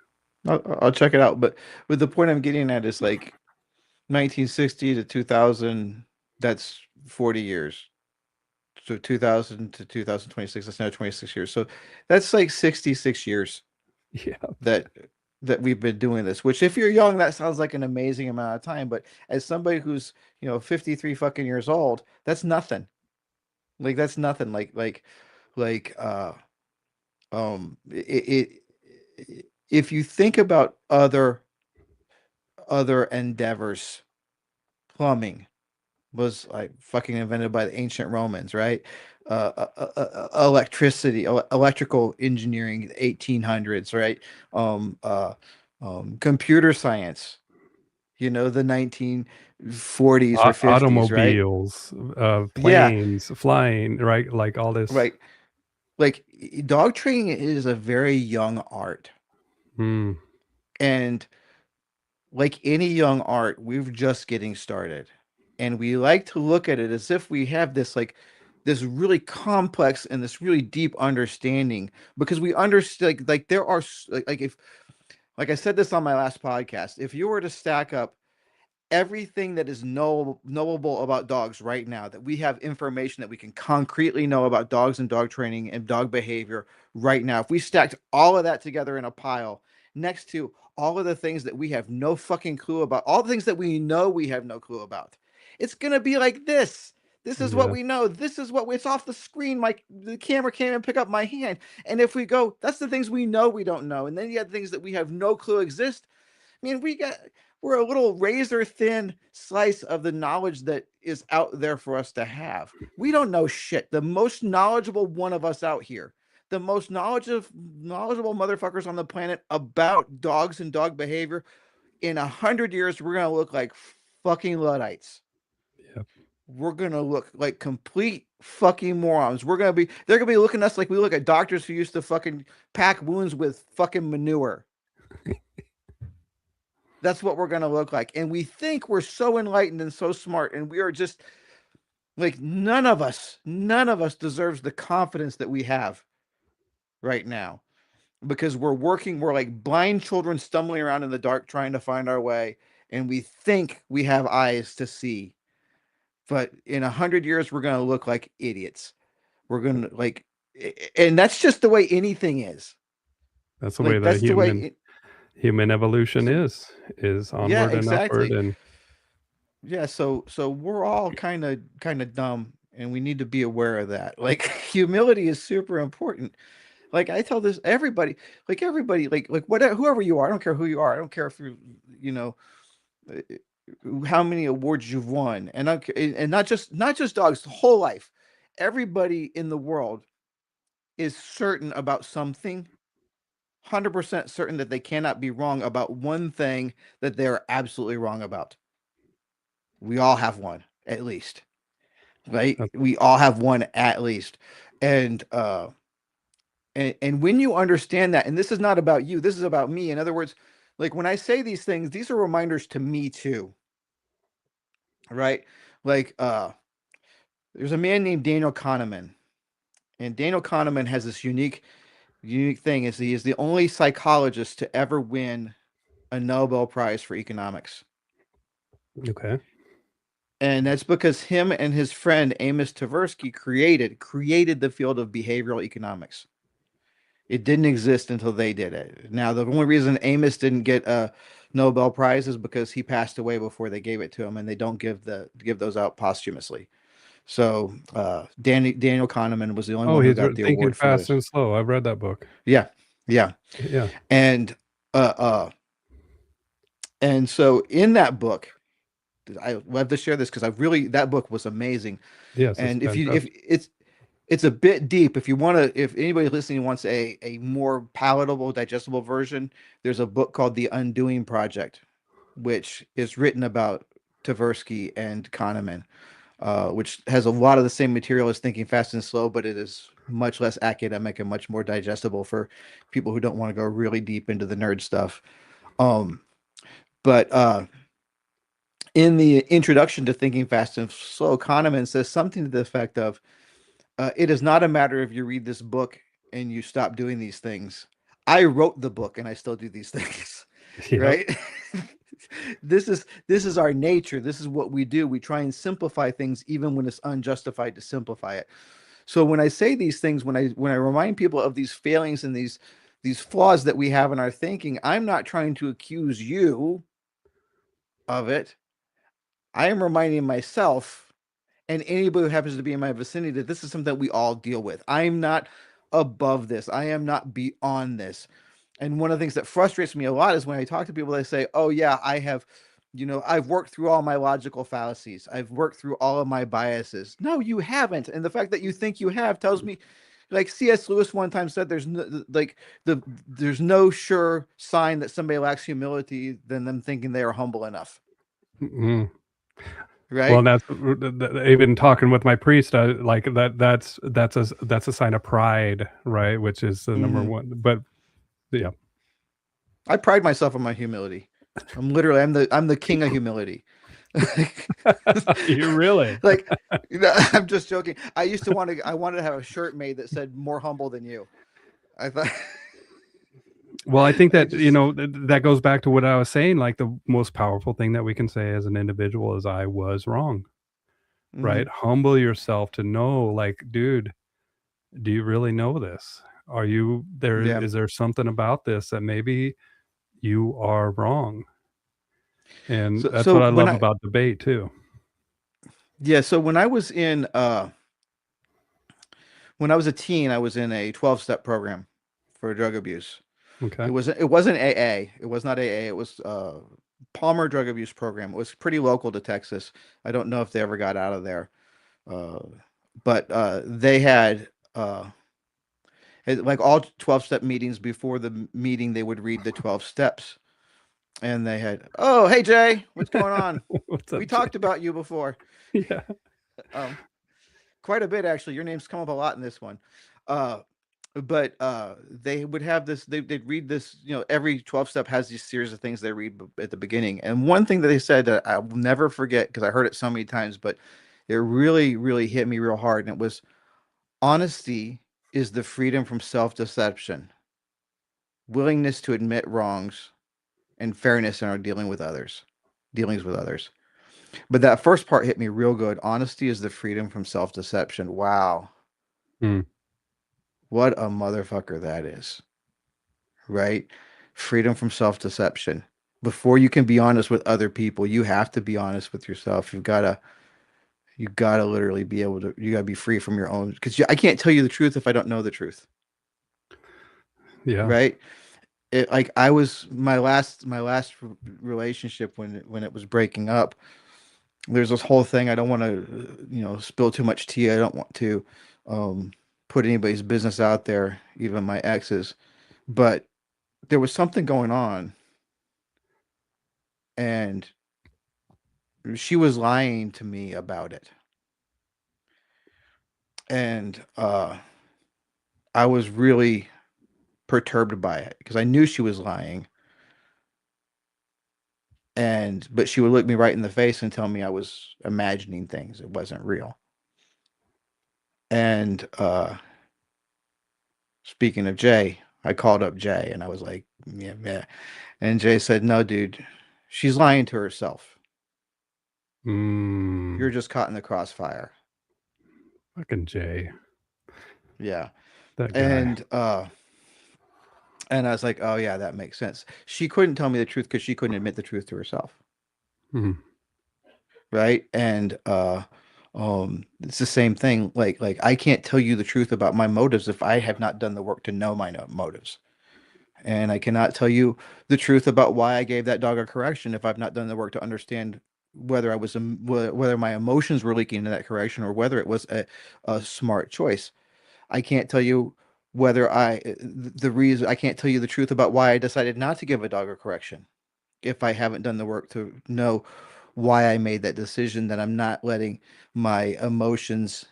I'll check it out. But the point I'm getting at is like 1960 to 2000, that's 40 years. So 2000 to 2026, that's now 26 years. So that's like 66 years Yeah. that we've been doing this, which if you're young, that sounds like an amazing amount of time. But as somebody who's, 53 fucking years old, that's nothing. Like that's nothing. Like if you think about other endeavors, plumbing was like fucking invented by the ancient Romans, right? Electricity, electrical engineering, 1800s, right? Um, uh, computer science, the 1940s or 50s, right? Automobiles, Yeah, planes, flying, right? Like all this. right. Like dog training is a very young art, Mm, and like any young art, we're just getting started. And we like to look at it as if we have this really complex and this really deep understanding because we understand like there are like if like I said this on my last podcast, if you were to stack up everything that is knowable about dogs right now, that we have information that we can concretely know about dogs and dog training and dog behavior right now, if we stacked all of that together in a pile next to all of the things that we have no fucking clue about, all the things that we know we have no clue about, it's gonna be like this is what yeah. we know. This is what it's off the screen. The camera can't even pick up my hand. And if we go, that's the things we know we don't know. And then you have things that we have no clue exist. I mean, we're a little razor thin slice of the knowledge that is out there for us to have. We don't know shit. The most knowledgeable one of us out here, the most knowledgeable motherfuckers on the planet about dogs and dog behavior. In 100 years, we're gonna look like fucking Luddites. Yep. We're gonna look like complete fucking morons. They're gonna be looking at us like we look at doctors who used to fucking pack wounds with fucking manure. That's what we're going to look like. And we think we're so enlightened and so smart. And we are just Like none of us deserves the confidence that we have right now, because we're like blind children stumbling around in the dark trying to find our way, and we think we have eyes to see, but in 100 years we're going to look like idiots. We're going to like, and that's just the way anything is. That's the way Like the that's the way human evolution so, is yeah, onward and upward. exactly. And Yeah, so we're all kind of dumb, and we need to be aware of that. Like humility is super important. Like I tell this everybody, like whatever, whoever you are, I don't care who you are. I don't care if you're, you know, uh, how many awards you've won, and not just dogs, the whole life. Everybody in the world is certain about something, 100% certain that they cannot be wrong about one thing that they are absolutely wrong about. We all have one, at least, right? that's We all have one at least, and and when you understand that, and this is not about you, this is about me. In other words, like when I say these things, these are reminders to me too, right? Like there's a man named Daniel Kahneman, and Daniel Kahneman has this unique thing, is he is the only psychologist to ever win a Nobel Prize for economics. okay. And that's because him and his friend Amos Tversky created the field of behavioral economics. It didn't exist until they did it. Now, the only reason Amos didn't get a Nobel Prize is because he passed away before they gave it to him, and they don't give those out posthumously. So Daniel Kahneman was the only Oh, one who he's got the Thinking award for Fast this. and Slow. I've read that book. Yeah, yeah, Yeah. and uh, uh, and so in that book, I love to share this because I really, that book was amazing. Yes, it's And if fantastic. it's a bit deep. If you want to, if anybody listening wants a more palatable, digestible version, there's a book called The Undoing Project, which is written about Tversky and Kahneman, which has a lot of the same material as Thinking Fast and Slow, but it is much less academic and much more digestible for people who don't want to go really deep into the nerd stuff. Um, but in the introduction to Thinking Fast and Slow, Kahneman says something to the effect of, it is not a matter if you read this book and you stop doing these things. I wrote the book and I still do these things, Yep. right? This is our nature. This is what we do. We try and simplify things even when it's unjustified to simplify it. So when I say these things, when I remind people of these failings and these flaws that we have in our thinking, I'm not trying to accuse you of it. I am reminding myself and anybody who happens to be in my vicinity that this is something that we all deal with. I'm not above this. I am not beyond this. And one of the things that frustrates me a lot is when I talk to people, they say, "Oh yeah, I have, I've worked through all my logical fallacies. I've worked through all of my biases." No, you haven't. And the fact that you think you have tells me, like C.S. Lewis one time said, there's no sure sign that somebody lacks humility than them thinking they are humble enough. Mhm. Well, Right? that's even talking with my priest. I like that. That's a sign of pride, right? Which is the number Mm-hmm. one. But yeah, I pride myself on my humility. I'm the king of humility. you really. Like, I'm just joking. I wanted to have a shirt made that said "more humble than you." I thought Well, I think I that just that goes back to what I was saying. Like the most powerful thing that we can say as an individual is, "I was wrong." mhm. Right? Humble yourself to know, like, dude, do you really know this? Are you there? Yeah. Is there something about this that maybe you are wrong? And So that's what so I when love I about debate too. yeah, so when I was a teen, I was in a 12-step program for drug abuse. Okay. It wasn't AA. It was not AA. It was Palmer Drug Abuse Program. It was pretty local to Texas. I don't know if they ever got out of there. Uh, but they had like all 12-step meetings. Before the meeting, they would read the 12 steps, and they had, "Oh, hey Jay, what's going on? What's We up, Jay? talked about you before." Yeah. um Quite a bit, actually. Your name's come up a lot in this one. uh but they would have this, they'd read this, every 12 step has these series of things they read at the beginning. And one thing that they said that I will never forget, because I heard it so many times, but It really, really hit me real hard. And it was honesty is the freedom from self deception, willingness to admit wrongs, and fairness in our dealings with others. But that first part hit me real good. Honesty is the freedom from self deception. Wow. Mm. What a motherfucker that is, right? Freedom from self deception. Before you can be honest with other people, you have to be honest with yourself. You gotta literally be able to, you gotta be free from your own, because I can't tell you the truth if I don't know the truth, Yeah. right? Like I was my last relationship when it was breaking up. There's this whole thing. I don't want to, spill too much tea. I don't want to um, put anybody's business out there, even my ex's. But there was something going on, and she was lying to me about it, and I was really perturbed by it because I knew she was lying, and but she would look me right in the face and tell me I was imagining things. It wasn't real. And speaking of Jay, I called up Jay and I was like, yeah, yeah. And Jay said, no, dude, she's lying to herself. You're Mm. just caught in the crossfire. Fucking Jay, Yeah. that guy. And I was like, oh yeah, that makes sense. She couldn't tell me the truth because she couldn't admit the truth to herself. Mm. Right. And it's the same thing. Like I can't tell you the truth about my motives if I have not done the work to know my motives. And I cannot tell you the truth about why I gave that dog a correction if I've not done the work to understand whether whether my emotions were leaking into that correction or whether it was a smart choice. I can't tell you whether the reason I can't tell you the truth about why I decided not to give a dog a correction if I haven't done the work to know why I made that decision, that I'm not letting my emotions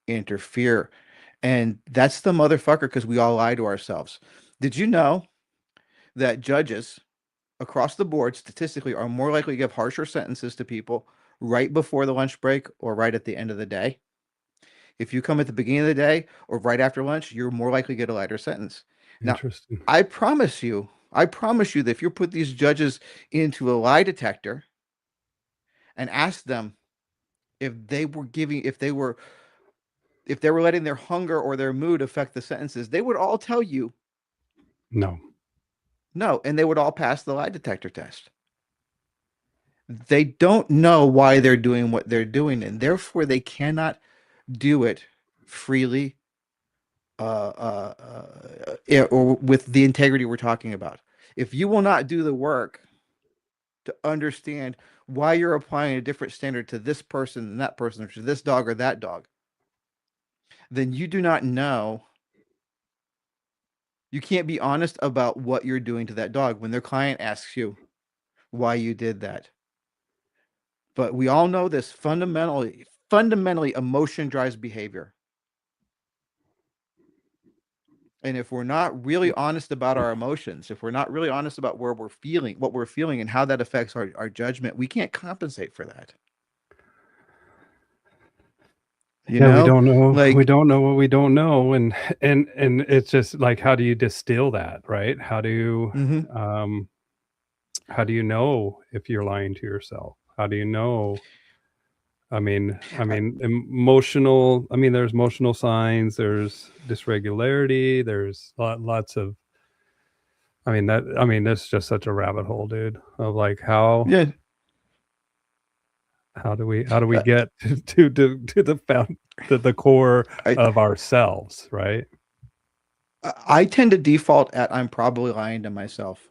interfere. And that's the motherfucker because we all lie to ourselves. Did you know that judges across the board statistically are more likely to give harsher sentences to people right before the lunch break or right at the end of the day? If you come at the beginning of the day or right after lunch, you're more likely to get a lighter sentence. Now, Interesting. I promise you that if you put these judges into a lie detector and ask them if they were giving, if they were letting their hunger or their mood affect the sentences, they would all tell you No. no, and they would all pass the lie detector test. They don't know why they're doing what they're doing, and therefore they cannot do it freely or with the integrity we're talking about. If you will not do the work to understand why you're applying a different standard to this person and that person, or to this dog or that dog, then you do not know. You can't be honest about what you're doing to that dog when their client asks you why you did that. But we all know this fundamentally, emotion drives behavior. And if we're not really honest about our emotions, if we're not really honest about where we're feeling, what we're feeling, and how that affects our judgment, we can't compensate for that. You Yeah, we know, don't know. We like, don't know what we don't know, and it's just like, how do you distill that, right? mm-hmm. Um, how do you know if you're lying to yourself? How do you know? Emotional. I mean, there's emotional signs. There's dysregularity. There's lots of. That's just such a rabbit hole, dude. Of like Yeah, how do we uh, get to the core I of ourselves, right? I tend to default at I'm probably lying to myself.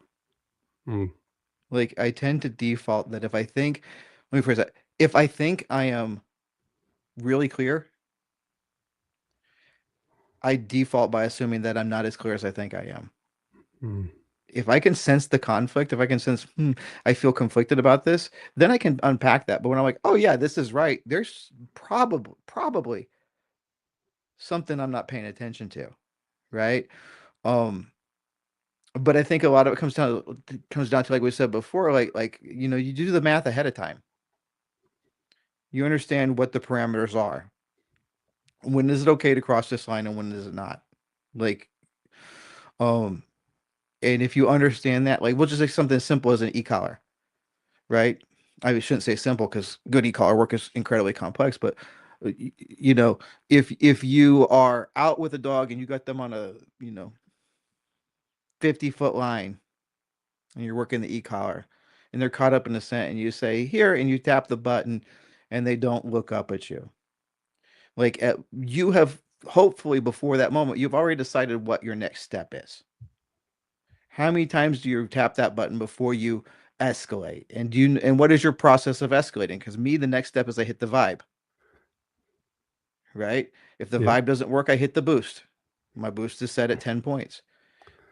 Mm. Like I tend to default that if I think, let me phrase that. If I think I am really clear, I default by assuming that I'm not as clear as I think I am. Mm. If I can sense the conflict, if I can sense, I feel conflicted about this, then I can unpack that. But when I'm like, oh yeah, this is right, there's probably something I'm not paying attention to, right? Um, but I think a lot of it comes down to like we said before, like you do the math ahead of time. You understand what the parameters are. When is it okay to cross this line and when is it not? Like, um, and if you understand that, like, we'll just say something as simple as an e-collar, right? I shouldn't say simple because good e-collar work is incredibly complex, but you know, if you are out with a dog and you got them on a 50-foot line and you're working the e-collar and they're caught up in the scent and you say here and you tap the button and they don't look up at you. Like you have hopefully before that moment, you've already decided what your next step is. How many times do you tap that button before you escalate? And what is your process of escalating? Because me, the next step is I hit the vibe, right? If the Yep. vibe doesn't work, I hit the boost. My boost is set at 10 points,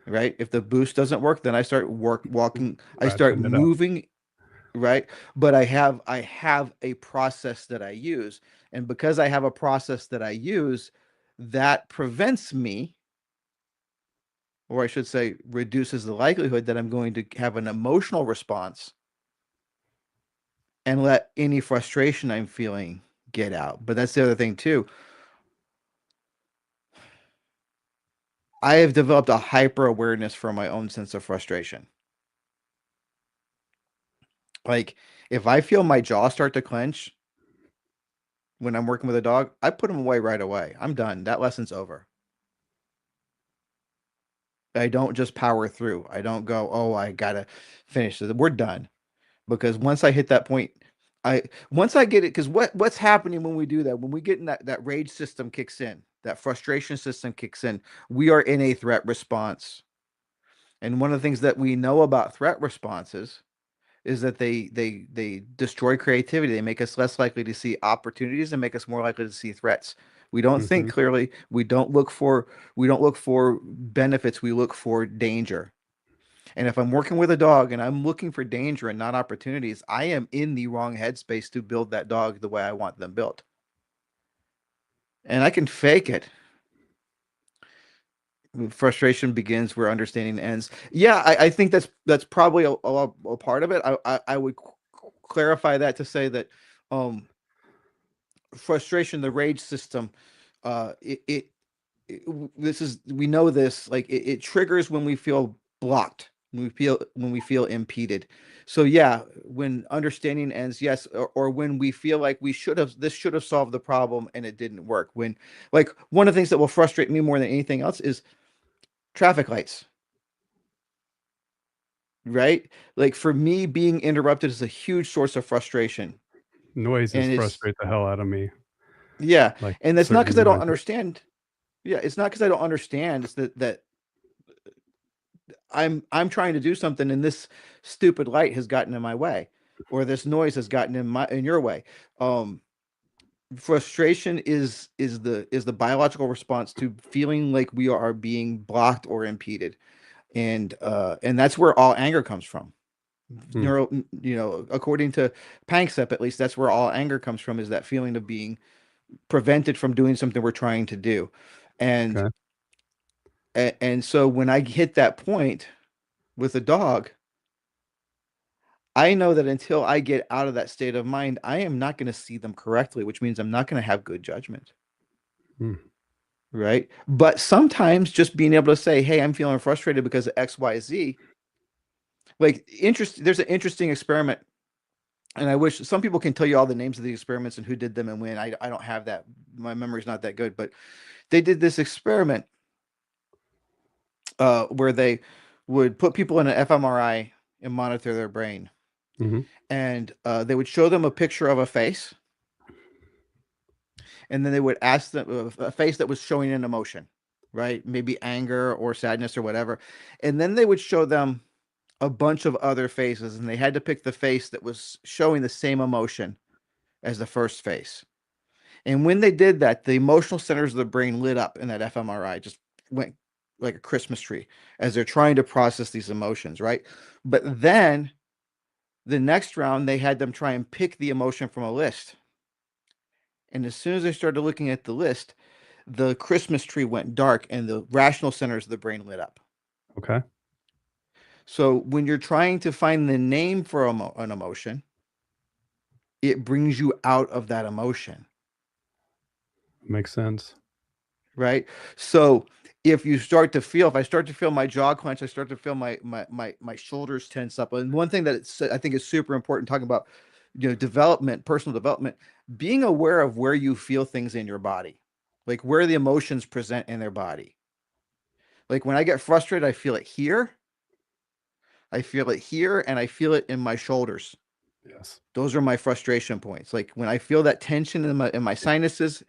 right? If the boost doesn't work, then I start walking, I start Ratcheting it up. moving, right? But I have a process that I use. And because I have a process that I use, that prevents me, or I should say, reduces the likelihood that I'm going to have an emotional response and let any frustration I'm feeling get out. But that's the other thing too. I have developed a hyper awareness for my own sense of frustration. Like if I feel my jaw start to clench when I'm working with a dog, I put them away right away. I'm done. That lesson's over. I don't just power through. I don't go, oh, I gotta finish this. We're done. Because once I hit that point, I once I get it, because what's happening when we do that, when we get in that rage system kicks in, that frustration system kicks in, we are in a threat response. And one of the things that we know about threat responses is that they destroy creativity. They make us less likely to see opportunities and make us more likely to see threats. We don't think Hmm. clearly. We don't look for benefits. We look for danger. And if I'm working with a dog and I'm looking for danger and not opportunities, I am in the wrong headspace to build that dog the way I want them built. And I can fake it. Frustration begins where understanding ends. Yeah, I think that's probably a part of it. I would clarify that to say that um, frustration, the rage system, uh, it, it, it this is we know this like it triggers when we feel blocked, when we feel impeded. So yeah, when understanding ends, yes, or when we feel like this should have solved the problem and it didn't work. When like one of the things that will frustrate me more than anything else is traffic lights, right? Like for me, being interrupted is a huge source of frustration. Noises And it's frustrate the hell out of me, yeah, like and that's not because certain I don't noises. understand. Yeah, it's not because I don't understand. It's that I'm trying to do something and this stupid light has gotten in my way, or this noise has gotten in your way. Um, Frustration is the biological response to feeling like we are being blocked or impeded, and that's where all anger comes from. Hmm. According to Panksepp, at least that's where all anger comes from, is that feeling of being prevented from doing something we're trying to do. And Okay. and so when I hit that point with a dog, I know that until I get out of that state of mind, I am not going to see them correctly, which means I'm not going to have good judgment. Hmm. Right. But sometimes just being able to say, hey, I'm feeling frustrated because of XYZ, there's an interesting experiment. And I wish some people can tell you all the names of the experiments and who did them and when. I don't have that. My memory's not that good, but they did this experiment where they would put people in an fMRI and monitor their brain. Hmm. And they would show them a picture of a face, and then they would ask them a face that was showing an emotion, right? Maybe anger or sadness or whatever. And then they would show them a bunch of other faces, and they had to pick the face that was showing the same emotion as the first face. And when they did that, the emotional centers of the brain lit up in that fMRI, just went like a Christmas tree as they're trying to process these emotions, right? But then the next round, they had them try and pick the emotion from a list. And as soon as they started looking at the list, the Christmas tree went dark and the rational centers of the brain lit up. Okay. So when you're trying to find the name for an emotion, it brings you out of that emotion. Makes sense. Right. So if I start to feel my jaw clench, I start to feel my shoulders tense up. And one thing that I think is super important talking about, development, personal development, being aware of where you feel things in your body, like where the emotions present in their body. Like when I get frustrated, I feel it here, and I feel it in my shoulders. Yes. Those are my frustration points. Like when I feel that tension in my sinuses,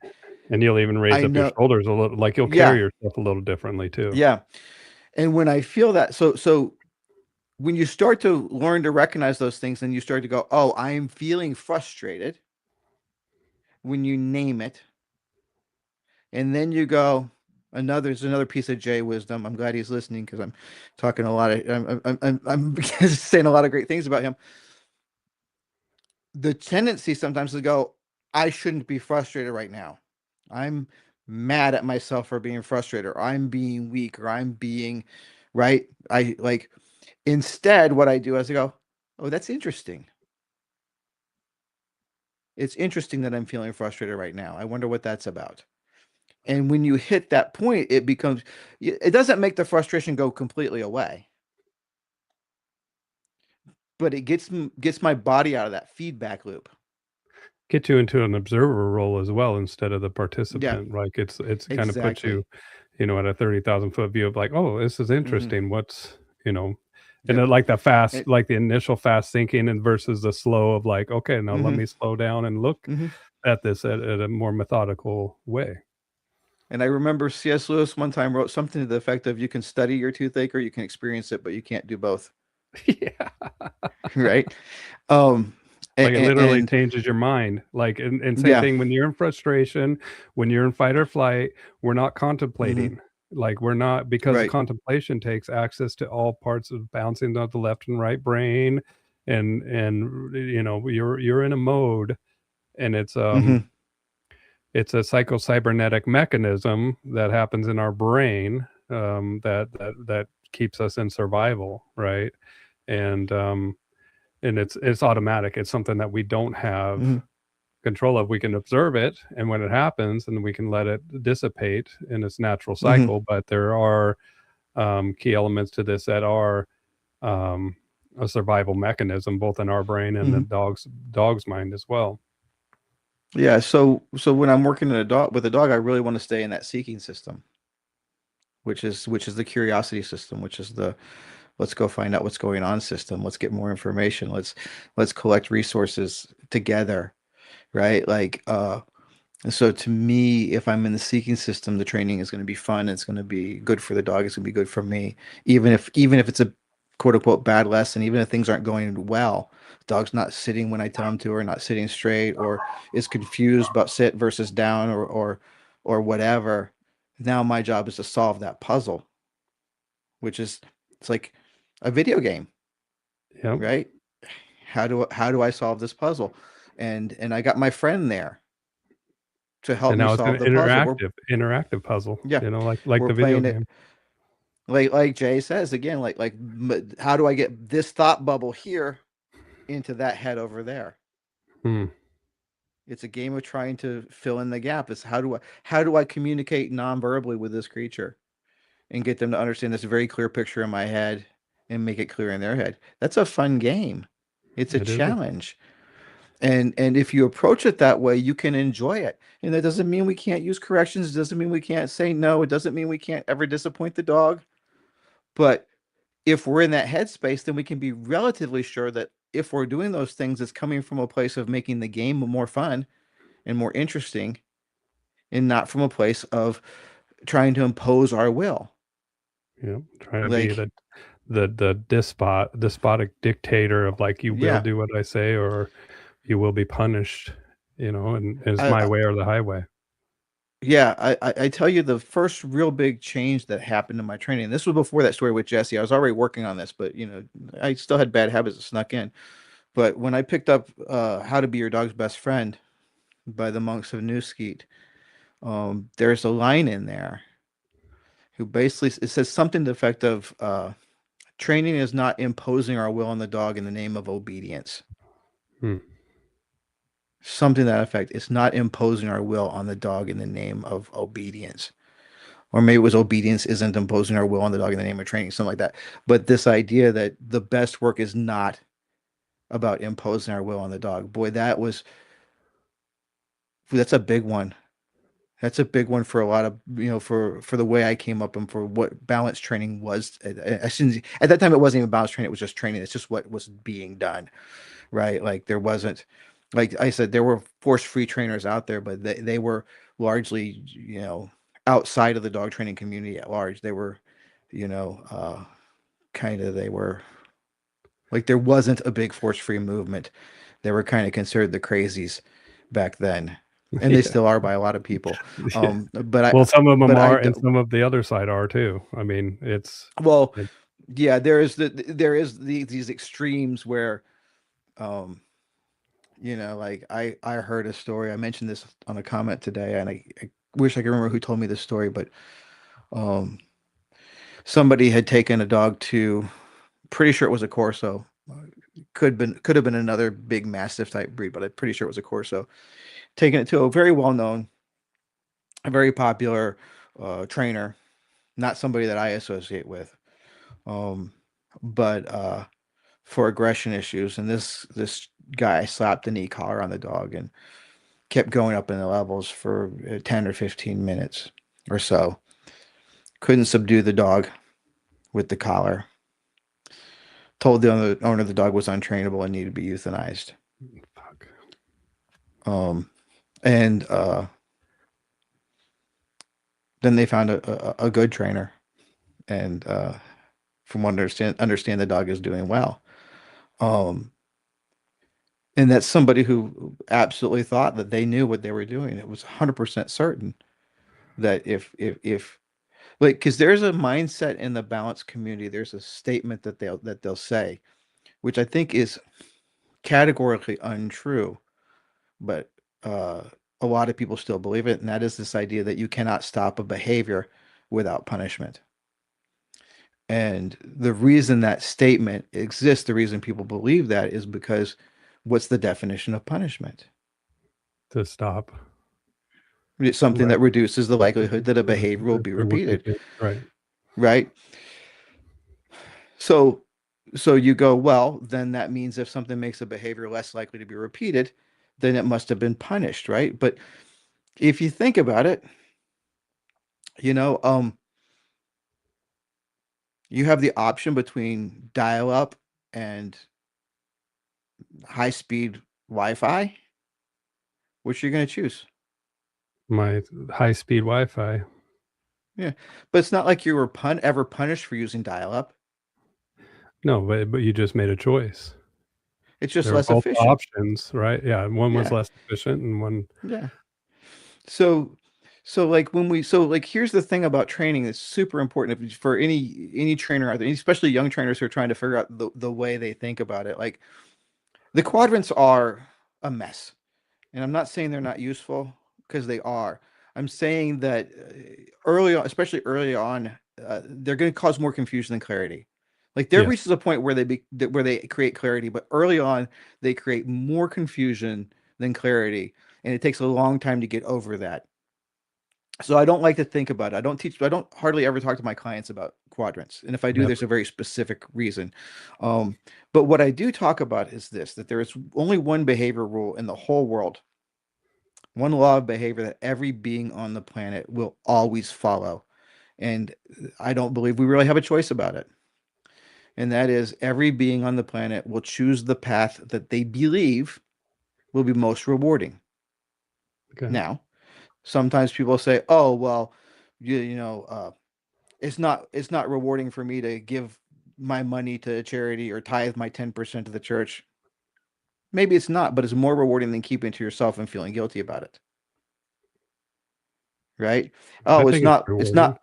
And you'll even raise I up your know, shoulders a little, like you'll carry yeah, yourself a little differently too. yeah. And when I feel that, so when you start to learn to recognize those things, then you start to go, oh, I am feeling frustrated. When you name it, and then you go, there's another piece of Jay wisdom. I'm glad he's listening because I'm talking a lot of, I'm saying a lot of great things about him. The tendency sometimes to go, I shouldn't be frustrated right now. I'm mad at myself for being frustrated, or I'm being weak, or I'm being right. I like, instead, what I do is I go, oh, that's interesting. It's interesting that I'm feeling frustrated right now. I wonder what that's about. And when you hit that point, it doesn't make the frustration go completely away, but it gets my body out of that feedback loop. Get you into an observer role as well instead of the Yeah, participant. Like it's kind of puts exactly. you, at a 30,000 foot view of like, oh, this is Hmm. interesting. What's, and Yep. then like the fast, And, like the initial fast thinking and versus the slow of like, okay, now let hmm. me slow down and look Hmm. at this at a more methodical way. And I remember C.S. Lewis one time wrote something to the effect of, you can study your toothache or you can experience it, but you can't do both. Yeah. Right. Um, Like it literally and changes your mind. Like, and same yeah. thing when you're in frustration, when you're in fight or flight, we're not Hmm. contemplating. Like we're not, because Right. contemplation takes access to all parts of bouncing of the left and right brain, and you're in a mode, and Hmm. it's a psychocybernetic mechanism that happens in our brain, that keeps us in survival, right? And and it's automatic. It's something that we don't have Hmm. control of. We can observe it, and when it happens, and we can let it dissipate in its natural Hmm. cycle. But there are key elements to this that are um, a survival mechanism, both in our brain and the Hmm. dog's mind as well. Yeah. So when I'm working with a dog, I really want to stay in that seeking system, which is the curiosity system, which is the let's go find out what's going on system. Let's get more information. Let's collect resources together, right? Like and so to me, if I'm in the seeking system, the training is going to be fun. It's going to be good for the dog. It's going to be good for me, even if it's a quote unquote bad lesson, even if things aren't going well. Dog's not sitting when I tell him to, or not sitting straight, or is confused about sit versus down, or whatever. Now my job is to solve that puzzle, which is it's like a video game, Yep. right? How do I solve this puzzle? And I got my friend there to help And me now it's an solve the puzzle. We're interactive puzzle, Yeah, like we're the video playing it game. like Jay says again, how do I get this thought bubble here into that head over there? Hmm. It's a game of trying to fill in the gap. It's how do I communicate non-verbally with this creature and get them to understand this very clear picture in my head and make it clear in their head. That's a fun game. It's a It is. challenge. And if you approach it that way, you can enjoy it. And that doesn't mean we can't use corrections. It doesn't mean we can't say no. It doesn't mean we can't ever disappoint the dog. But if we're in that headspace, then we can be relatively sure that if we're doing those things, it's coming from a place of making the game more fun and more interesting, and not from a place of trying to impose our will. Trying to be Like, the despotic dictator of like, you will yeah, do what I say, or you will be punished, and it's my I way or the highway. yeah, I tell you the first real big change that happened in my training. This was before that story with Jesse. I was already working on this, but I still had bad habits that snuck in. But when I picked up How to Be Your Dog's Best Friend by the monks of New Skeet, there's a line in there who basically it says something to the effect of training is not imposing our will on the dog in the name of obedience. Hmm. something to that effect. It's not imposing our will on the dog in the name of obedience. Or maybe it was obedience isn't imposing our will on the dog in the name of training, something like that. But this idea that the best work is not about imposing our will on the dog. Boy, that's a big one. That's a big one for a lot of, for the way I came up and for what balance training was. At that time, it wasn't even balance training. It was just training. It's just what was being done, right? Like there wasn't, like I said, there were force-free trainers out there, but they were largely, outside of the dog training community at large. They were, you know, uh, they were like, there wasn't a big force-free movement. They were kind of considered the crazies back then, and they Yeah. still are by a lot of people. Yeah. But Well, some of them I are, and don't. some of the other side are too. I mean, Well, it, yeah, these extremes where, um, like I heard a story. I mentioned this on a comment today, and I wish I could remember who told me this story, but um, somebody had taken a dog to, pretty sure it was a Corso. Could have been another big mastiff type breed, but I'm pretty sure it was a Corso. Taking it to a very well known, a very popular trainer, not somebody that I associate with, um, but for aggression issues. And this guy slapped the knee collar on the dog and kept going up in the levels for 10 or 15 minutes or so. Couldn't subdue the dog with the collar. Told the owner the dog was untrainable and needed to be euthanized. fuck. Um, and then they found a good trainer, and from what I understand the dog is doing well. Um, and that's somebody who absolutely thought that they knew what they were doing. It was 100% certain that if like, because there's a mindset in the balance community, there's a statement that they'll say, which I think is categorically untrue, but uh, a lot of people still believe it, and that is this idea that you cannot stop a behavior without punishment. And the reason that statement exists, the reason people believe that is because what's the definition of punishment? To stop. It's something Right. that reduces the likelihood that a Right. behavior will be repeated, Right. right? So so you go, well, then that means if something makes a behavior less likely to be repeated, then it must have been punished, right? But if you think about it, you know, um, you have the option between dial up and high speed Wi-Fi. Which you're going to choose? My high speed Wi-Fi. Yeah, but it's not like you were ever punished for using dial up. No, but you just made a choice. It's just There were less both efficient. options, right? Yeah, one was Yeah, less efficient, and one. yeah. So, so here's the thing about training that's super important for any trainer out there, especially young trainers who are trying to figure out the way they think about it. Like the quadrants are a mess, and I'm not saying they're not useful because they are. I'm saying that early on, especially early on, they're going to cause more confusion than clarity. Like there Yes. reaches a point where where they create clarity, but early on they create more confusion than clarity, and it takes a long time to get over that. So I don't like to think about it. I don't hardly ever talk to my clients about quadrants. And if I do, there's Never. a very specific reason. Um, but what I do talk about is this, that there is only one behavior rule in the whole world, one law of behavior that every being on the planet will always follow. And I don't believe we really have a choice about it. And that is every being on the planet will choose the path that they believe will be most rewarding. Okay. Now, sometimes people say, "Oh, well, you know, it's not rewarding for me to give my money to a charity or tithe my 10% to the church." Maybe it's not, but it's more rewarding than keeping it to yourself and feeling guilty about it, right? I Oh, think it's it's rewarding. not.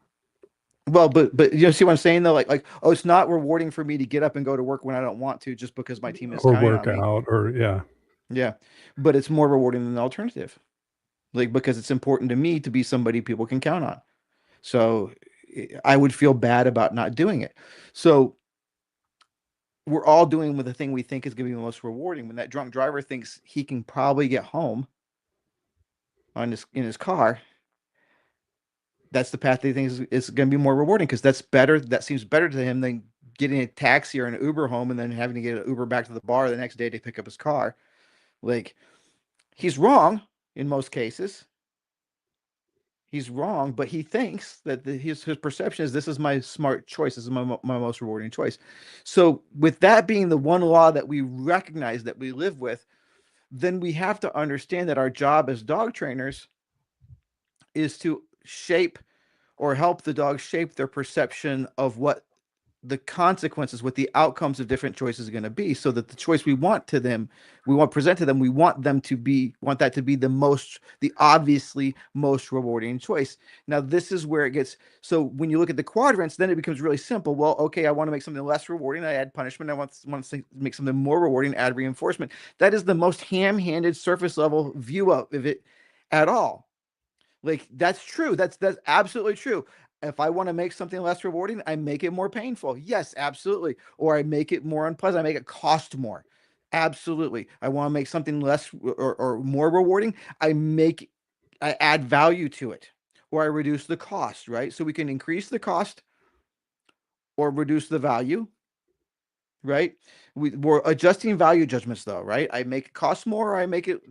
Well, but you know, see what I'm saying though? Oh, it's not rewarding for me to get up and go to work when I don't want to, just because my team is Or counting work on me. out, or yeah. Yeah, but it's more rewarding than the alternative, like because it's important to me to be somebody people can count on. So I would feel bad about not doing it. So we're all doing with the thing we think is going to be the most rewarding. When that drunk driver thinks he can probably get home in his car, that's the path that he thinks is going to be more rewarding, because that's better. That seems better to him than getting a taxi or an Uber home and then having to get an Uber back to the bar the next day to pick up his car. Like, he's wrong in most cases. He's wrong, but he thinks that his perception is, this is my smart choice. This is my most rewarding choice. So with that being the one law that we recognize, that we live with, then we have to understand that our job as dog trainers is to shape or help the dog shape their perception of what the consequences, what the outcomes of different choices are going to be, so that the choice we want present to them, we want that to be the obviously most rewarding choice. Now, this is where it gets, so when you look at the quadrants, then it becomes really simple. Well, okay, I want to make something less rewarding, I add punishment. I want to make something more rewarding, add reinforcement. That is the most ham-handed, surface level view of it at all. Like, that's true. That's absolutely true. If I want to make something less rewarding, I make it more painful. Yes, absolutely. Or I make it more unpleasant. I make it cost more. Absolutely. I want to make something less or more rewarding. I add value to it, or I reduce the cost, right? So we can increase the cost or reduce the value, right? We're adjusting value judgments, though, right? I make it cost more, or I make it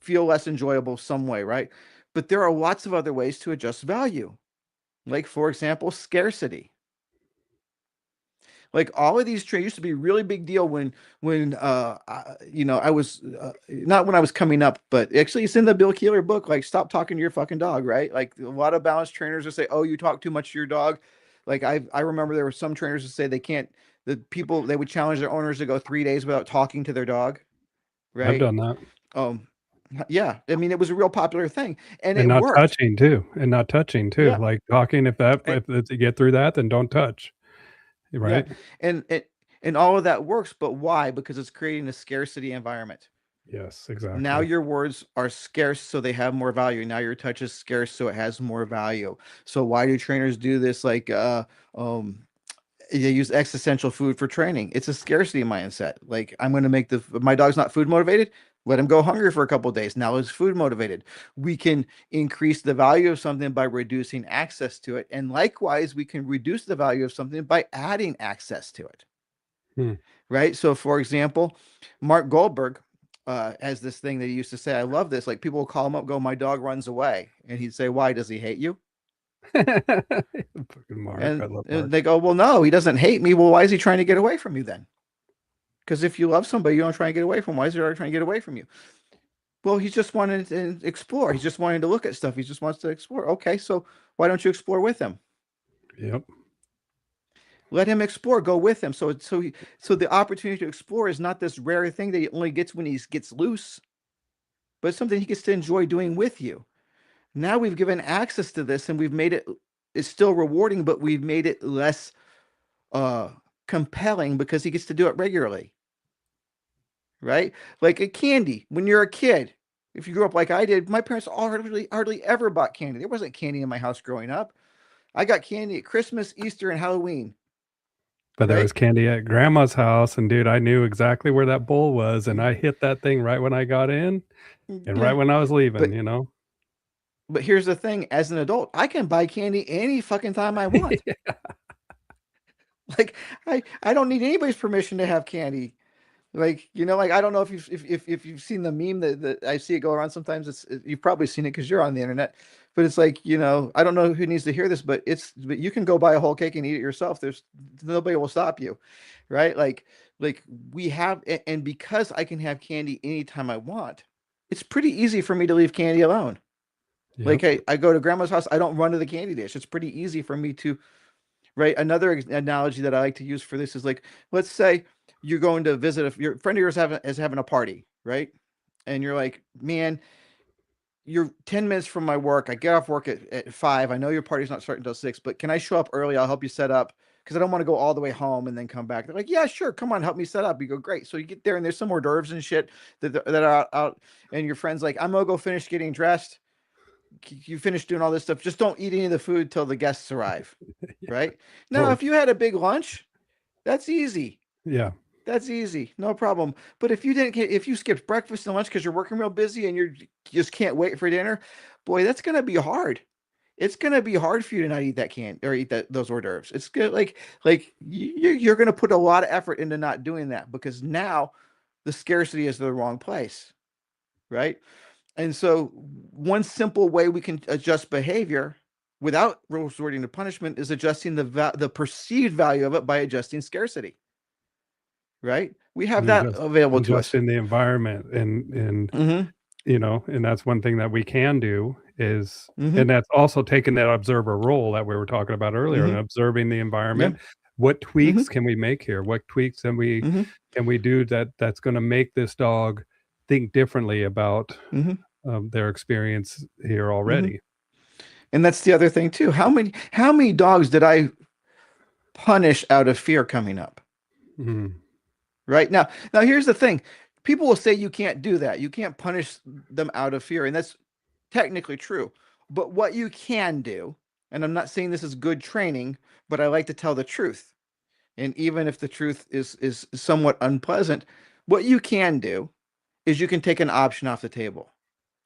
feel less enjoyable some way, right? But there are lots of other ways to adjust value. Like, for example, scarcity. Like, all of these traits used to be a really big deal when I was not when I was coming up, but actually it's in the Bill Keeler book. Like, stop talking to your fucking dog, right? Like, a lot of balanced trainers will say, oh, you talk too much to your dog. Like, I remember there were some trainers who say they would challenge their owners to go 3 days without talking to their dog, I've right? done that. Um, yeah, I mean, it was a real popular thing, and And it not worked. touching too. And not touching too. Yeah. Like talking, And, if you get through that, then don't touch. yeah, Right? and it and all of that works, but why? Because it's creating a scarcity environment. Yes, Now exactly. your words are scarce, so they have more value. Now your touch is scarce, so it has more value. So why do trainers do this? Like, um, they use existential food for training. It's a scarcity mindset. Like, I'm going to make my dog's not food motivated. Let him go hungry for a couple of days. Now he's food motivated. We can increase the value of something by reducing access to it. And likewise, we can reduce the value of something by adding access to it. Hmm. Right. So, for example, Mark Goldberg has this thing that he used to say. I love this. Like, people will call him up, go, my dog runs away. And he'd say, why? Does he hate you? Fucking Mark. I And love Mark. they go, well, no, he doesn't hate me. Well, why is he trying to get away from you then? Because if you love somebody, you don't try and get away from them. Why is he trying to get away from you? Well, he's just wanting to explore. He's just wanting to look at stuff. He just wants to explore. Okay, so why don't you explore with him? Yep. Let him explore. Go with him. So the opportunity to explore is not this rare thing that he only gets when he gets loose, but it's something he gets to enjoy doing with you. Now we've given access to this, and we've made it. It's still rewarding, but we've made it less uh, compelling because he gets to do it regularly. Right? Like a candy. When you're a kid, if you grew up like I did, my parents hardly ever bought candy. There wasn't candy in my house growing up. I got candy at Christmas, Easter, and Halloween. But there was Right? candy at grandma's house, and dude, I knew exactly where that bowl was, and I hit that thing right when I got in and right Yeah. when I was leaving, But you know? but here's the thing: as an adult, I can buy candy any fucking time I want. Like, I don't need anybody's permission to have candy. Like, like, I don't know if you've seen the meme that I see it go around sometimes. You've probably seen it because you're on the internet, but it's like, I don't know who needs to hear this, but you can go buy a whole cake and eat it yourself. There's nobody will stop you, right? Like we have, and because I can have candy anytime I want, it's pretty easy for me to leave candy alone. Like, Yep. I go to grandma's house, I don't run to the candy dish. It's pretty easy for me to, right? Another analogy that I like to use for this is like, let's say you're going to visit your friend of yours is having a party, right? And you're like, man, you're 10 minutes from my work. I get off work at 5. I know your party's not starting until 6, but can I show up early? I'll help you set up, because I don't want to go all the way home and then come back. They're like, yeah, sure. Come on, help me set up. You go, great. So you get there and there's some hors d'oeuvres and shit that are out. And your friend's like, I'm going to go finish getting dressed. You finish doing all this stuff. Just don't eat any of the food till the guests arrive. Yeah, Right? of Now, if course. you had a big lunch, that's easy. Yeah. That's easy, no problem. But if you skipped breakfast and lunch because you're working real busy and you just can't wait for dinner, boy, that's gonna be hard. It's gonna be hard for you to not eat that can or eat those hors d'oeuvres. It's good, like you're gonna put a lot of effort into not doing that because now the scarcity is the wrong place, right? And so one simple way we can adjust behavior without resorting to punishment is adjusting the perceived value of it by adjusting scarcity, right? We have And that available to us. adjusting the environment, and Mm-hmm. and that's one thing that we can do is, Mm-hmm. and that's also taking that observer role that we were talking about earlier and Mm-hmm. observing the Yeah. environment. What Mm-hmm. tweaks can we make here? What tweaks Mm-hmm. can we do that's going to make this dog think differently about Mm-hmm. their experience here Mm-hmm. already? And that's the other thing too. How many dogs did I punish out of fear coming up? Mm, Right now, here's the thing. People will say you can't do that. You can't punish them out of fear, and that's technically true. But what you can do, and I'm not saying this is good training, but I like to tell the truth. And even if the truth is somewhat unpleasant, what you can do is you can take an option off the table.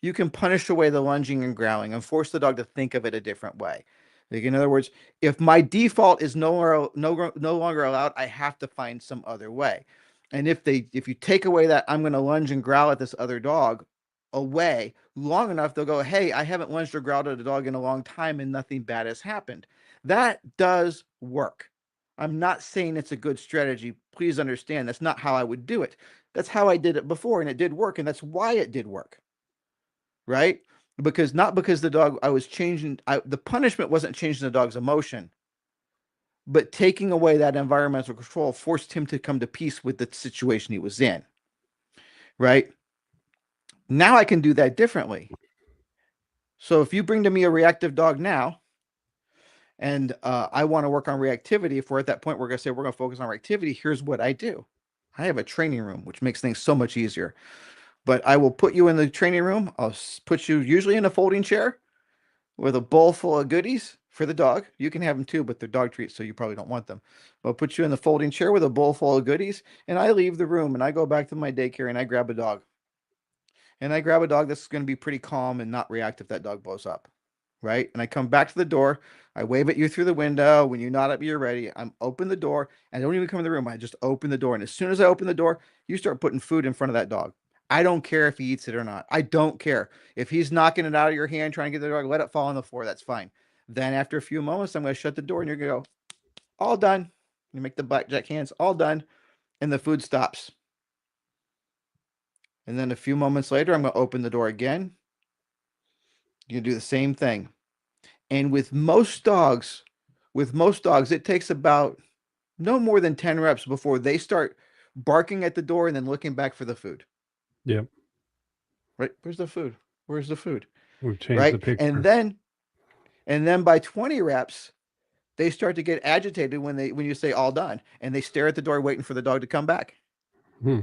You can punish away the lunging and growling and force the dog to think of it a different way. Like in other words, if my default is no longer allowed, I have to find some other way. And if you take away that I'm going to lunge and growl at this other dog away long enough, they'll go, hey, I haven't lunged or growled at a dog in a long time and nothing bad has happened. That does work. I'm not saying it's a good strategy. Please understand that's not how I would do it. That's how I did it before, and it did work, and that's why it did work, right? Because not because the dog I was changing, the punishment wasn't changing the dog's emotion, but taking away that environmental control forced him to come to peace with the situation he was in, right? Now I can do that differently. So if you bring to me a reactive dog now, and I want to work on reactivity, if we're at that point, we're going to say we're going to focus on reactivity. Here's what I do. I have a training room, which makes things so much easier. But I will put you in the training room. I'll put you usually in a folding chair with a bowl full of goodies for the dog. You can have them too, but they're dog treats, so you probably don't want them. But I'll put you in the folding chair with a bowl full of goodies, and I leave the room and I go back to my daycare and I grab a dog. And I grab a dog that's going to be pretty calm and not react if that dog blows up. Right? And I come back to the door. I wave at you through the window. When you nod at me, you're ready. I'm open the door. I don't even come in the room. I just open the door. And as soon as I open the door, you start putting food in front of that dog. I don't care if he eats it or not. I don't care. If he's knocking it out of your hand, trying to get the dog, let it fall on the floor. That's fine. Then after a few moments, I'm going to shut the door and you're going to go, all done. You make the blackjack hands, all done. And the food stops. And then a few moments later, I'm going to open the door again. You do the same thing. And with most dogs, it takes about no more than 10 reps before they start barking at the door and then looking back for the food. Yep. Right? Where's the food? Where's the food? We've changed the Right? picture. And then by 20 reps, they start to get agitated when you say all done and they stare at the door waiting for the dog to come back. Hmm.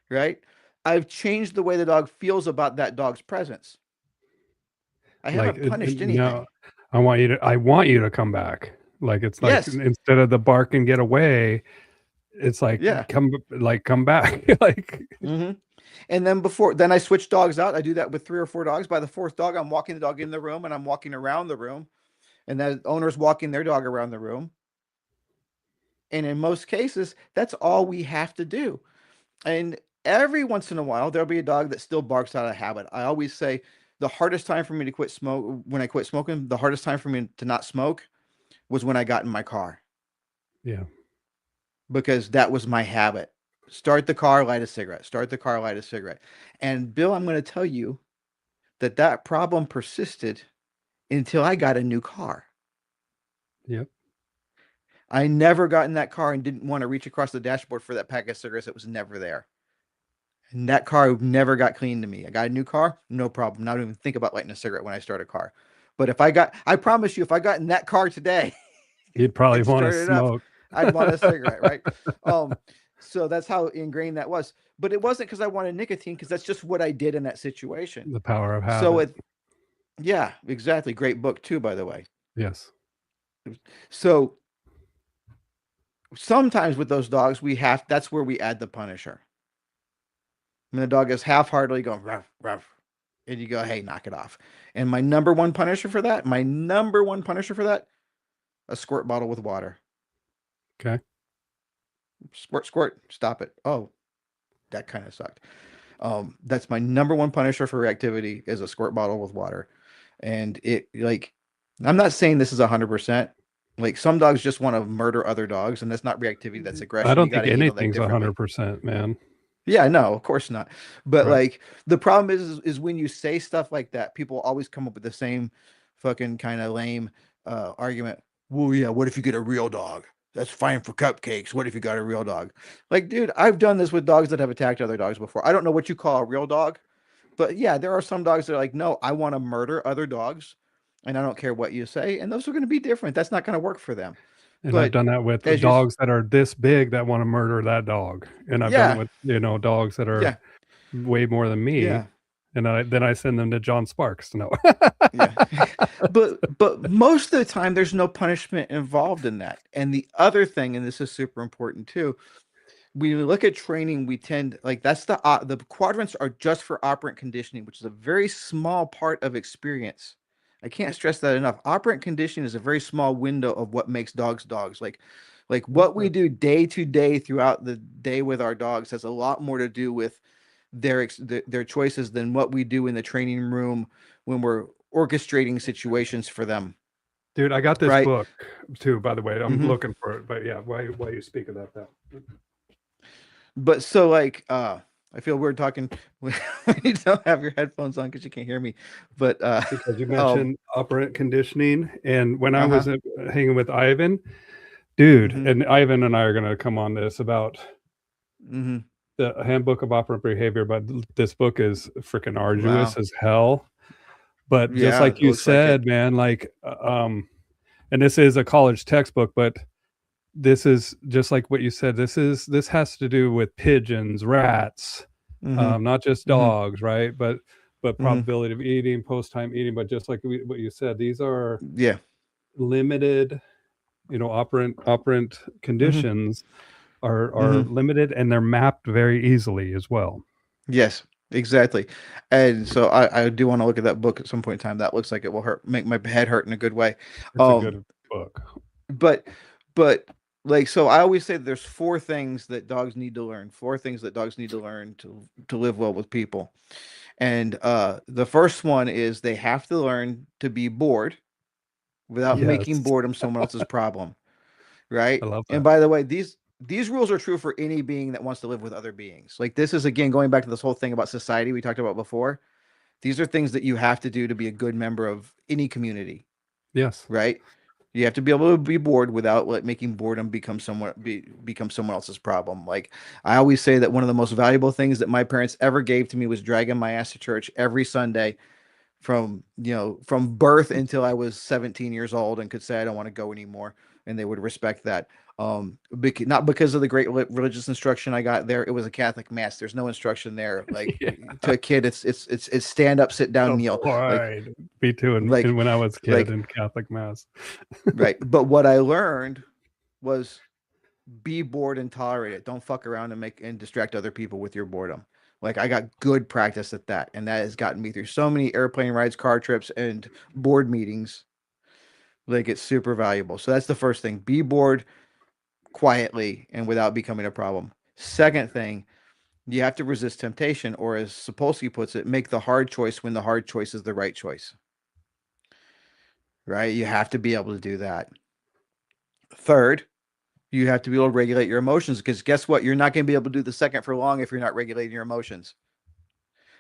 Right? I've changed the way the dog feels about that dog's presence. I Like haven't punished now, anything. I want you to come back. Like it's like Yes. instead of the bark and get away, it's like Yeah. come back. Like Mm-hmm. And then I switch dogs out. I do that with 3 or 4 dogs. By the fourth dog, I'm walking the dog in the room and I'm walking around the room. And the owner's walking their dog around the room. And in most cases, that's all we have to do. And every once in a while, there'll be a dog that still barks out of habit. I always say the hardest time for me to quit smoke when I quit smoking, the hardest time for me to not smoke was when I got in my car yeah. because that was my habit. Start the car, light a cigarette. Start the car, light a cigarette. And Bill, I'm going to tell you that problem persisted until I got a new car. Yep. I never got in that car and didn't want to reach across the dashboard for that pack of cigarettes. It was never there. And that car never got clean to me. I got a new car, no problem. Not even think about lighting a cigarette when I start a car. But I promise you, if I got in that car today You'd probably and want to started it up, smoke. I'd want a cigarette, right? So that's how ingrained that was. But it wasn't because I wanted nicotine, because that's just what I did in that situation. The power of So habit. yeah, exactly. Great book too, by the way. Yes. So sometimes with those dogs, that's where we add the punisher. When the dog is half-heartedly going ruff ruff, and you go, hey, knock it off. And my number one punisher for that, a squirt bottle with water. Okay. Squirt, squirt, stop it. Oh, that kind of sucked. That's my number one punisher for reactivity is a squirt bottle with water. And it like, I'm not saying this is 100%. Like some dogs just want to murder other dogs, and that's not reactivity, that's I aggression. You don't got think to handle that anything's differently. 100%, man. Yeah, no, of course not. But Right. like the problem is when you say stuff like that, people always come up with the same fucking kind of lame argument. Well, yeah, what if you get a real dog? That's fine for cupcakes. What if you got a real dog? Like, dude, I've done this with dogs that have attacked other dogs before. I don't know what you call a real dog, but yeah, there are some dogs that are like, no, I want to murder other dogs, and I don't care what you say. And those are going to be different. That's not going to work for them. And I've But done that with as you, dogs that are this big that wanna murder that dog, and I've done it yeah, with, dogs that are yeah, way more than me, yeah. and then I send them to John Sparks. No. Yeah. But most of the time there's no punishment involved in that. And the other thing, and this is super important too, we look at training, we tend like that's the quadrants are just for operant conditioning, which is a very small part of experience. I can't stress that enough. Operant conditioning is a very small window of what makes dogs dogs. Like what we Okay. do day to day throughout the day with our dogs has a lot more to do with their choices than what we do in the training room when we're orchestrating situations for them, Dude, I got this right? book too, by the way. I'm Hmm. looking for it, but yeah, why you speak of that though? But so like I feel weird talking when you don't have your headphones on because you can't hear me. But Because you um mentioned operant conditioning, and when I uh-huh. was hanging with Ivan, dude, Hmm. and Ivan and I are going to come on this about Hmm. the Handbook of Operant Behavior, but this book is freaking arduous Wow. as hell. But just Yeah, like it you looks like it. said, man, and this is a college textbook, but this is just like what you said. This has to do with pigeons, rats, Hmm. not just Hmm. dogs, right? But Hmm. probability of eating, post time eating. But just like what you said, these are Yeah. limited. Operant Hmm. conditions are Hmm. limited, and they're mapped very easily as well. Yes, exactly. And so I do want to look at that book at some point in time. That looks like it will make my head hurt in a good way. It's a Um, good book. but but like so I always say that there's four things that dogs need to learn. Four things that dogs need to learn to live well with people. And the first one is they have to learn to be bored without making Yes, boredom someone else's problem, right? I love And that. by the way, these rules are true for any being that wants to live with other beings. Like this is again going back to this whole thing about society we talked about before. These are things that you have to do to be a good member of any community, Yes. right? You have to be able to be bored without making boredom become someone else's problem. Like I always say that one of the most valuable things that my parents ever gave to me was dragging my ass to church every Sunday from birth until I was 17 years old and could say I don't want to go anymore, and they would respect that. Not because of the great religious instruction I got there. It was a Catholic mass. There's no instruction there. Like Yeah. to a kid, it's stand up, sit down, So kneel. Like bored. Me too. And like when I was a kid like in Catholic mass. right. But what I learned was be bored and tolerate it. Don't fuck around and make and distract other people with your boredom. Like I got good practice at that, and that has gotten me through so many airplane rides, car trips, and board meetings. Like it's super valuable. So that's the first thing. Be bored quietly and without becoming a problem. Second thing, you have to resist temptation, or as Sapolsky puts it, make the hard choice when the hard choice is the right choice. Right? You have to be able to do that. Third, you have to be able to regulate your emotions because guess what? You're not going to be able to do the second for long if you're not regulating your emotions.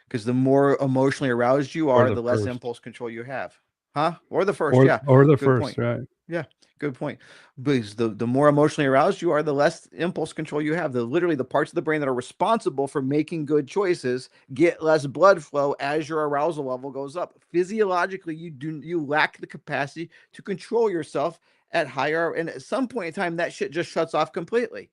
Because the more emotionally aroused you Or are, the the less first. impulse control you have. Huh? Or the first. Yeah. Or the Good first, point. right? Yeah. Good point. Because the more emotionally aroused you are, the less impulse control you have. Literally the parts of the brain that are responsible for making good choices get less blood flow as your arousal level goes up. Physiologically, you lack the capacity to control yourself at higher, and at some point in time, that shit just shuts off completely.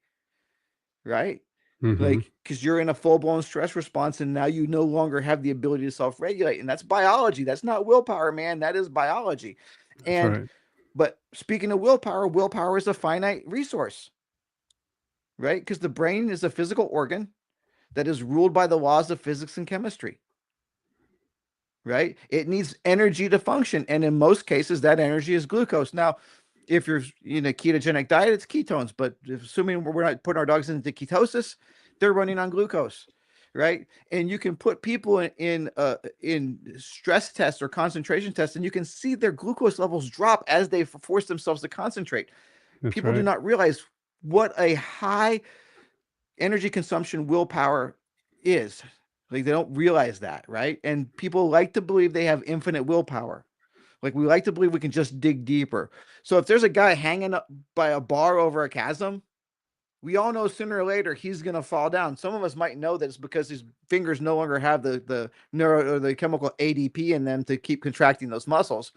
Right? Mm-hmm. Like because you're in a full-blown stress response and now you no longer have the ability to self-regulate, and that's biology. That's not willpower, man. That is biology. That's And right. but speaking of willpower, willpower is a finite resource. right? Because the brain is a physical organ that is ruled by the laws of physics and chemistry, right? It needs energy to function. And in most cases, that energy is glucose. Now, if you're in a ketogenic diet, it's ketones. But assuming we're not putting our dogs into ketosis, they're running on glucose, right? And you can put people in stress tests or concentration tests, and you can see their glucose levels drop as they force themselves to concentrate. That's People do right. not realize what a high energy consumption willpower is. Like they don't realize that, right? And people like to believe they have infinite willpower. Like we like to believe we can just dig deeper. So if there's a guy hanging up by a bar over a chasm, we all know sooner or later he's going to fall down. Some of us might know that it's because his fingers no longer have the neuro or the chemical ADP in them to keep contracting those muscles.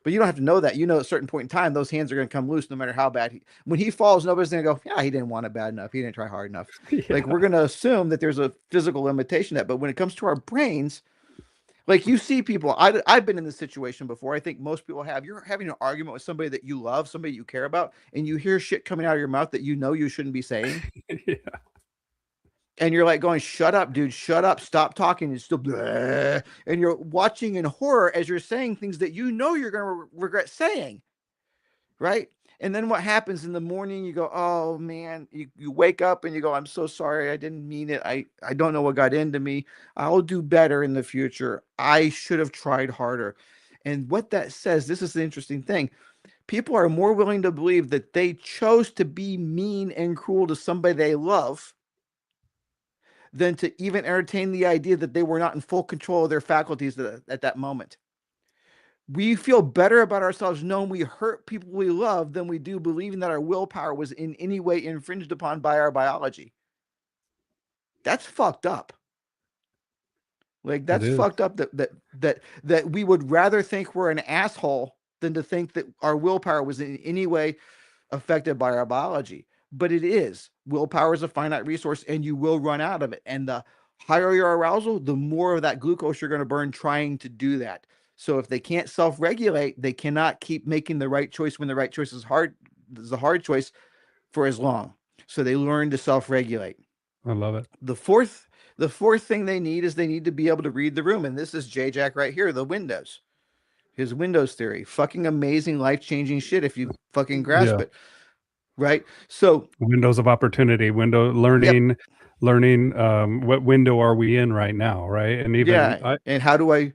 But you don't have to know that. You know, at a certain point in time, those hands are going to come loose no matter how bad. When he falls, nobody's going to go, yeah, he didn't want it bad enough. He didn't try hard enough. Like Yeah. we're going to assume that there's a physical limitation to that. But when it comes to our brains, like you see people, I've been in this situation before. I think most people have. You're having an argument with somebody that you love, somebody you care about, and you hear shit coming out of your mouth that you know you shouldn't be saying. Yeah. And you're like going, shut up, dude, shut up, stop talking. And still, bleh. And you're watching in horror as you're saying things that you know you're going to regret saying. Right. And then what happens in the morning? You go, oh man, you wake up and you go, I'm so sorry. I didn't mean it. I don't know what got into me. I'll do better in the future. I should have tried harder. And what that says, this is the interesting thing. People are more willing to believe that they chose to be mean and cruel to somebody they love than to even entertain the idea that they were not in full control of their faculties at that moment. We feel better about ourselves knowing we hurt people we love than we do believing that our willpower was in any way infringed upon by our biology. That's fucked up. Like It that's is. fucked up that we would rather think we're an asshole than to think that our willpower was in any way affected by our biology. But it is. Willpower is a finite resource and you will run out of it. And the higher your arousal, the more of that glucose you're going to burn trying to do that. So if they can't self-regulate, they cannot keep making the right choice when the right choice is a hard choice for as long. So they learn to self-regulate. I love it. The fourth thing they need is they need to be able to read the room. And this is J-Jack right here, the windows. His windows theory. Fucking amazing, life-changing shit if you fucking grasp Yeah. it. Right? So Windows of opportunity, window yep. learning what window are we in right now, right? And even Yeah. And how do I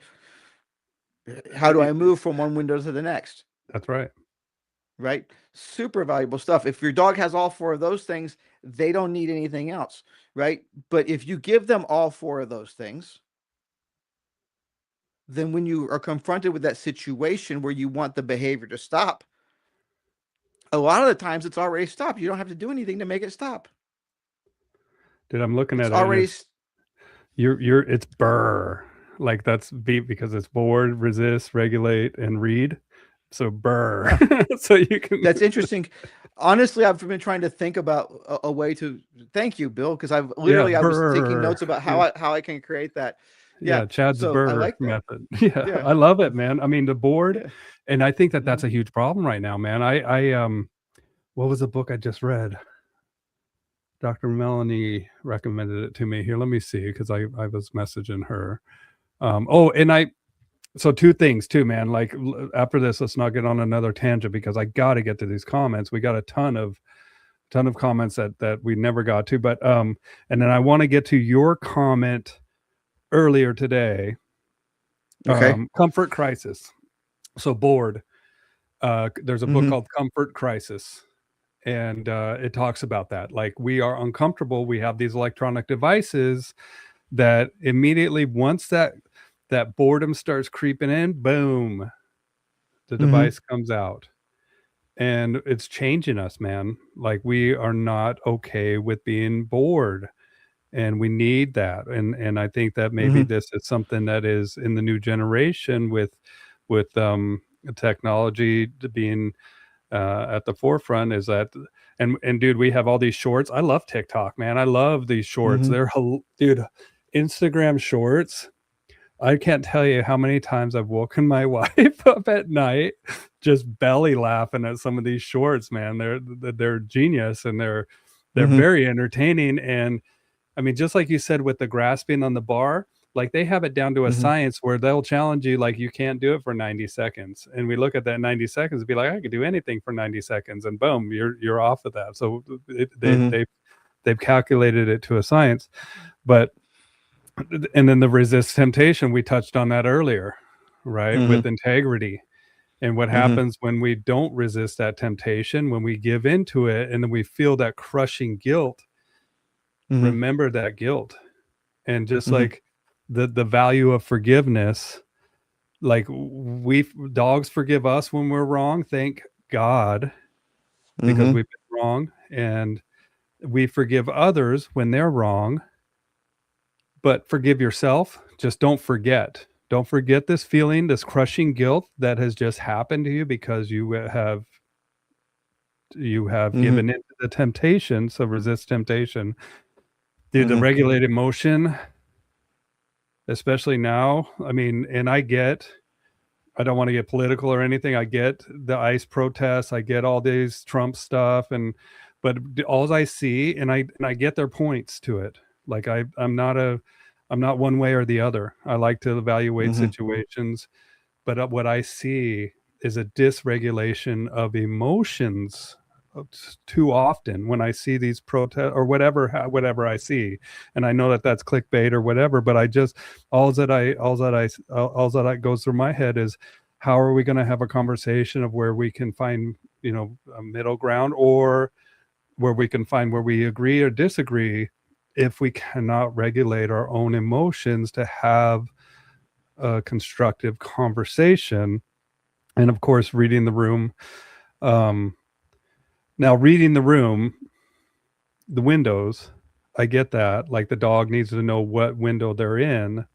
move from one window to the next? that's right. Right? Super valuable stuff. If your dog has all four of those things, they don't need anything else, right? But if you give them all four of those things, then when you are confronted with that situation where you want the behavior to stop, a lot of the times it's already stopped. You don't have to do anything to make it stop. Dude, I'm looking It's at it and already it's it's burr. Like that's beat because it's board, resist, regulate, and read. So burr. So you can That's interesting. Honestly, I've been trying to think about a way to thank you, Bill, because I've literally I was taking notes about how I can create that. Yeah, Chad's So I burr like that. method. Yeah, Yeah. I love it, man. I mean, the board, Yeah. and I think that that's a huge problem right now, man. I what was the book I just read? Dr. Melanie recommended it to me. Here, let me see, because I was messaging her. So two things too, man. Like after this, let's not get on another tangent because I got to get to these comments. We got a ton of comments that we never got to, but and then I want to get to your comment earlier today. Okay. Comfort crisis. So bored. There's a book called Comfort Crisis, and it talks about that. Like we are uncomfortable. We have these electronic devices that immediately once that boredom starts creeping in, boom, the device comes out. And it's changing us, man. Like we are not okay with being bored. And we need that. And I think that maybe this is something that is in the new generation with technology being at the forefront is that and dude, we have all these shorts. I love TikTok, man. I love these shorts. They're dude, Instagram shorts. I can't tell you how many times I've woken my wife up at night just belly laughing at some of these shorts, man. They're genius and they're they're Mm-hmm. very entertaining. And I mean, just like you said with the grasping on the bar, like they have it down to a Mm-hmm. science where they'll challenge you, like you can't do it for 90 seconds. And we look at that 90 seconds and be like, I could do anything for 90 seconds, and boom, you're off of that. So Mm-hmm. they've calculated it to a science. But and then the resist temptation, we touched on that earlier, right? Mm-hmm. With integrity. And what Mm-hmm. happens when we don't resist that temptation, when we give into it and then we feel that crushing guilt, Mm-hmm. remember that guilt. And just Mm-hmm. like the value of forgiveness, like we dogs forgive us when we're wrong, thank God, because Mm-hmm. we've been wrong. And we forgive others when they're wrong, but forgive yourself. Just don't forget. Don't forget this feeling, this crushing guilt that has just happened to you because you have Mm-hmm. given into the temptation. So resist temptation. Dude, the Mm-hmm. regulated emotion, especially now. I mean, and I don't want to get political or anything. I get the ICE protests. I get all these Trump stuff, but all I see, and I get their points to it. Like I'm not one way or the other. I like to evaluate Mm-hmm. situations, but what I see is a dysregulation of emotions too often when I see these protests or whatever I see. And I know that that's clickbait or whatever, but I just all that goes through my head is, how are we going to have a conversation of where we can find, a middle ground, or where we can find where we agree or disagree, if we cannot regulate our own emotions to have a constructive conversation. And of course, reading the room. Um, Now, reading the room, the windows, I get that. Like the dog needs to know what window they're in.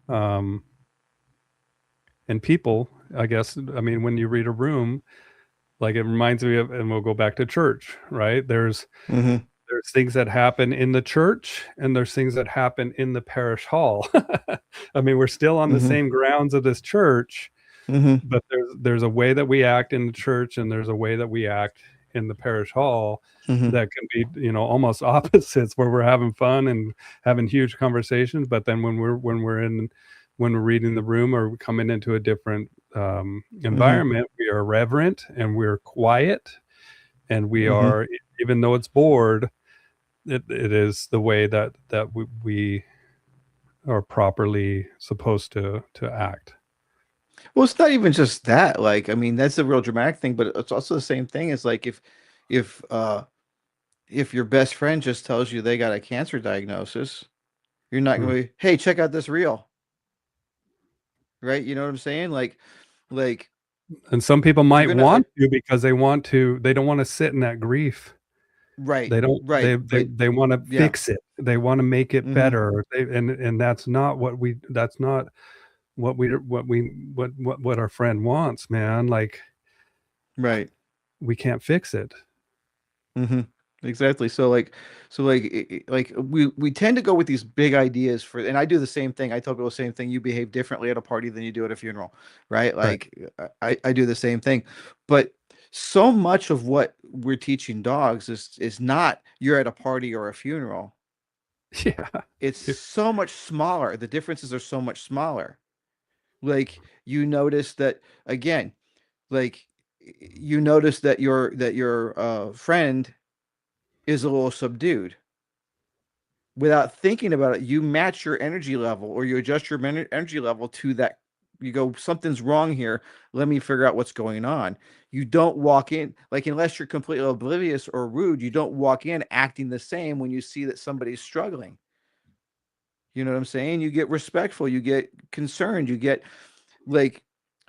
Um, and people, I guess, I mean, when you read a room, like it reminds me of, and we'll go back to church, right? Mm-hmm. There's things that happen in the church and there's things that happen in the parish hall. I mean, we're still on the Mm-hmm. same grounds of this church, Mm-hmm. but there's a way that we act in the church and there's a way that we act in the parish hall Mm-hmm. that can be, almost opposites, where we're having fun and having huge conversations, but then when we're reading the room or coming into a different Mm-hmm. environment, we are reverent and we're quiet, and we Mm-hmm. are, even though it's bored, it is the way that we are properly supposed to act. Well, it's not even just that. Like, I mean, that's the real dramatic thing, but it's also the same thing as like if if your best friend just tells you they got a cancer diagnosis, you're not Hmm. going to be, hey, check out this reel, right? You know what I'm saying? Like And some people you're might gonna want to, because they don't want to sit in that grief. right, They don't right, but they want to yeah, fix it. They want to make it mm-hmm, better. And that's not what our friend wants, man. Like, right. we can't fix it. Mm-hmm. Exactly. Like we tend to go with these big ideas for, and I do the same thing. I tell people the same thing. You behave differently at a party than you do at a funeral, right? Right. Like I do the same thing. But so much of what we're teaching dogs is not you're at a party or a funeral. Yeah. It's so much smaller. The differences are so much smaller. Like you notice that again, like you notice that your friend is a little subdued. Without thinking about it, you match your energy level or you adjust your energy level to that. You go, something's wrong here. Let me figure out what's going on. You don't walk in, like, unless you're completely oblivious or rude, you don't walk in acting the same when you see that somebody's struggling. You know what I'm saying? You get respectful, you get concerned, you get like,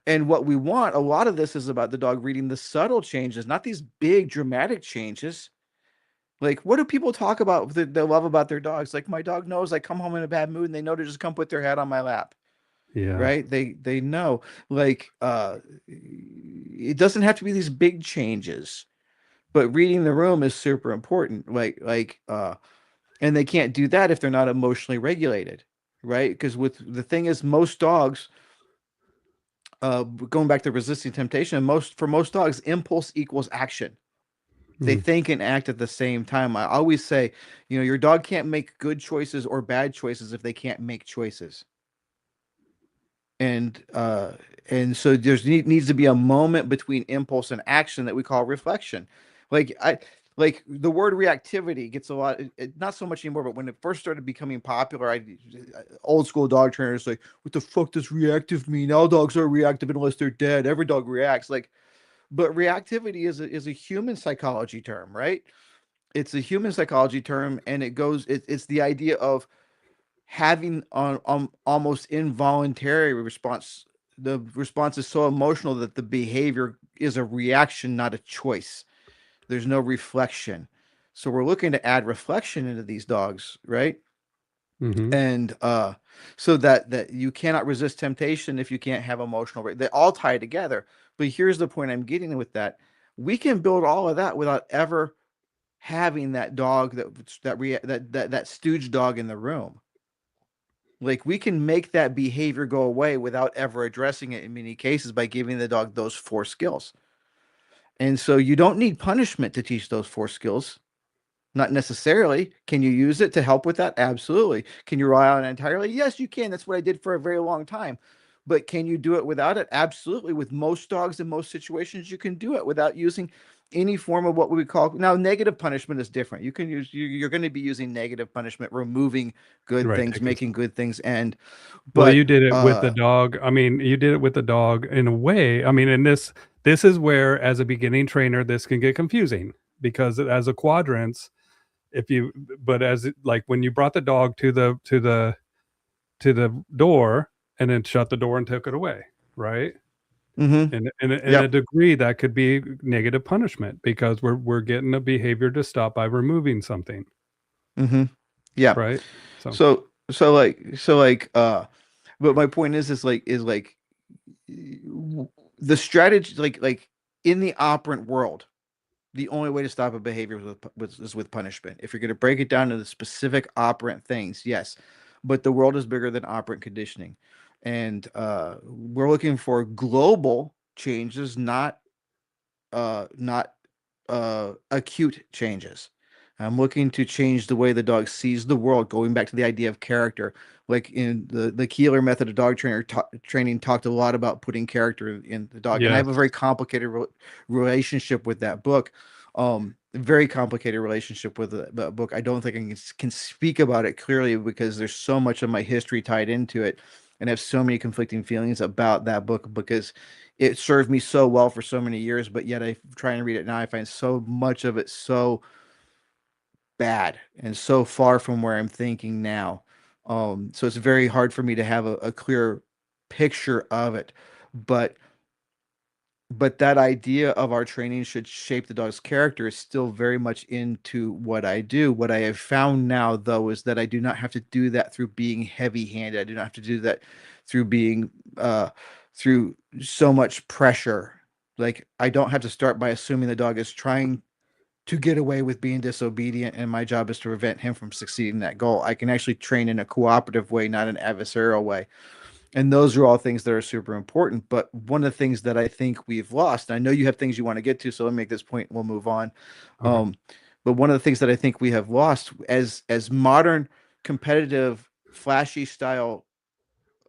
and what we want, a lot of this is about the dog reading the subtle changes, not these big dramatic changes. Like, what do people talk about that they love about their dogs? Like, my dog knows I come home in a bad mood and they know to just come put their head on my lap, Yeah. right? They know. Like, it doesn't have to be these big changes, but reading the room is super important. And they can't do that if they're not emotionally regulated, right? Because with the thing is, most dogs, going back to resisting temptation, most dogs, impulse equals action. They Mm. think and act at the same time. I always say, your dog can't make good choices or bad choices if they can't make choices. And so needs to be a moment between impulse and action that we call reflection. Like I like the word reactivity gets a lot, not so much anymore, but when it first started becoming popular, old school dog trainers like, what the fuck does reactive mean? All dogs are reactive unless they're dead. Every dog reacts. Like, but reactivity is a human psychology term, right? It's a human psychology term, and it's the idea of having on almost involuntary response. The response is so emotional that the behavior is a reaction, not a choice. There's no reflection. So we're looking to add reflection into these dogs, right? Hmm. And so that you cannot resist temptation if you can't have they all tie together. But here's the point I'm getting with that: we can build all of that without ever having that dog that stooge dog in the room. Like, we can make that behavior go away without ever addressing it in many cases by giving the dog those four skills. And so you don't need punishment to teach those four skills. Not necessarily. Can you use it to help with that? Absolutely. Can you rely on it entirely? Yes, you can. That's what I did for a very long time. But can you do it without it? Absolutely. With most dogs in most situations, you can do it without using any form of what we call now negative punishment is different. You can use you're going to be using negative punishment, removing good Right. things, Taking making some. good things end. Well, you But did it with the dog. I mean, you did it with the dog in a way. I mean, and this is where, as a beginning trainer, this can get confusing because as a quadrants, if you but as like when you brought the dog to the door and then shut the door and took it away, right? mm-hmm. And in a Yep. degree, that could be negative punishment because we're getting a behavior to stop by removing something, Mm-hmm. Yeah. right? So So but my point is the strategy, like in the operant world, the only way to stop a behavior is with punishment. If you're going to break it down to the specific operant things, yes, but the world is bigger than operant conditioning, and we're looking for global changes, not acute changes. I'm looking to change the way the dog sees the world, going back to the idea of character. Like in the Keeler method of dog training talked a lot about putting character in the dog. And I yes, have a very complicated relationship with that book. Very complicated relationship with the book. I don't think I can speak about it clearly because there's so much of my history tied into it, and I have so many conflicting feelings about that book because it served me so well for so many years, but yet I try and read it now. I find so much of it so bad and so far from where I'm thinking now. So it's very hard for me to have a clear picture of it. But that idea of our training should shape the dog's character is still very much into what I do. What I have found now, though, is that I do not have to do that through being heavy-handed. I do not have to do that through being through so much pressure. Like, I don't have to start by assuming the dog is trying to get away with being disobedient, and my job is to prevent him from succeeding that goal. I can actually train in a cooperative way, not an adversarial way. And those are all things that are super important. But one of the things that I think we've lost, I know you have things you want to get to, so let me make this point and we'll move on. okay, Um, but one of the things that I think we have lost as modern competitive flashy style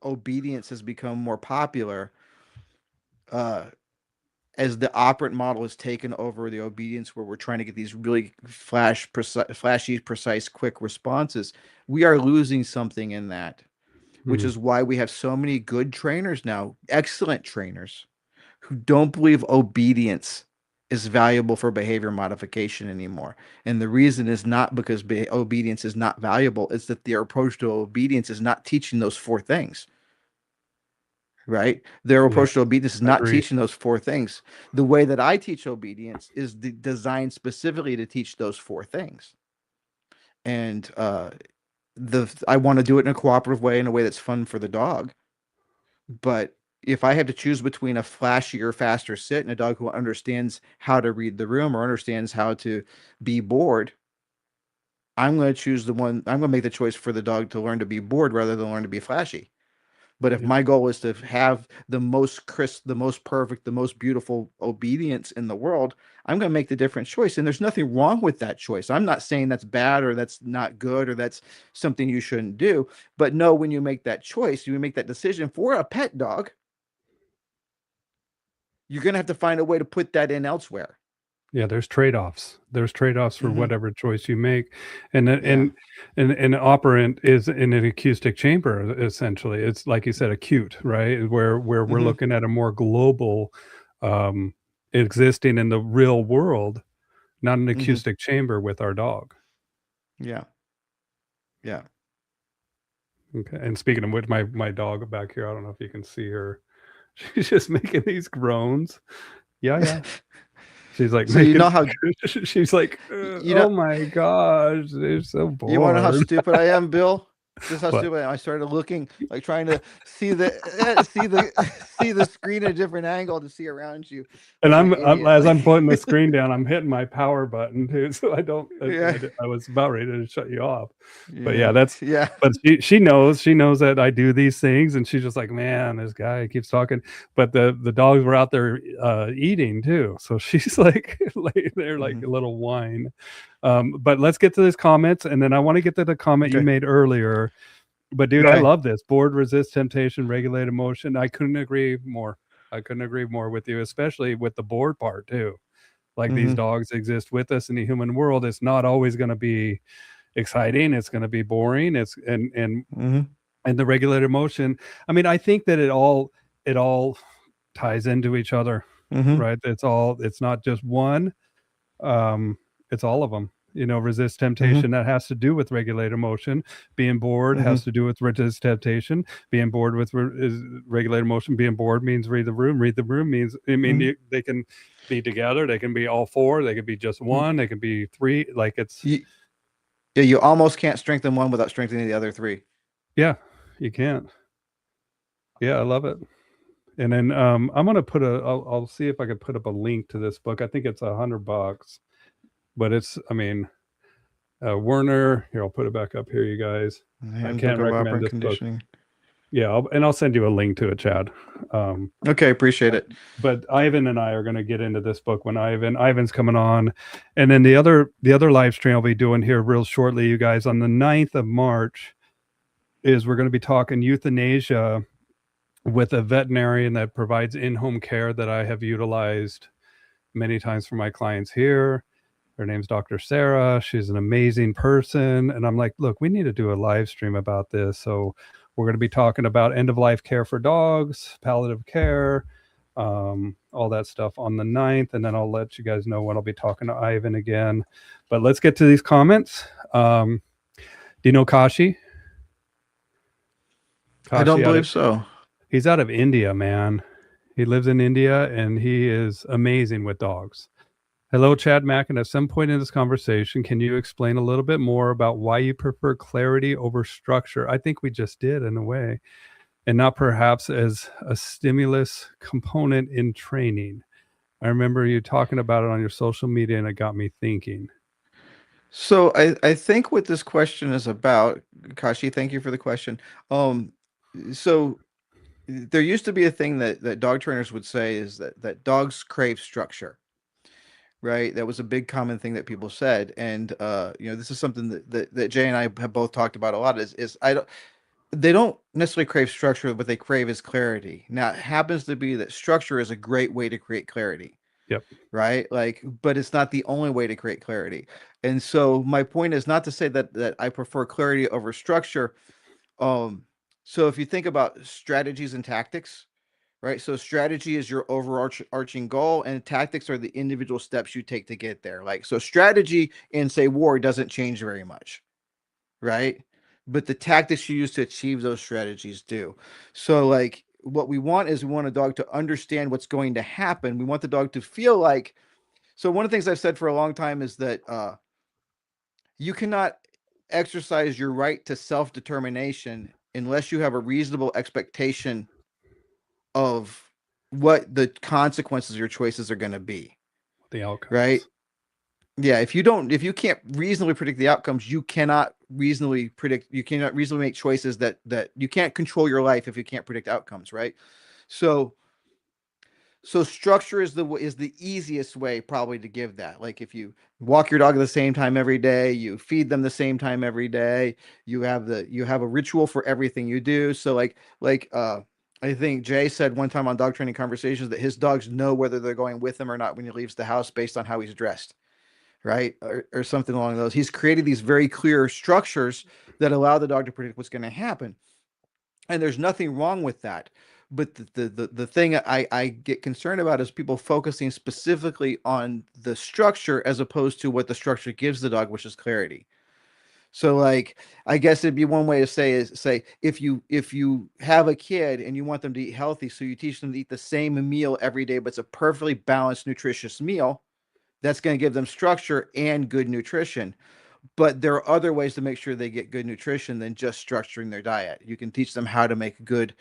obedience has become more popular, uh, as the operant model has taken over the obedience where we're trying to get these really flashy, precise, quick responses, we are losing something in that, which mm, is why we have so many good trainers now, excellent trainers, who don't believe obedience is valuable for behavior modification anymore. And the reason is not because obedience is not valuable, it's that their approach to obedience is not teaching those four things. Right? Their yeah, approach to obedience is I not agree. teaching those four things. The way that I teach obedience is designed specifically to teach those four things. And the I want to do it in a cooperative way, in a way that's fun for the dog. But if I have to choose between a flashier, faster sit and a dog who understands how to read the room or understands how to be bored, I'm going to choose the one. I'm going to make the choice for the dog to learn to be bored rather than learn to be flashy. But if Yeah, my goal is to have the most crisp, the most perfect, the most beautiful obedience in the world, I'm going to make the different choice. And there's nothing wrong with that choice. I'm not saying that's bad or that's not good or that's something you shouldn't do. But no, when you make that choice, you make that decision for a pet dog, you're going to have to find a way to put that in elsewhere. Yeah, there's trade-offs. There's trade-offs for Mm-hmm. whatever choice you make, and Yeah. an operant is in an acoustic chamber. Essentially, it's like you said, acute, right? Where we're Mm-hmm. looking at a more global, um, existing in the real world, not an Mm-hmm. acoustic chamber with our dog. Yeah. Yeah. Okay. And speaking of which, my dog back here, I don't know if you can see her. She's just making these groans. Yeah, yeah. She's like So you making. know how She's like, you know oh my gosh, they're so you want to know how bored. stupid I am, Bill? This is how But stupid I am. I started looking, like trying to see the see the screen at a different angle to see around you, and like an I'm idiot. as Like, I'm putting the screen down, I'm hitting my power button too, so I don't. yeah, I was about ready to shut you off, but yeah, yeah, that's. yeah. But she knows that I do these things, and she's just like, man, this guy keeps talking. But the dogs were out there eating too, so she's like laying there like Mm-hmm. a little whine. But let's get to this comments, and then I want to get to the comment you Okay. made earlier. But dude, I Okay. love this. Board, resist temptation, regulate emotion. I couldn't agree more. I couldn't agree more with you, especially with the board part too. Like these Mm-hmm. dogs exist with us in the human world. It's not always going to be exciting. It's going to be boring. It's Mm-hmm. and the regulated emotion. I mean, I think that it all ties into each other, Mm-hmm. right? It's not just one. It's all of them. Resist Mm-hmm. temptation, that has to do with regulate emotion. Being bored Mm-hmm. has to do with resist temptation. Being bored with is regulate emotion. Being bored means read the room. Read the room means, Mm-hmm. they can be together. They can be all four. They could be just one. They can be three. Like it's, You, yeah, you almost can't strengthen one without strengthening the other three. yeah, you can't. Yeah, I love it. And then I'm gonna I'll see if I can put up a link to this book. I think it's $100, but it's, I mean, Werner. Here, I'll put it back up here, you guys. I Handbook can't of recommend operant this book. conditioning. Yeah, I'll send you a link to it, Chad. Okay, appreciate it. But Ivan and I are going to get into this book when Ivan's coming on, and then the other live stream I'll be doing here real shortly, you guys, on the 9th of March, is we're going to be talking euthanasia with a veterinarian that provides in-home care that I have utilized many times for my clients here. Her name's Dr. Sarah. She's an amazing person. And I'm like, look, we need to do a live stream about this. So we're going to be talking about end of life care for dogs, palliative care, all that stuff on the 9th. And then I'll let you guys know when I'll be talking to Ivan again. But let's get to these comments. Do you know Kashi? I don't Kashi believe so. he's out of India, man. He lives in India and he is amazing with dogs. Hello, Chad Mackin. At some point in this conversation, can you explain a little bit more about why you prefer clarity over structure? I think we just did in a way, and not perhaps as a stimulus component in training. I remember you talking about it on your social media, and it got me thinking. So I think what this question is about, Kashi, thank you for the question. So there used to be a thing that dog trainers would say is that dogs crave structure, right? That was a big common thing that people said. And this is something that Jay and I have both talked about a lot is they don't necessarily crave structure, what they crave is clarity. Now, it happens to be that structure is a great way to create clarity, Yep. right? Like, but it's not the only way to create clarity. And so my point is not to say that I prefer clarity over structure. So if you think about strategies and tactics, right? So strategy is your overarching goal, and tactics are the individual steps you take to get there. Like, so strategy in, say, war doesn't change very much, right? But the tactics you use to achieve those strategies do. So, like, what we want is we want a dog to understand what's going to happen. We want the dog to feel like. So, one of the things I've said for a long time is that you cannot exercise your right to self determination unless you have a reasonable expectation of what the consequences of your choices are going to be, The right? outcomes. Yeah, if you can't reasonably predict the outcomes, you cannot reasonably make choices that you can't control your life if you can't predict outcomes, right? So So structure is the easiest way probably to give that. Like if you walk your dog at the same time every day, you feed them the same time every day, you have a ritual for everything you do. So I think Jay said one time on dog training conversations that his dogs know whether they're going with him or not when he leaves the house based on how he's dressed, right? Or something along those. He's created these very clear structures that allow the dog to predict what's going to happen. And there's nothing wrong with that. But the thing I get concerned about is people focusing specifically on the structure as opposed to what the structure gives the dog, which is clarity. So like I guess it'd be one way to say if you have a kid and you want them to eat healthy, so you teach them to eat the same meal every day, but it's a perfectly balanced, nutritious meal, that's going to give them structure and good nutrition. But there are other ways to make sure they get good nutrition than just structuring their diet. You can teach them how to make good,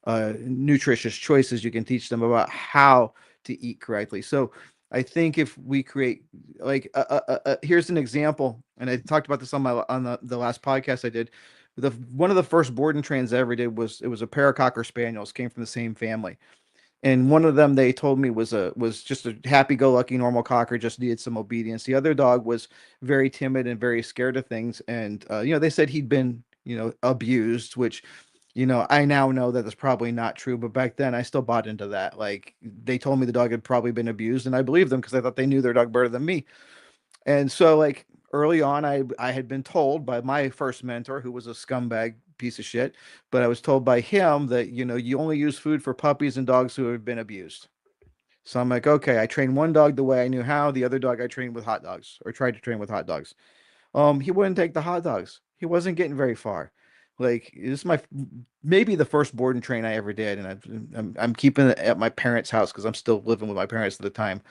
nutritious choices. You can teach them about how to eat correctly. So I think if we create here's an example, and I talked about this on the last podcast I did. One of the first board and trains I ever did was a pair of Cocker Spaniels, came from the same family, and one of them they told me was just a happy-go-lucky normal cocker, just needed some obedience. The other dog was very timid and very scared of things, and they said he'd been abused, which I now know that is probably not true, but back then I still bought into that. Like they told me the dog had probably been abused, and I believed them because I thought they knew their dog better than me. And so like early on, I had been told by my first mentor, who was a scumbag piece of shit, but I was told by him that you only use food for puppies and dogs who have been abused. So I'm like, okay, I trained one dog the way I knew how. The other dog I trained with hot dogs, or tried to train with hot dogs. He wouldn't take the hot dogs. He wasn't getting very far. Like this is maybe the first board and train I ever did, and I'm keeping it at my parents' house because I'm still living with my parents at the time.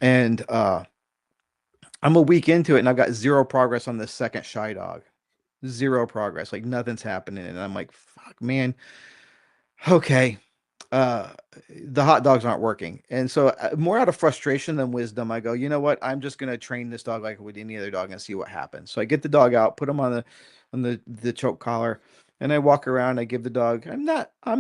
And I'm a week into it, and I've got zero progress on the second shy dog. Zero progress. Like nothing's happening, and I'm like, fuck, man. Okay, uh the hot dogs aren't working. And so more out of frustration than wisdom, I go, you know what, I'm just going to train this dog like I would any other dog and see what happens. So I get the dog out, put him on the choke collar, and I walk around. I give the dog, I'm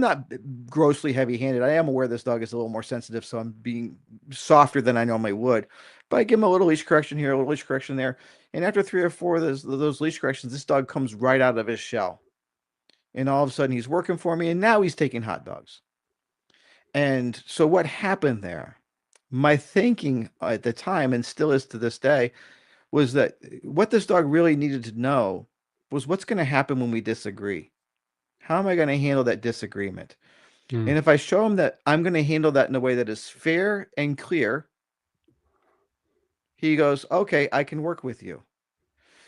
not grossly heavy handed. I am aware this dog is a little more sensitive, so I'm being softer than I normally would, but I give him a little leash correction here, a little leash correction there. And after 3 or 4 of those leash corrections, this dog comes right out of his shell, and all of a sudden he's working for me, and now he's taking hot dogs. And so what happened there? My thinking at the time, and still is to this day, was that what this dog really needed to know was what's going to happen when we disagree. How am I going to handle that disagreement? And if I show him that I'm going to handle that in a way that is fair and clear, he goes, okay, I can work with you.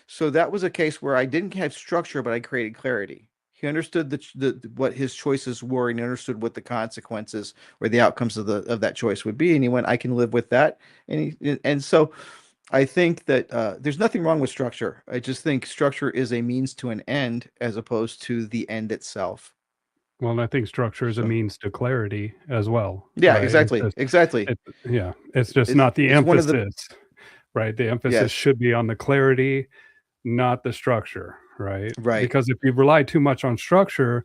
So that was a case where I didn't have structure, but I created clarity. He understood what his choices were, and he understood what the consequences or the outcomes of that choice would be. And he went, I can live with that. And so I think that there's nothing wrong with structure. I just think structure is a means to an end as opposed to the end itself. Well, and I think structure is a So means to clarity as well, yeah, right? exactly, exactly. It's just not the It's one of the emphasis, right? The emphasis yes, should be on the clarity, not the structure, right? right. Because if you rely too much on structure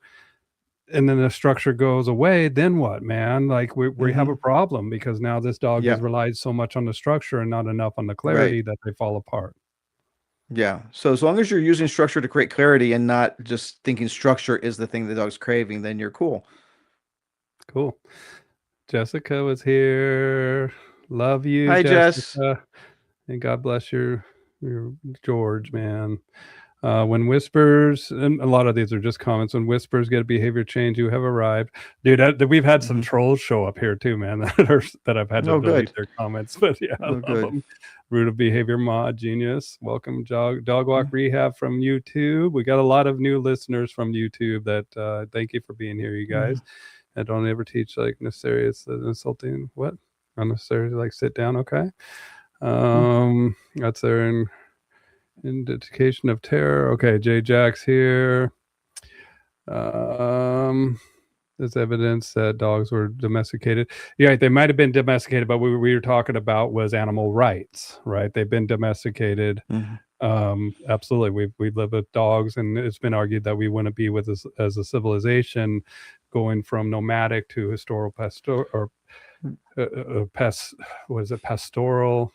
and then the structure goes away, then what, man? Like we have Mm-hmm. a problem because now this dog has Yeah, relied so much on the structure and not enough on the right. clarity that they fall apart. Yeah. So as long as you're using structure to create clarity and not just thinking structure is the thing the dog's craving, then you're cool. Cool. Jessica was here. Love you, Hi, Jess. Jessica. And God bless your George, man. When whispers, and a lot of these are just comments. When whispers get a behavior change, you have arrived, dude. We've had some Mm-hmm. trolls show up here too, man. That I've had to Oh, delete good. their comments, but yeah, I Oh, love good. them. Root of behavior mod genius. Welcome, dog walk Mm-hmm. rehab from YouTube. We got a lot of new listeners from YouTube. That thank you for being here, you guys. I don't ever teach like necessary. It's insulting. What unnecessary? Like sit down. Okay. That's their indication of terror. Okay, J Jack's here. There's evidence that dogs were domesticated. Yeah, they might have been domesticated, but what we were talking about was animal rights, right? They've been domesticated. Mm-hmm. Absolutely. We live with dogs, and it's been argued that we wouldn't be with us as a civilization going from nomadic to historical pastor or pastoral,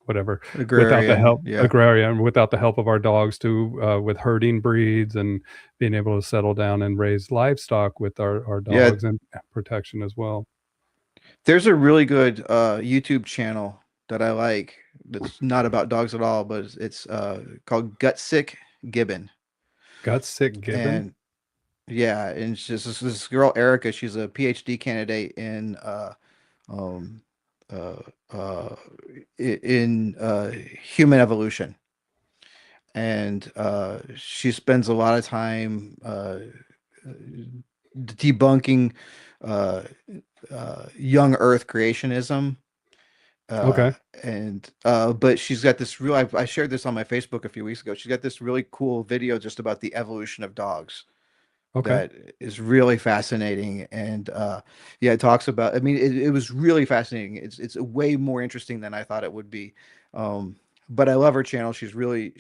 whatever, without the Agrarian. help Yeah. agrarian, without the help of our dogs to with herding breeds and being able to settle down and raise livestock with our Yeah. dogs and protection as well. There's a really good YouTube channel that I like that's not about dogs at all, but it's called Gut Sick Gibbon. Gut sick gibbon. And yeah, and she's this girl Erica. She's a PhD candidate in um uh uh human evolution, and she spends a lot of time debunking uh, young Earth creationism. Uh, Okay. but she's got this real. I shared this on my Facebook a few weeks ago. She's got this really cool video just about the evolution of dogs Okay. that is really fascinating. And yeah, it talks about. I mean, it was really fascinating. It's way more interesting than I thought it would be. But I love her channel. She's really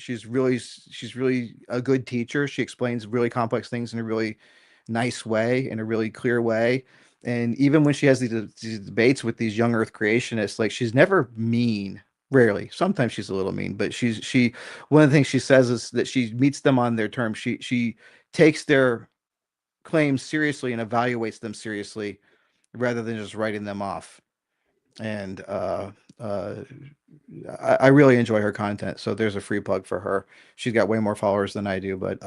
a good teacher. She explains really complex things in a really nice way, in a really clear way. And even when she has these debates with these young Earth creationists, like she's never mean. Rarely. Sometimes she's a little mean, but she one of the things she says is that she meets them on their terms. She takes their claims seriously and evaluates them seriously rather than just writing them off. And uh, I really enjoy her content. So there's a free plug for her. She's got way more followers than I do, but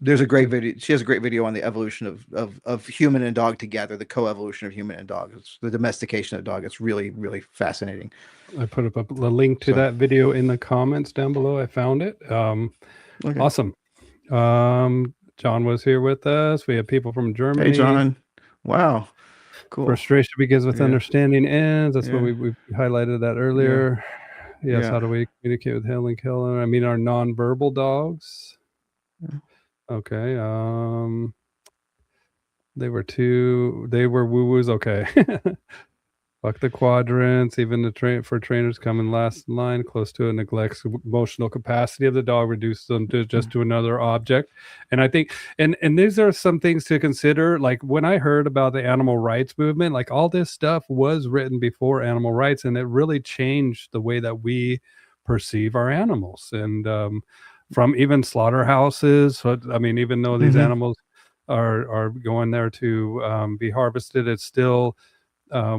there's a great video. She has a great video on the evolution of human and dog together, the co-evolution of human and dog. It's the domestication of dog. It's really, really fascinating. I put up a link to So, that video in the comments down below. I found it. okay. Awesome. John was here with us. We have people from Hey, Germany. John. Wow. Cool. Frustration begins with Yeah. understanding ends. That's what Yeah. we highlighted that earlier. Yes. Yeah. How do we communicate with Helen Keller? I mean, our nonverbal dogs. Yeah. Okay. They were woo-woos. Okay. Fuck the quadrants. Even the for trainers coming last in line, close to it, neglects emotional capacity of the dog, reduces them to just to another object. And I think, and these are some things to consider. Like when I heard about the animal rights movement, like all this stuff was written before animal rights, and it really changed the way that we perceive our animals. And from even slaughterhouses, I mean, even though these animals are going there to be harvested, it's still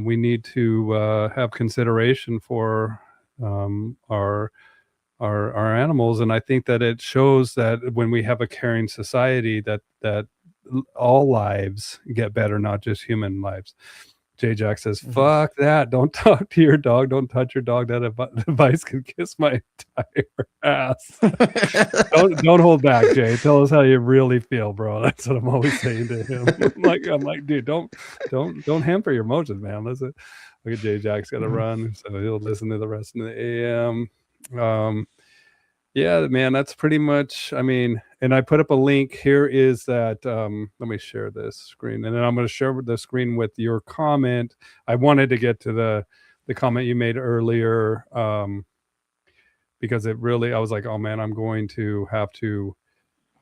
we need to have consideration for our animals, and I think that it shows that when we have a caring society, that all lives get better, not just human lives. J Jack says, "Fuck that! Don't talk to your dog. Don't touch your dog. That advice can kiss my entire ass." don't hold back, Jay. Tell us how you really feel, bro. That's what I'm always saying to him. I'm like, dude, don't hamper your emotions, man. Listen, look at Jay Jack's got to run, so he'll listen to the rest of the AM. Yeah, man, that's pretty much. I mean, and I put up a link. Here is that. Let me share this screen, and then I'm going to share the screen with your comment. I wanted to get to the comment you made earlier. Because it really, I was like, oh man, I'm going to have to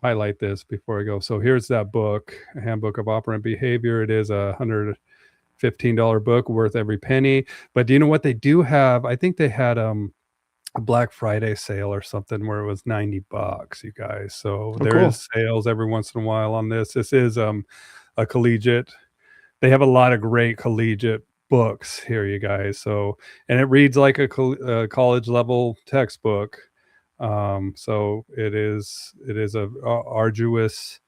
highlight this before I go. So here's that book, A Handbook of Operant Behavior. It is $115 book, worth every penny. But do you know what they do have? I think they had a Black Friday sale or something where it was $90, you guys. So there is sales every once in a while on this. This is a collegiate. They have a lot of great collegiate books here, you guys. So, and it reads like a college level textbook. So it is a arduous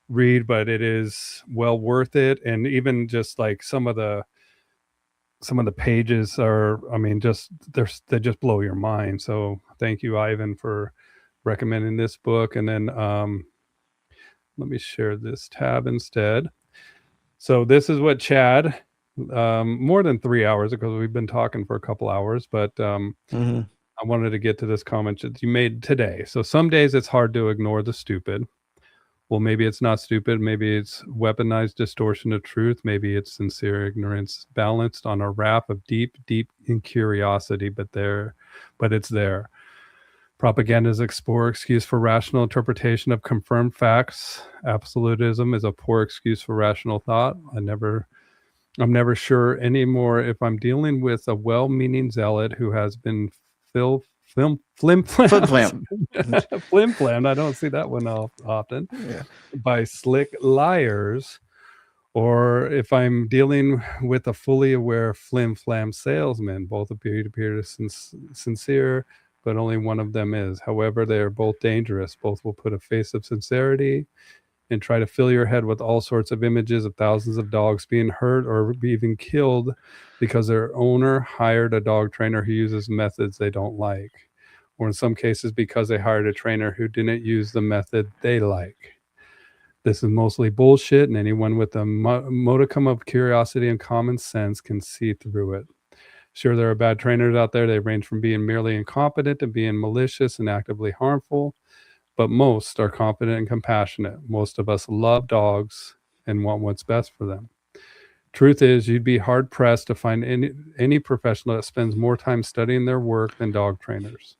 read, but it is well worth it. And even just like some of the pages are, I mean, they just blow your mind. So thank you, Ivan, for recommending this book. And then let me share this tab instead. So this is what Chad, more than 3 hours, because we've been talking for a couple hours, but I wanted to get to this comment that you made today. So some days it's hard to ignore the stupid. Well, maybe it's not stupid. Maybe it's weaponized distortion of truth. Maybe it's sincere ignorance balanced on a raft of deep incuriosity, but it's there. Propaganda is a poor excuse for rational interpretation of confirmed facts. Absolutism is a poor excuse for rational thought. I never I'm never sure anymore if I'm dealing with a well-meaning zealot who has been Flip flim-flammed flam. flim-flammed, I don't see that one often, Yeah. by slick liars, or if I'm dealing with a fully aware flim-flam salesman. Both appear sincere, but only one of them is. However, they are both dangerous. Both will put a face of sincerity and try to fill your head with all sorts of images of thousands of dogs being hurt or even killed because their owner hired a dog trainer who uses methods they don't like, or in some cases because they hired a trainer who didn't use the method they like. This is mostly bullshit, and anyone with a modicum of curiosity and common sense can see through it. Sure, there are bad trainers out there. They range from being merely incompetent to being malicious and actively harmful, but most are competent and compassionate. Most of us love dogs and want what's best for them. Truth is, you'd be hard pressed to find any professional that spends more time studying their work than dog trainers.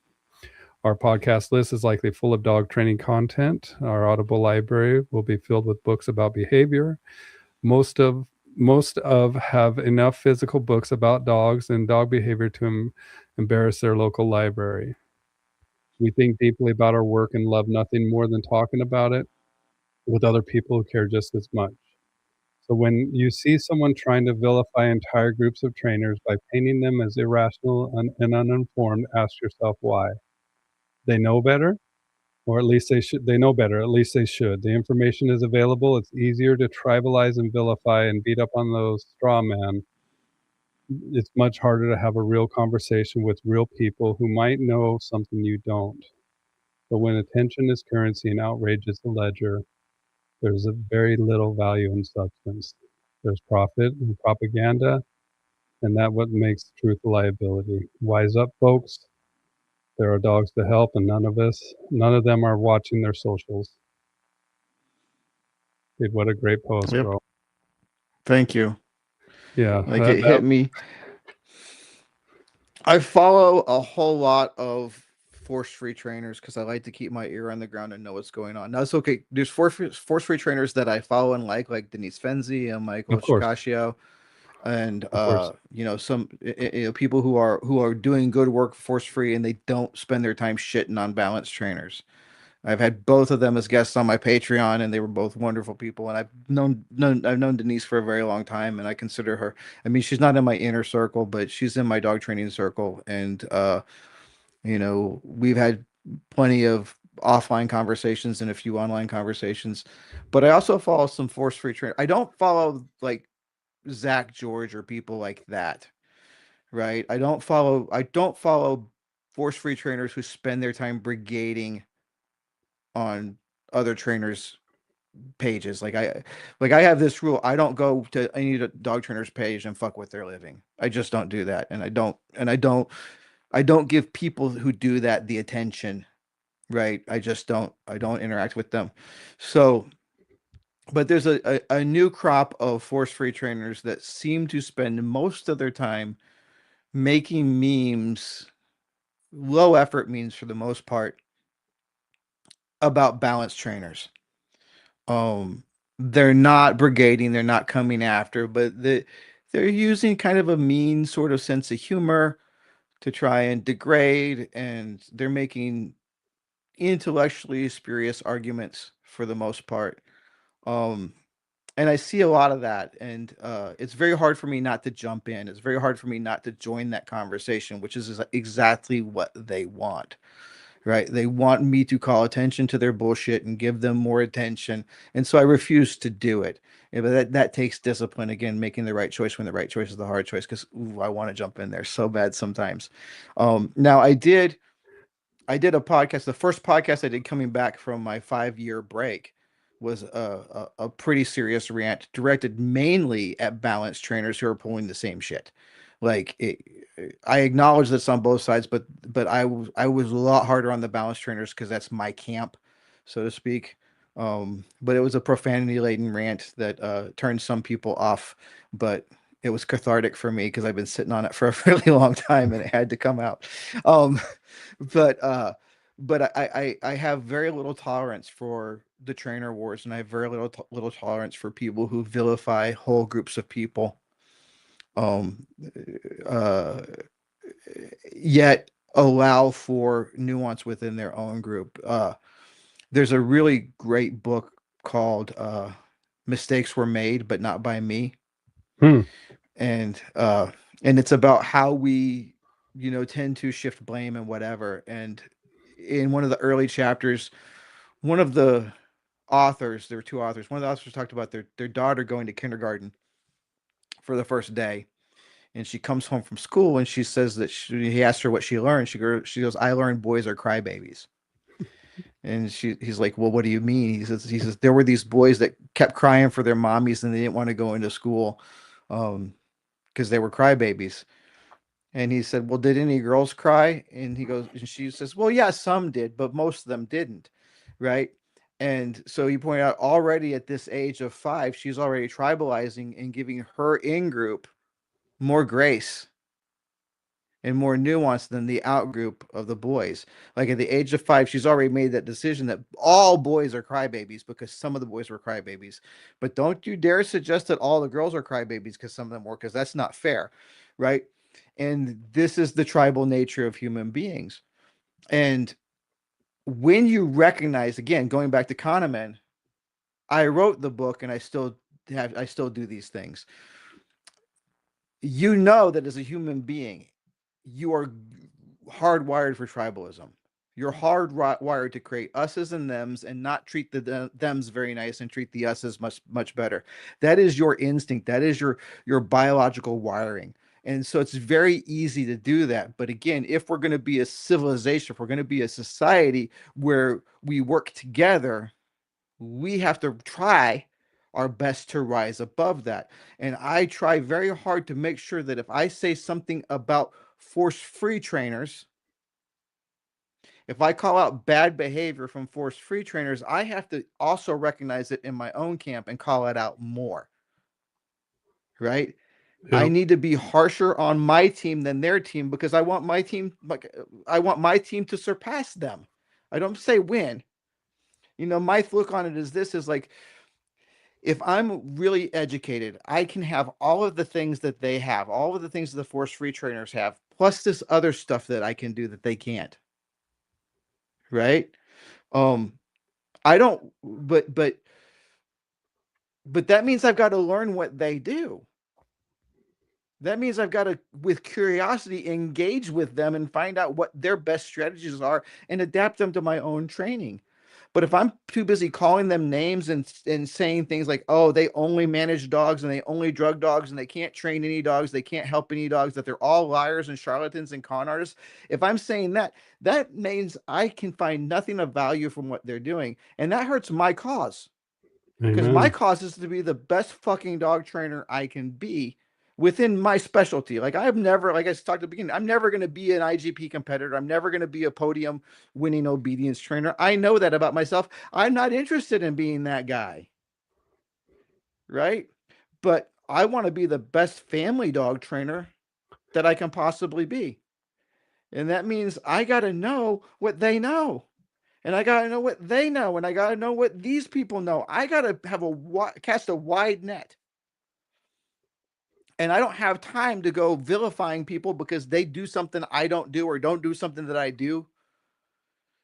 Our podcast list is likely full of dog training content. Our Audible library will be filled with books about behavior. Most of have enough physical books about dogs and dog behavior to embarrass their local library. We think deeply about our work and love nothing more than talking about it with other people who care just as much. So when you see someone trying to vilify entire groups of trainers by painting them as irrational and uninformed, ask yourself why. They know better, or at least they should. They know better. At least they should. The information is available. It's easier to tribalize and vilify and beat up on those straw men. It's much harder to have a real conversation with real people who might know something you don't. But when attention is currency and outrage is the ledger, there's a very little value in substance. There's profit in propaganda, and that what makes truth a liability. Wise up, folks. There are dogs to help, and none of them are watching their socials. Dude, what a great post, Yep. bro. Thank you. Yeah, Like it hit me. I follow a whole lot of force-free trainers because I like to keep my ear on the ground and know what's going on. Now it's okay. There's force-free trainers that I follow and like Denise Fenzi and Michael of course, Shikashio, and of course. some people who are doing good work force-free and they don't spend their time shitting on balanced trainers. I've had both of them as guests on my Patreon, and they were both wonderful people. And I've known Denise for a very long time, and I consider her. I mean, she's not in my inner circle, but she's in my dog training circle, and we've had plenty of offline conversations and a few online conversations. But I also follow some force free trainers. I don't follow like Zach George or people like that, right? I don't follow force free trainers who spend their time brigading on other trainers pages. I have this rule. I don't go to any dog trainer's page and fuck with their living. I just don't do that. I don't give people who do that the attention, right? I don't interact with them. So, but there's a new crop of force free trainers that seem to spend most of their time making memes, low effort memes for the most part, about balanced trainers. Um, they're not brigading, they're not coming after, but they're using kind of a mean sort of sense of humor to try and degrade, and they're making intellectually spurious arguments for the most part. Um, and I see a lot of that, and it's very hard for me not to jump in. It's very hard for me not to join that conversation, which is exactly what they want. Right? They want me to call attention to their bullshit and give them more attention, and so I refuse to do it. Yeah, but that takes discipline. Again, making the right choice when the right choice is the hard choice. Because I want to jump in there so bad sometimes. Now I did a podcast. The first podcast I did coming back from my 5-year break was a pretty serious rant directed mainly at balanced trainers who are pulling the same shit. Like it, I acknowledge this on both sides, but I was a lot harder on the balanced trainers because that's my camp, so to speak. But it was a profanity laden rant that turned some people off, but it was cathartic for me because I've been sitting on it for a fairly long time and it had to come out. Um, but I have very little tolerance for the trainer wars, and I have very little tolerance for people who vilify whole groups of people. um, uh, yet allow for nuance within their own group. There's a really great book called Mistakes Were Made, but Not by Me. Hmm. And and it's about how we, tend to shift blame and whatever. And in one of the early chapters, one of the authors, there were two authors, one of the authors talked about their daughter going to kindergarten for the first day, and she comes home from school and she says that he asked her what she learned. She goes, I learned boys are crybabies. And he's like, well, what do you mean? He says there were these boys that kept crying for their mommies and they didn't want to go into school because they were crybabies. And he said, well, did any girls cry? And she says, well, yeah, some did, but most of them didn't. Right. And so he pointed out already at this age of 5, she's already tribalizing and giving her in group more grace and more nuance than the out group of the boys. Like at the age of 5, she's already made that decision that all boys are crybabies because some of the boys were crybabies. But don't you dare suggest that all the girls are crybabies because some of them were, because that's not fair, right? And this is the tribal nature of human beings. And when you recognize, again, going back to Kahneman, I wrote the book and I still do these things. You know that as a human being, you are hardwired for tribalism. You're hardwired to create us's and thems and not treat the thems very nice and treat the us's much better. That is your instinct. That is your biological wiring. And so it's very easy to do that. But again, if we're going to be a civilization, if we're going to be a society where we work together, we have to try our best to rise above that. And I try very hard to make sure that if I say something about force-free trainers, if I call out bad behavior from force-free trainers, I have to also recognize it in my own camp and call it out more, right? I Yep. need to be harsher on my team than their team because I want my team to surpass them. I don't say win. My look on it is this is like, if I'm really educated, I can have all of the things that they have, all of the things that the force free trainers have, plus this other stuff that I can do that they can't. Right? Um, I don't, but that means I've got to learn what they do. That means I've got to, with curiosity, engage with them and find out what their best strategies are and adapt them to my own training. But if I'm too busy calling them names and saying things like, oh, they only manage dogs and they only drug dogs and they can't train any dogs, they can't help any dogs, that they're all liars and charlatans and con artists, if I'm saying that, that means I can find nothing of value from what they're doing. And that hurts my cause. Because my Amen. cause is to be the best fucking dog trainer I can be within my specialty. Like I've never, like I talked at the beginning, I'm never going to be an IGP competitor. I'm never going to be a podium winning obedience trainer. I know that about myself. I'm not interested in being that guy. Right. But I want to be the best family dog trainer that I can possibly be. And that means I got to know what they know. And I got to know what they know. And I got to know what these people know. I got to have cast a wide net. And I don't have time to go vilifying people because they do something I don't do or don't do something that I do.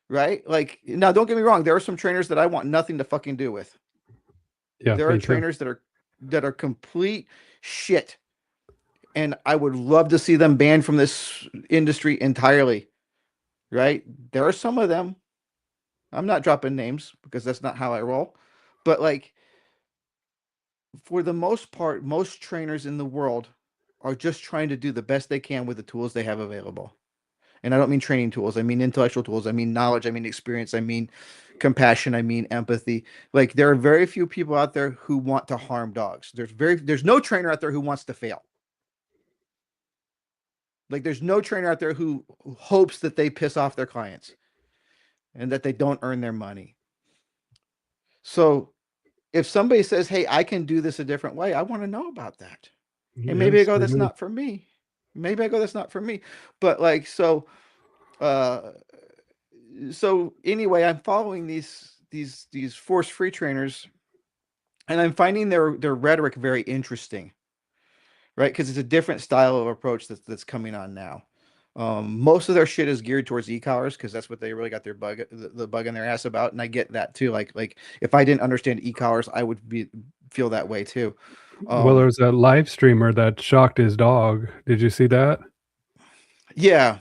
Right? Like, now don't get me wrong, there are some trainers that I want nothing to fucking do with. Yeah, There are me too. trainers that are complete shit. And I would love to see them banned from this industry entirely. Right? There are some of them. I'm not dropping names because that's not how I roll. But like, for the most part, most trainers in the world are just trying to do the best they can with the tools they have available. And I don't mean training tools. I mean intellectual tools. I mean knowledge. I mean experience. I mean compassion. I mean empathy. Like there are very few people out there who want to harm dogs. There's no trainer out there who wants to fail. Like there's no trainer out there who hopes that they piss off their clients and that they don't earn their money. So if somebody says, "Hey, I can do this a different way," I want to know about that. And maybe I Yes, go, "That's amen. not for me." Maybe I go, "That's not for me." But like uh so anyway, I'm following these force free trainers, and I'm finding their rhetoric very interesting. right? Because it's a different style of approach that's coming on now. Most of their shit is geared towards e-collars because that's what they really got their the bug in their ass about, and I get that too. Like if I didn't understand e-collars, I would feel that way too. Well, Um, there's a live streamer that shocked his dog. Did you see that? yeah,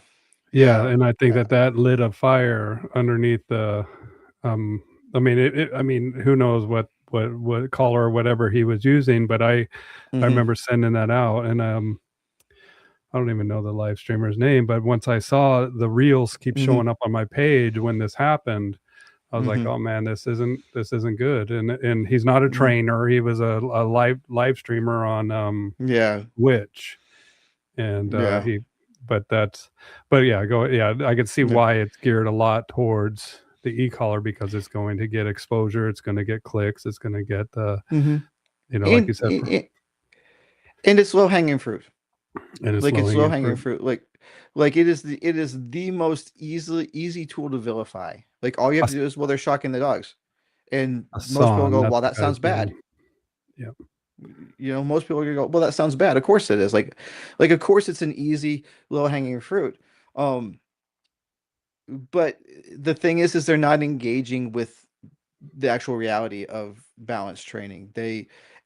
Yeah, yeah, and I think uh, that lit a fire underneath the, um, I mean, who knows what color or whatever he was using, but I mm-hmm, remember sending that out, and I don't even know the live streamer's name, but once I saw the reels keep mm-hmm, showing up on my page when this happened, I was like, mm-hmm, "Oh man, this isn't good." And he's not a mm-hmm. trainer. He was a live streamer on Yeah, Twitch, and yeah, he, but that's, but yeah, yeah. I could see yeah. why it's geared a lot towards the e-collar because it's going to get exposure, it's going to get clicks, it's going to get Mm-hmm. like you And, said, and it's low hanging fruit. and it's Like low it's low hanging hanging fruit. fruit. Like it is the most easy tool to vilify. Like all you have A, to do is, well, they're shocking the dogs, and a most people song, go, that's well, the that guy's sounds bad. name. Yeah. Most people are gonna go, well, that sounds bad. Of course it is. Like of course it's an easy low hanging fruit. Um, but the thing is they're not engaging with the actual reality of balance training.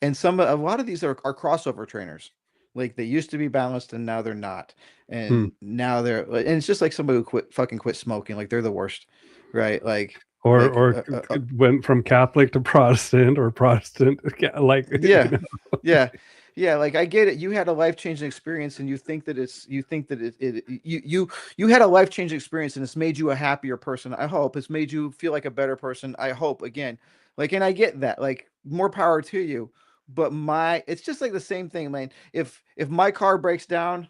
And a lot of these are crossover trainers. Like they used to be balanced and now they're not. Hmm. And now and it's just like somebody who quit smoking. Like they're the worst, right? Like Went from Catholic to Protestant or Protestant, like, yeah, yeah, yeah. Like I get it. You had a life changing experience, and you think that you had a life changing experience, and it's made you a happier person. I hope it's made you feel like a better person. I hope again, and I get that. Like more power to you. But it's just like the same thing, man. If my car breaks down,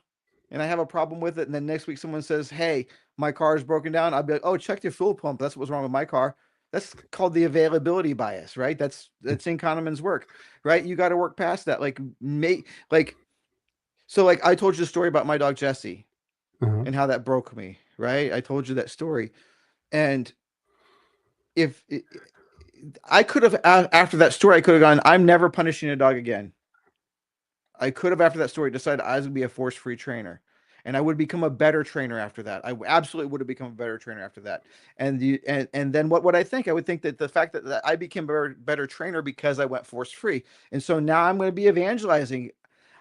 and I have a problem with it, and then next week someone says, "Hey, my car is broken down," I'll be like, "Oh, check your fuel pump. That's what's wrong with my car." That's called the availability bias, right? That's in Kahneman's work, right? You got to work past that. Like I told you the story about my dog Jesse uh-huh. and how that broke me, right? I told you that story, and if I could have after that story, I could have gone, I'm never punishing a dog again. I could have after that story decided I was gonna be a force-free trainer. And I would become a better trainer after that. I absolutely would have become a better trainer after that. And then what would I think? I would think that the fact that I became a better trainer because I went force free. And so now I'm going to be evangelizing.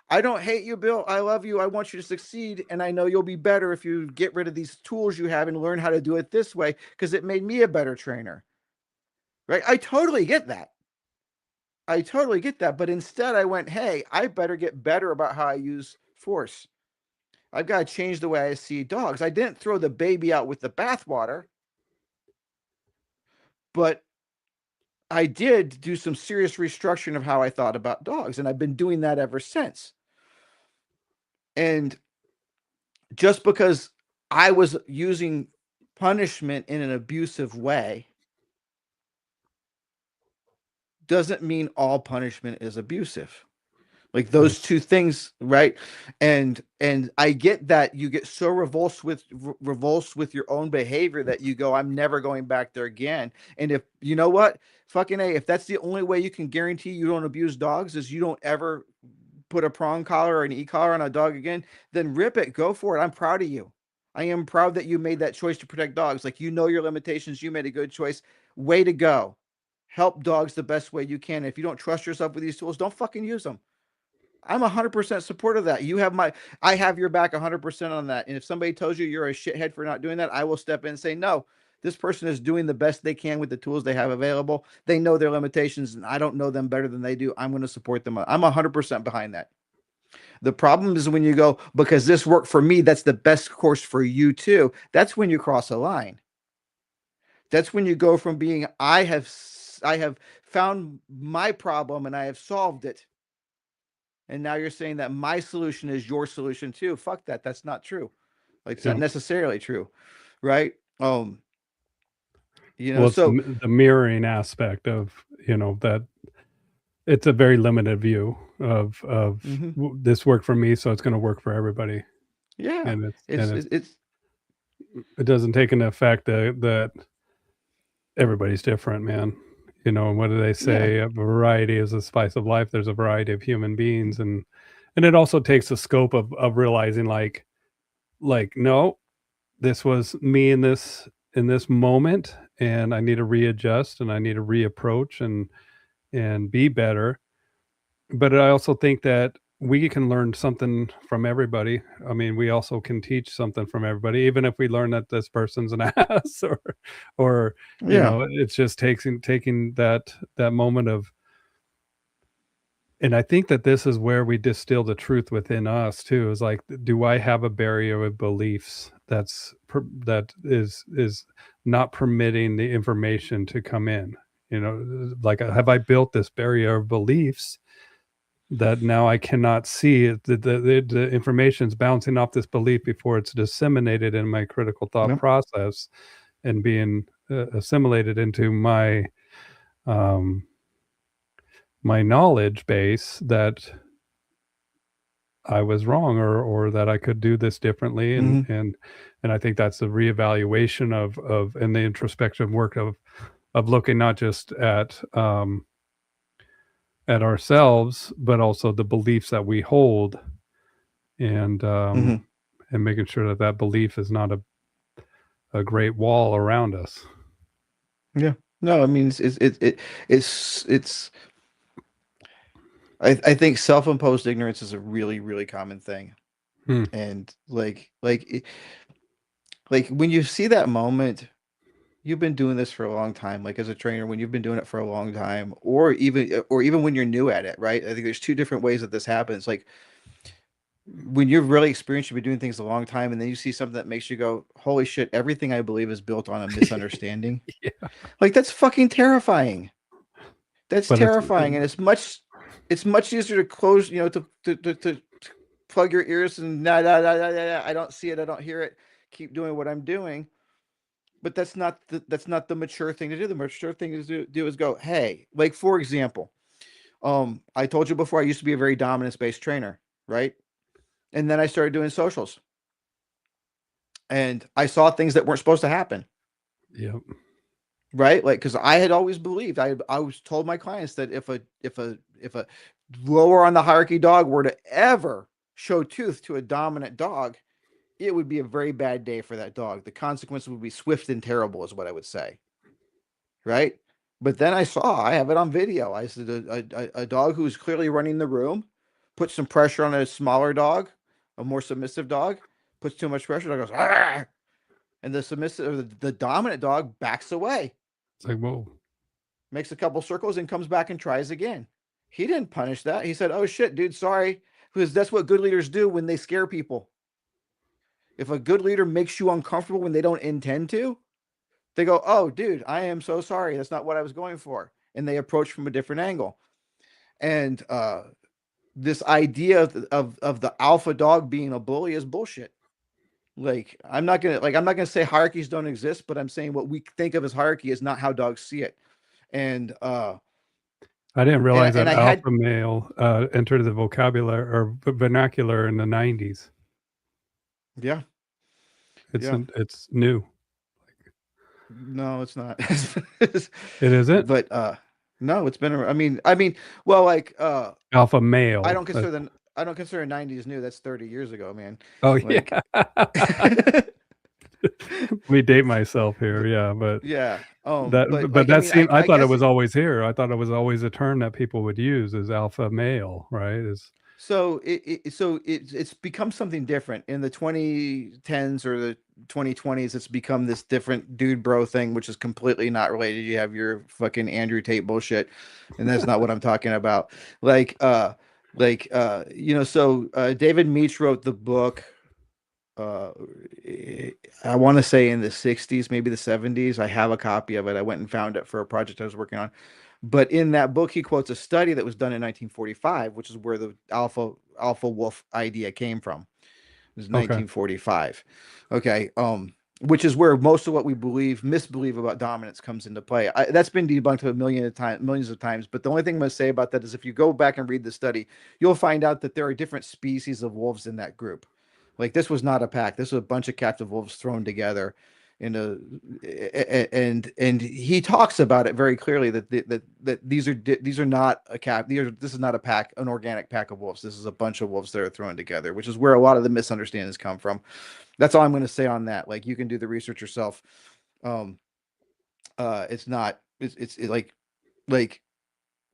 I don't hate you, Bill. I love you. I want you to succeed. And I know you'll be better if you get rid of these tools you have and learn how to do it this way because it made me a better trainer. Right? I totally get that. I totally get that. But instead, I went, hey, I better get better about how I use force. I've got to change the way I see dogs. I didn't throw the baby out with the bathwater, but I did do some serious restructuring of how I thought about dogs. And I've been doing that ever since. And just because I was using punishment in an abusive way doesn't mean all punishment is abusive. Like Right. those two things, right? And I get that you get so revulsed with your own behavior that you go, I'm never going back there again. And if you know what, fucking A, if that's the only way you can guarantee you don't abuse dogs is you don't ever put a prong collar or an e-collar on a dog again, then rip it, go for it. I'm proud of you. I am proud that you made that choice to protect dogs. Like, you know your limitations, you made a good choice. Way to go. Help dogs the best way you can. If you don't trust yourself with these tools, don't fucking use them. I'm 100% support of that. I have your back 100% on that. And if somebody tells you you're a shithead for not doing that, I will step in and say, no, this person is doing the best they can with the tools they have available. They know their limitations, and I don't know them better than they do. I'm going to support them. I'm 100% behind that. The problem is when you go, because this worked for me, that's the best course for you too. That's when you cross a line. That's when you go from being, I have found my problem and I have solved it, and now you're saying that my solution is your solution too. Fuck that. That's not true. Like, it's not Yeah. necessarily true, right? Well, it's So the mirroring aspect of, that it's a very limited view of mhm. this worked for me, so it's going to work for everybody, Yeah, and it's it's it doesn't take into effect that everybody's different, man. What do they yeah. say? A variety is the spice of life. There's a variety of human beings, and And it also takes the scope of realizing no, this was me in this moment, and I need to readjust and I need to reapproach and be better. But I also think that we can learn something from everybody. I mean, we also can teach something from everybody, even if we learn that this person's an ass, or Yeah. it's just taking that moment of. And I think that this is where we distill the truth within us too. Is like, do I have a barrier of beliefs that is not permitting the information to come in? Like, have I built this barrier of beliefs that now I cannot see it? The information's bouncing off this belief before it's disseminated in my critical thought Yep. process and being assimilated into um, my knowledge base that I was wrong, or that I could do this differently. And Hmm. and I think that's the reevaluation of and the introspection work of looking not just at ourselves, but also the beliefs that we hold, and Hmm. and making sure that that belief is not a great wall around us. Yeah. No, I mean, it's I think self-imposed ignorance is a really, really common thing. Hmm. And like when you see that moment, you've been doing this for a long time, like as a trainer, when you've been doing it for a long time, or even when you're new at it, right? I think there's two different ways that this happens. Like when you're really experienced, you've been doing things a long time, and then you see something that makes you go, "Holy shit! Everything I believe is built on a misunderstanding." Yeah, Like that's fucking terrifying. That's but it's terrifying, and it's much easier to close, to plug your ears and nah, nah, nah, nah, nah, nah, I don't see it, I don't hear it. Keep doing what I'm doing. But that's not the mature thing to do. The mature thing to do is go, hey, like for example, I told you before I used to be a very dominance based trainer, right? And then I started doing socials, and I saw things that weren't supposed to happen, yeah, right? Like because I had always believed I was told my clients that if a lower on the hierarchy dog were to ever show tooth to a dominant dog, it would be a very bad day for that dog. The consequences would be swift and terrible, is what I would say, right? But then I have it on video. I said a dog who's clearly running the room, put some pressure on a smaller dog, a more submissive dog, puts too much pressure, dog goes, "Argh!" And the submissive or the dominant dog backs away, it's like, whoa. makes a couple circles, and comes back and tries again. He didn't punish that. He said, "Oh shit, dude, sorry," because that's what good leaders do when they scare people. If a good leader makes you uncomfortable when they don't intend to, they go, "Oh, dude, I am so sorry. That's not what I was going for." And they approach from a different angle. And this idea of the alpha dog being a bully is bullshit. I'm not gonna say hierarchies don't exist, but I'm saying what we think of as hierarchy is not how dogs see it. And I didn't and realize that and I had alpha male entered the vocabulary or vernacular in the 90s. yeah, yeah. It's new. No, it's not. It isn't But no, it's been. I mean, well, like alpha I male. don't consider the I don't consider '90s new. That's 30 years ago, man. Oh Like, yeah. We date myself here, yeah, yeah. But but like, I that mean, I seemed, I I thought it guess was always here. I thought it was always a term that people would use as alpha male, right? Is it's become something different in the 2010s or the 2020s. It's become this different dude bro thing, which is completely not related. You have your fucking Andrew Tate bullshit, and that's not what I'm talking about. Like, so David Meach wrote the book. uh I want to say in the 60s, maybe the 70s. I have a copy of it. I went and found it for a project I was working on. But in that book, he quotes a study that was done in 1945, which is where the alpha wolf idea came from. It was okay. 1945. Okay. Which is where most of what we misbelieve about dominance comes into play. That's been debunked millions of times. But the only thing I'm going to say about that is if you go back and read the study, you'll find out that there are different species of wolves in that group. Like this was not a pack. This was a bunch of captive wolves thrown together in a and he talks about it very clearly that these are not a cap. This is not a pack, an organic pack of wolves. This is a bunch of wolves that are thrown together, which is where a lot of the misunderstandings come from. That's all I'm going to say on that. Like, you can do the research yourself. Um, it's not. Like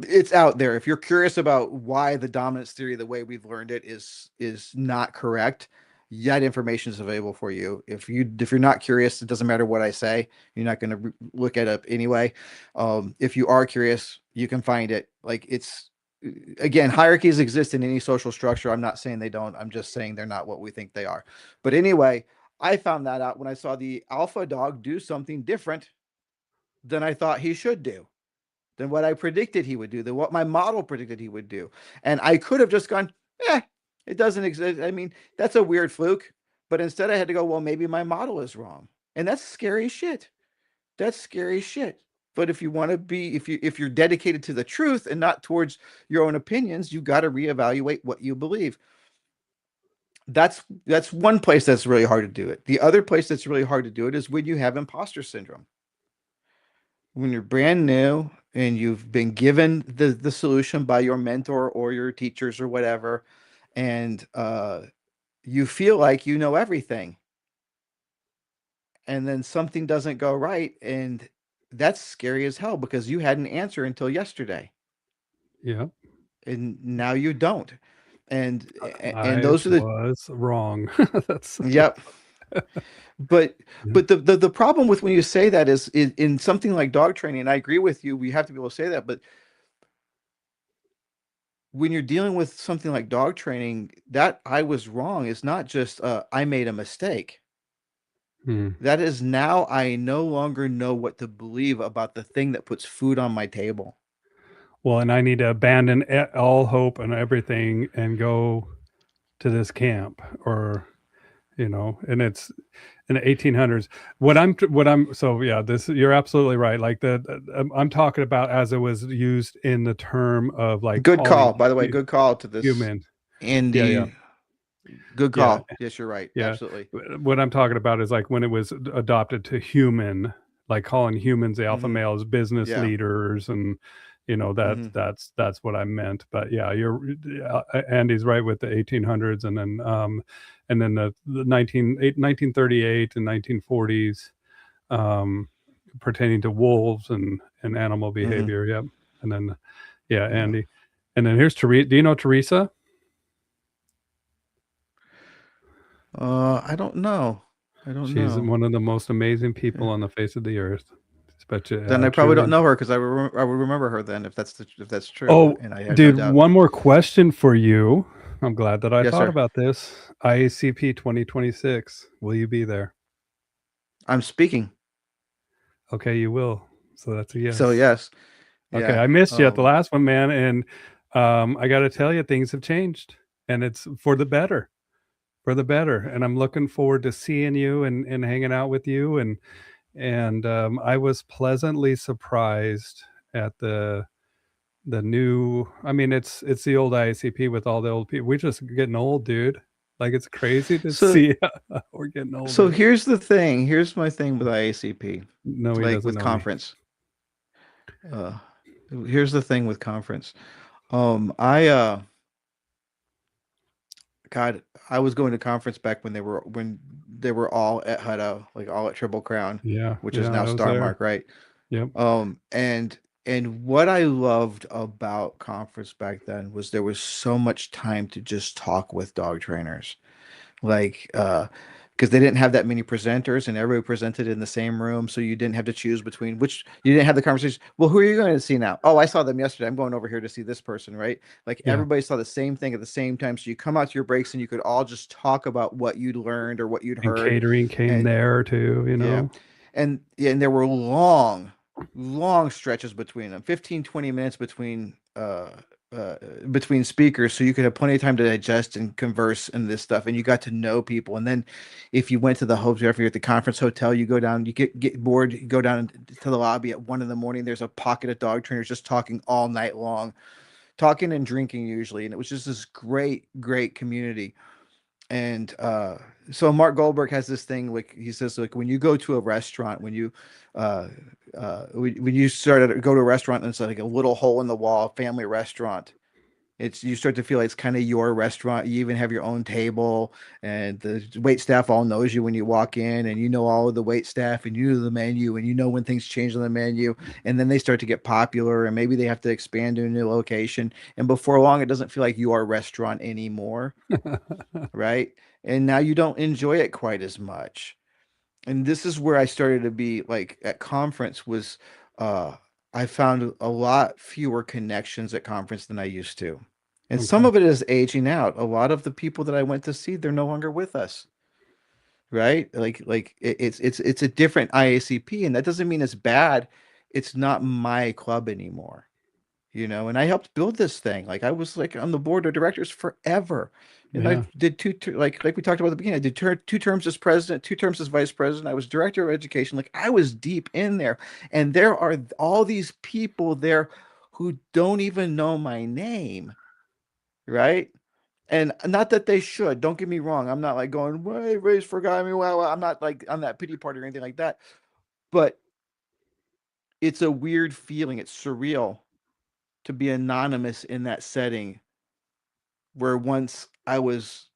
it's out there. If you're curious about why the dominance theory, the way we've learned it, is not correct, that information is available for you. If you're not curious, it doesn't matter what I say. You're not going to look it up anyway. If you are curious, you can find it. Like, it's, again, hierarchies exist in any social structure. I'm not saying they don't. I'm just saying they're not what we think they are. But anyway, I found that out when I saw the alpha dog do something different than I thought he should do, than what I predicted he would do, than what my model predicted he would do. And I could have just gone, it doesn't exist. I mean, that's a weird fluke. But instead I had to go, well, maybe my model is wrong. And that's scary shit. That's scary shit. But if you want to be, if you're dedicated to the truth and not towards your own opinions, you got to reevaluate what you believe. That's one place that's really hard to do it. The other place that's really hard to do it is when you have imposter syndrome. When you're brand new and you've been given the solution by your mentor or your teachers or whatever, and you feel like you know everything, and then something doesn't go right, and that's scary as hell because you had an answer until yesterday, Yeah. and now you don't. And I those are the was wrong. That's yep. But yeah. the problem with when you say that is in something like dog training, and I agree with you, we have to be able to say that, but when you're dealing with something like dog training, that I was wrong is not just I made a mistake. Hmm. That is, now I no longer know what to believe about the thing that puts food on my table. Well, and I need to abandon all hope and everything and go to this camp, or and it's in the 1800s. So yeah, this, you're absolutely right. Like I'm talking about as it was used in the term of like Good calling call, by the way. Good call to this, human. Yeah, yeah, Andy. Good yeah, call. Yes, you're right. yeah. Absolutely. What I'm talking about is like when it was adopted to human, like calling humans the alpha Mm-hmm. males, business Yeah. leaders, and that Mm-hmm. that's what I meant. But yeah, Andy's right with the 1800s, and then the 1938 and 1940s, pertaining to wolves and animal Mm-hmm. behavior. Yep. And then yeah, Yeah. Andy. And then here's Teresa. Do you know Teresa? I don't know. I don't She's know. one of the most amazing people Yeah. on the face of the earth. Bet you, Then I probably don't truly. know her because I would remember her then if that's true, Oh, and I have no dude, doubt. one more question for you. I'm glad that I Yes, thought sir. about this. IACP 2026. Will you be there? I'm speaking. Okay, you will. So that's a So yes. yes. Okay, Yeah. I missed you at the last one, man, and I got to tell you, things have changed, and it's for the better. For the better, and I'm looking forward to seeing you and hanging out with you, and I was pleasantly surprised at the new. I mean, it's the old IACP with all the old people. We're just getting old, dude. Like, it's crazy to So see we're getting so older. here's the thing. Here's my thing with IACP, No, he like doesn't with know me. conference. Uh, here's the thing with conference. I God, I was going to conference back when they were all at Hutto, like all at Triple Crown, Yeah, which is yeah, now I was Star there. Mark, right? Yep. And what I loved about conference back then was there was so much time to just talk with dog trainers. Like because they didn't have that many presenters and everybody presented in the same room, so you didn't have to choose between which, you didn't have the conversation, well, who are you going to see now? Oh, I saw them yesterday, I'm going over here to see this person, right? Like, Yeah, everybody saw the same thing at the same time, so you come out to your breaks and you could all just talk about what you'd learned or what you'd and heard. catering came And there too. yeah, and there were long stretches between them, 15, 20 minutes uh between speakers, so you could have plenty of time to digest and converse and this stuff, and you got to know people. And then if you went to the hotel, if you're at the conference hotel, you go down, you get bored, you go down to the lobby at 1 in the morning, there's a pocket of dog trainers just talking all night long, talking and drinking usually, and it was just this great community. And so Mark Goldberg has this thing, like he says, like when you go to a restaurant, uh, when you go to a restaurant and it's like a little hole in the wall family restaurant, it's you start to feel like it's kind of your restaurant. You even have your own table, and the wait staff all knows you when you walk in, and you know all of the wait staff, and you know the menu, and you know when things change on the menu, and then they start to get popular, and maybe they have to expand to a new location, and before long, it doesn't feel like your restaurant anymore, right? And now you don't enjoy it quite as much. And this is where I started to be like at conference was uh I found a lot fewer connections at conference than I used to. And some Okay. of it is aging out. A lot of the people that I went to see, they're no longer with us, right? It's a different IACP, and that doesn't mean it's bad. It's not my club anymore, and I helped build this thing. Like I was like on the board of directors forever. And I Yeah. did like we talked about at the beginning, I did two terms as president, two terms as vice president. I was director of education. Like I was deep in there. And there are all these people there who don't even know my name, right? And not that they should. Don't get me wrong. I'm not like going, well, everybody's forgot me. Well, I'm not like on that pity party or anything like that. But it's a weird feeling. It's surreal to be anonymous in that setting where once I was,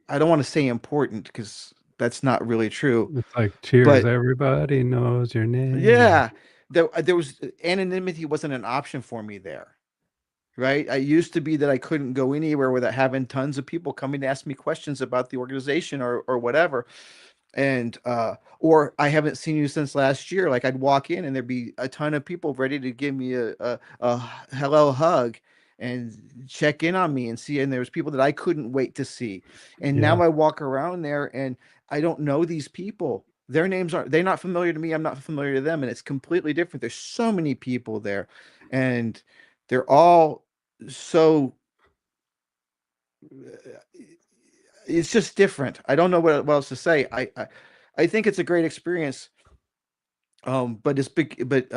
I don't want to say important because that's not really true, It's like, cheers, but everybody knows your name. yeah, there was anonymity wasn't an option for me there. Right. I used to be that I couldn't go anywhere without having tons of people coming to ask me questions about the organization or whatever. And or I haven't seen you since last year. Like I'd walk in and there'd be a ton of people ready to give me a hello hug and check in on me and see. And there was people that I couldn't wait to see. And Yeah. now I walk around there and I don't know these people. Their names aren't, they're not familiar to me. I'm not familiar to them. And it's completely different. There's so many people there and they're all so it's just different. I don't know what else to say. I think it's a great experience. But it's big. But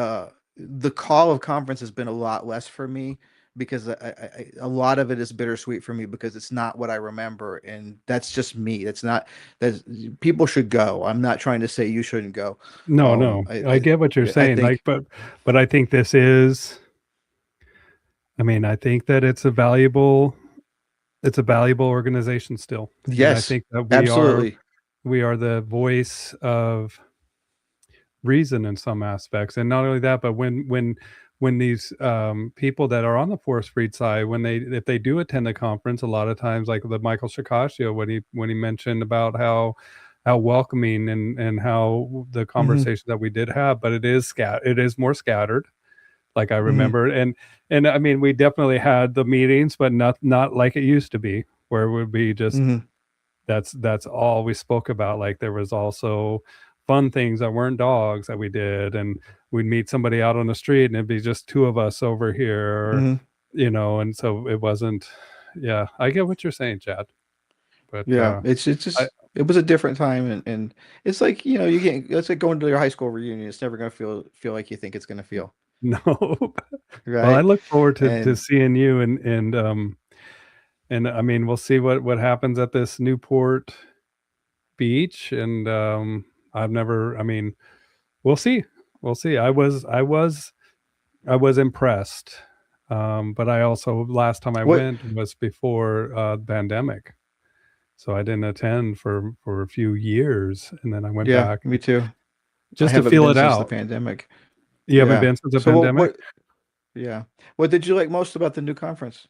the call of conference has been a lot less for me because a lot of it is bittersweet for me because it's not what I remember, and that's just me. That's not that people should go. I'm not trying to say you shouldn't go. No, no. I get what you're I saying. Like, think but I think this is, I mean, I think that it's a valuable organization still. And I yes, think that absolutely. we are the voice of reason in some aspects. And not only that, but when these people that are on the forest freed side, when they if they do attend the conference, a lot of times, like the Michael Shikashio, when he mentioned about how welcoming and how the Hmm. conversation that we did have, but it is more scattered, like I Hmm. remember. And I mean, we definitely had the meetings, but not like it used to be, where it would be just Hmm. that's all we spoke about. Like there was also fun things that weren't dogs that we did, and we'd meet somebody out on the street and it'd be just two of us over here, Hmm. and so it wasn't. Yeah, I get what you're saying, Chad, but Yeah, it's I just it was a different time, and it's like you get it's like going to your high school reunion. It's never gonna feel like you think it's gonna feel, no. Well, I right? look forward to And seeing you, and I mean, we'll see what happens at this Newport beach. And I've never, I mean, we'll see. We'll see. I was impressed. But I also, last time I what? went was before pandemic. So I didn't attend for a few years, and then I went Yeah, back me too. I just to haven't feel been it since the out. pandemic. You haven't Yeah. been since the So pandemic? Yeah. What did you like most about the new conference?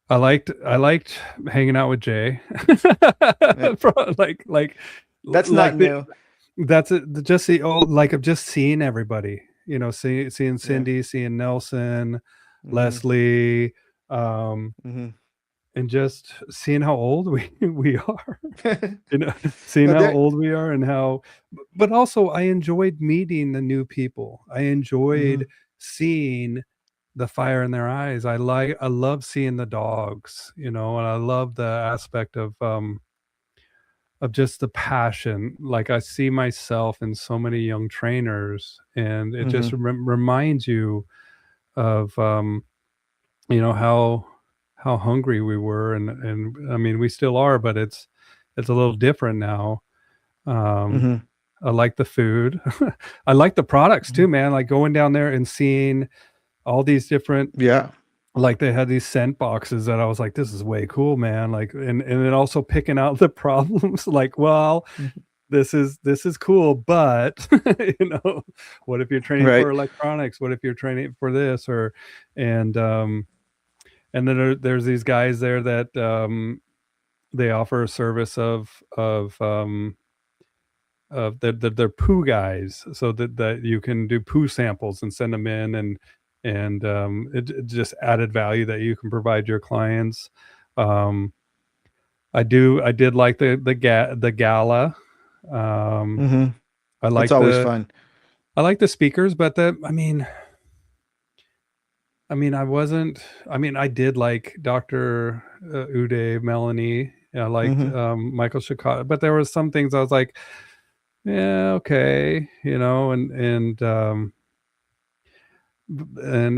I liked hanging out with Jay. Yeah, Like that's not like the, new. that's it, just the old, like of just seeing everybody, seeing Yeah. Cindy, seeing Nelson, Hmm. Leslie, um, Hmm. and just seeing how old we are. Seeing No, how there. old we are, and how, but also I enjoyed meeting the new people. I Hmm. enjoyed seeing the fire in their eyes. I love seeing the dogs, and I love the aspect of just the passion. Like I see myself in so many young trainers, and it just Hmm. reminds you of how. how hungry we were, and I mean we still are, but it's a little different now. Um, Mm-hmm. I like the food. I like the products too, man. Like going down there and seeing all these different, Yeah. like they had these scent boxes that I was like, this is way cool, man. Like, and then also picking out the problems. Like, well, Mhm. this is cool, but you know, what if you're training for Right. electronics? What if you're training for this? Or and and then there's these guys there that they offer a service of they're poo guys, so that you can do poo samples and send them in, and it just added value that you can provide your clients. Um, I did like the gala. Um, Mm-hmm. I It's like always the fun. I like the speakers, but I mean, I wasn't. I mean, I did like Dr. Uday, Melanie. I liked Mm-hmm. Michael Shikata, but there was some things I was like, yeah, okay, you know, and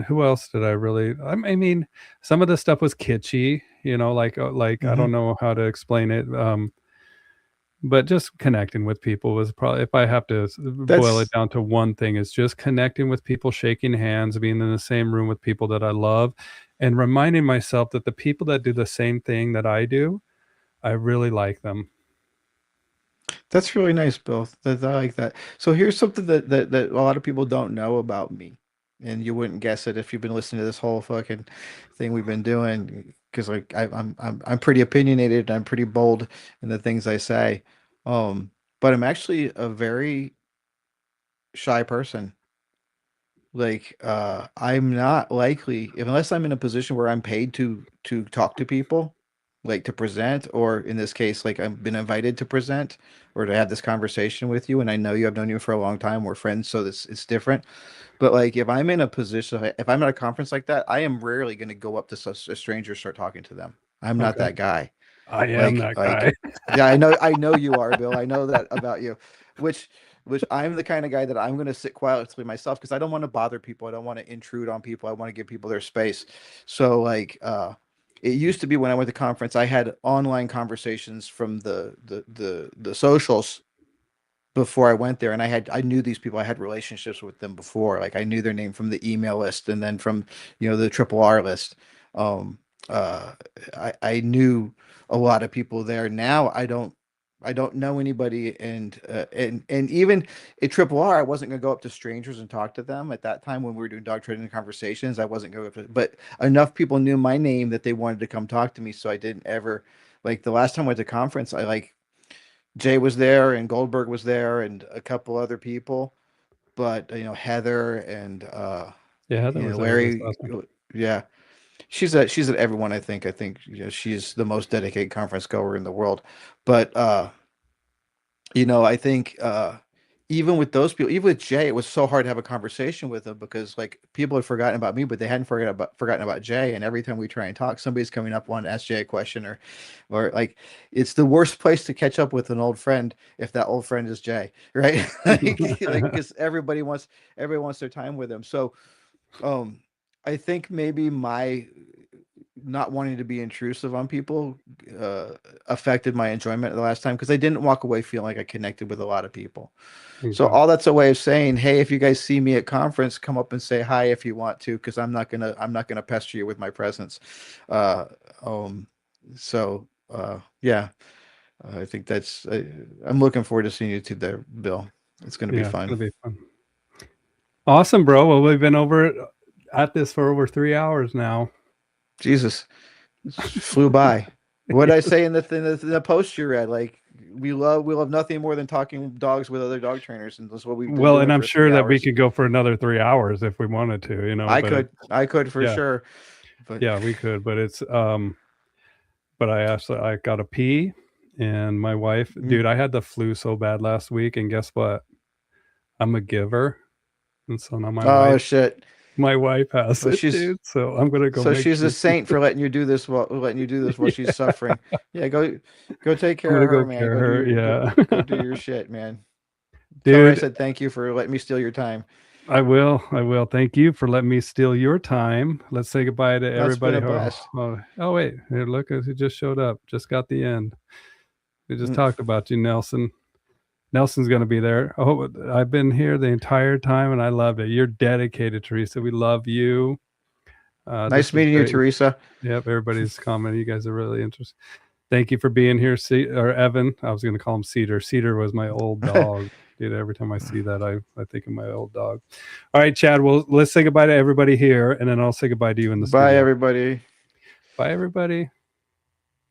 who else did I really? I mean, some of the stuff was kitschy, you know, like I Mm-hmm. don't know how to explain it. But just connecting with people was probably, if I have to boil it That's down to one thing, is just connecting with people, shaking hands, being in the same room with people that I love, and reminding myself that the people that do the same thing that I do, I really like them. That's really nice, Bill. I like that. So here's something that a lot of people don't know about me, and you wouldn't guess it if you've been listening to this whole fucking thing we've been doing. Because like I'm pretty opinionated and I'm pretty bold in the things I say. Um, but I'm actually a very shy person. Like, I'm not likely, unless I'm in a position where I'm paid to talk to people, like to present, or in this case, like I've been invited to present or to have this conversation with you, and I know you, I've known you for a long time, we're friends, so this it's different. But like, if I'm in a position, if I'm at a conference like that, I am rarely going to go up to a stranger, start talking to them. I'm not Okay, that guy. I am Like, that like, guy. yeah, I know you are, Bill. I know that about you. Which, which I'm the kind of guy that I'm going to sit quietly myself because I don't want to bother people. I don't want to intrude on people. I want to give people their space. So, like, it used to be when I went to conference, I had online conversations from the socials before I went there, and I knew these people. I had relationships with them before. Like I knew their name from the email list, and then from the triple R list. Um, uh, I knew a lot of people there. Now I don't know anybody, and even at triple R, I wasn't gonna go up to strangers and talk to them at that time when we were doing dog training conversations. I wasn't going to, but enough people knew my name that they wanted to come talk to me, so I didn't ever. Like the last time I went to conference, I like Jay was there and Goldberg was there and a couple other people, but Heather and Yeah, Heather was there this Larry, last one. yeah, she's at everyone. I think she's the most dedicated conference goer in the world, but I think even with those people, even with Jay, it was so hard to have a conversation with him because like people had forgotten about me, but they hadn't forgotten about Jay. And every time we try and talk, somebody's coming up wanting to ask Jay a question, or like it's the worst place to catch up with an old friend if that old friend is Jay, right? Like because everybody wants their time with him. So um, I think maybe my not wanting to be intrusive on people uh, affected my enjoyment the last time because I didn't walk away feeling like I connected with a lot of people. So Okay. all that's a way of saying, hey, if you guys see me at conference, come up and say hi if you want to, because I'm not gonna pester you with my presence. Uh, um, yeah, I think I'm looking forward to seeing you two there, Bill. It's gonna be Yeah, it's fun. gonna be fun. Awesome, bro. Well, we've been at this for over 3 hours now. Jesus, it flew by. What did I say in the post you read? Like we love nothing more than talking dogs with other dog trainers, and that's what we've been Well, and doing I'm for three sure that we hours. could go for another 3 hours if we wanted to, you know, but I could for yeah, sure, but yeah, we could, but but I got to pee, and my wife, mm. dude, I had the flu so bad last week, and guess what? I'm a giver, and so now Oh shit. my wife has Well, it, dude. So I'm gonna go make she's a sure she, saint for letting you do this while she's suffering. Yeah, go take I'm care gonna of her, go man. care her. Go Yeah, go do your shit, man. Tell her I dude. said thank you for letting me steal your time. I will. Thank you for letting me steal your time. Let's say goodbye to That's everybody. been a blast. Oh, wait. Here, look, who just showed up. Just got the end. We just Mm. talked about you, Nelson. Nelson's going to be there. Oh, I've been here the entire time, and I loved it. You're dedicated, Teresa. We love you. Nice meeting you, Teresa. Yep, everybody's commenting. You guys are really interesting. Thank you for being here, or Evan. I was going to call him Cedar. Cedar was my old dog. Dude, every time I see that, I think of my old dog. All right, Chad. Well, let's say goodbye to everybody here, and then I'll say goodbye to you in the studio. Bye, everybody. Bye, everybody.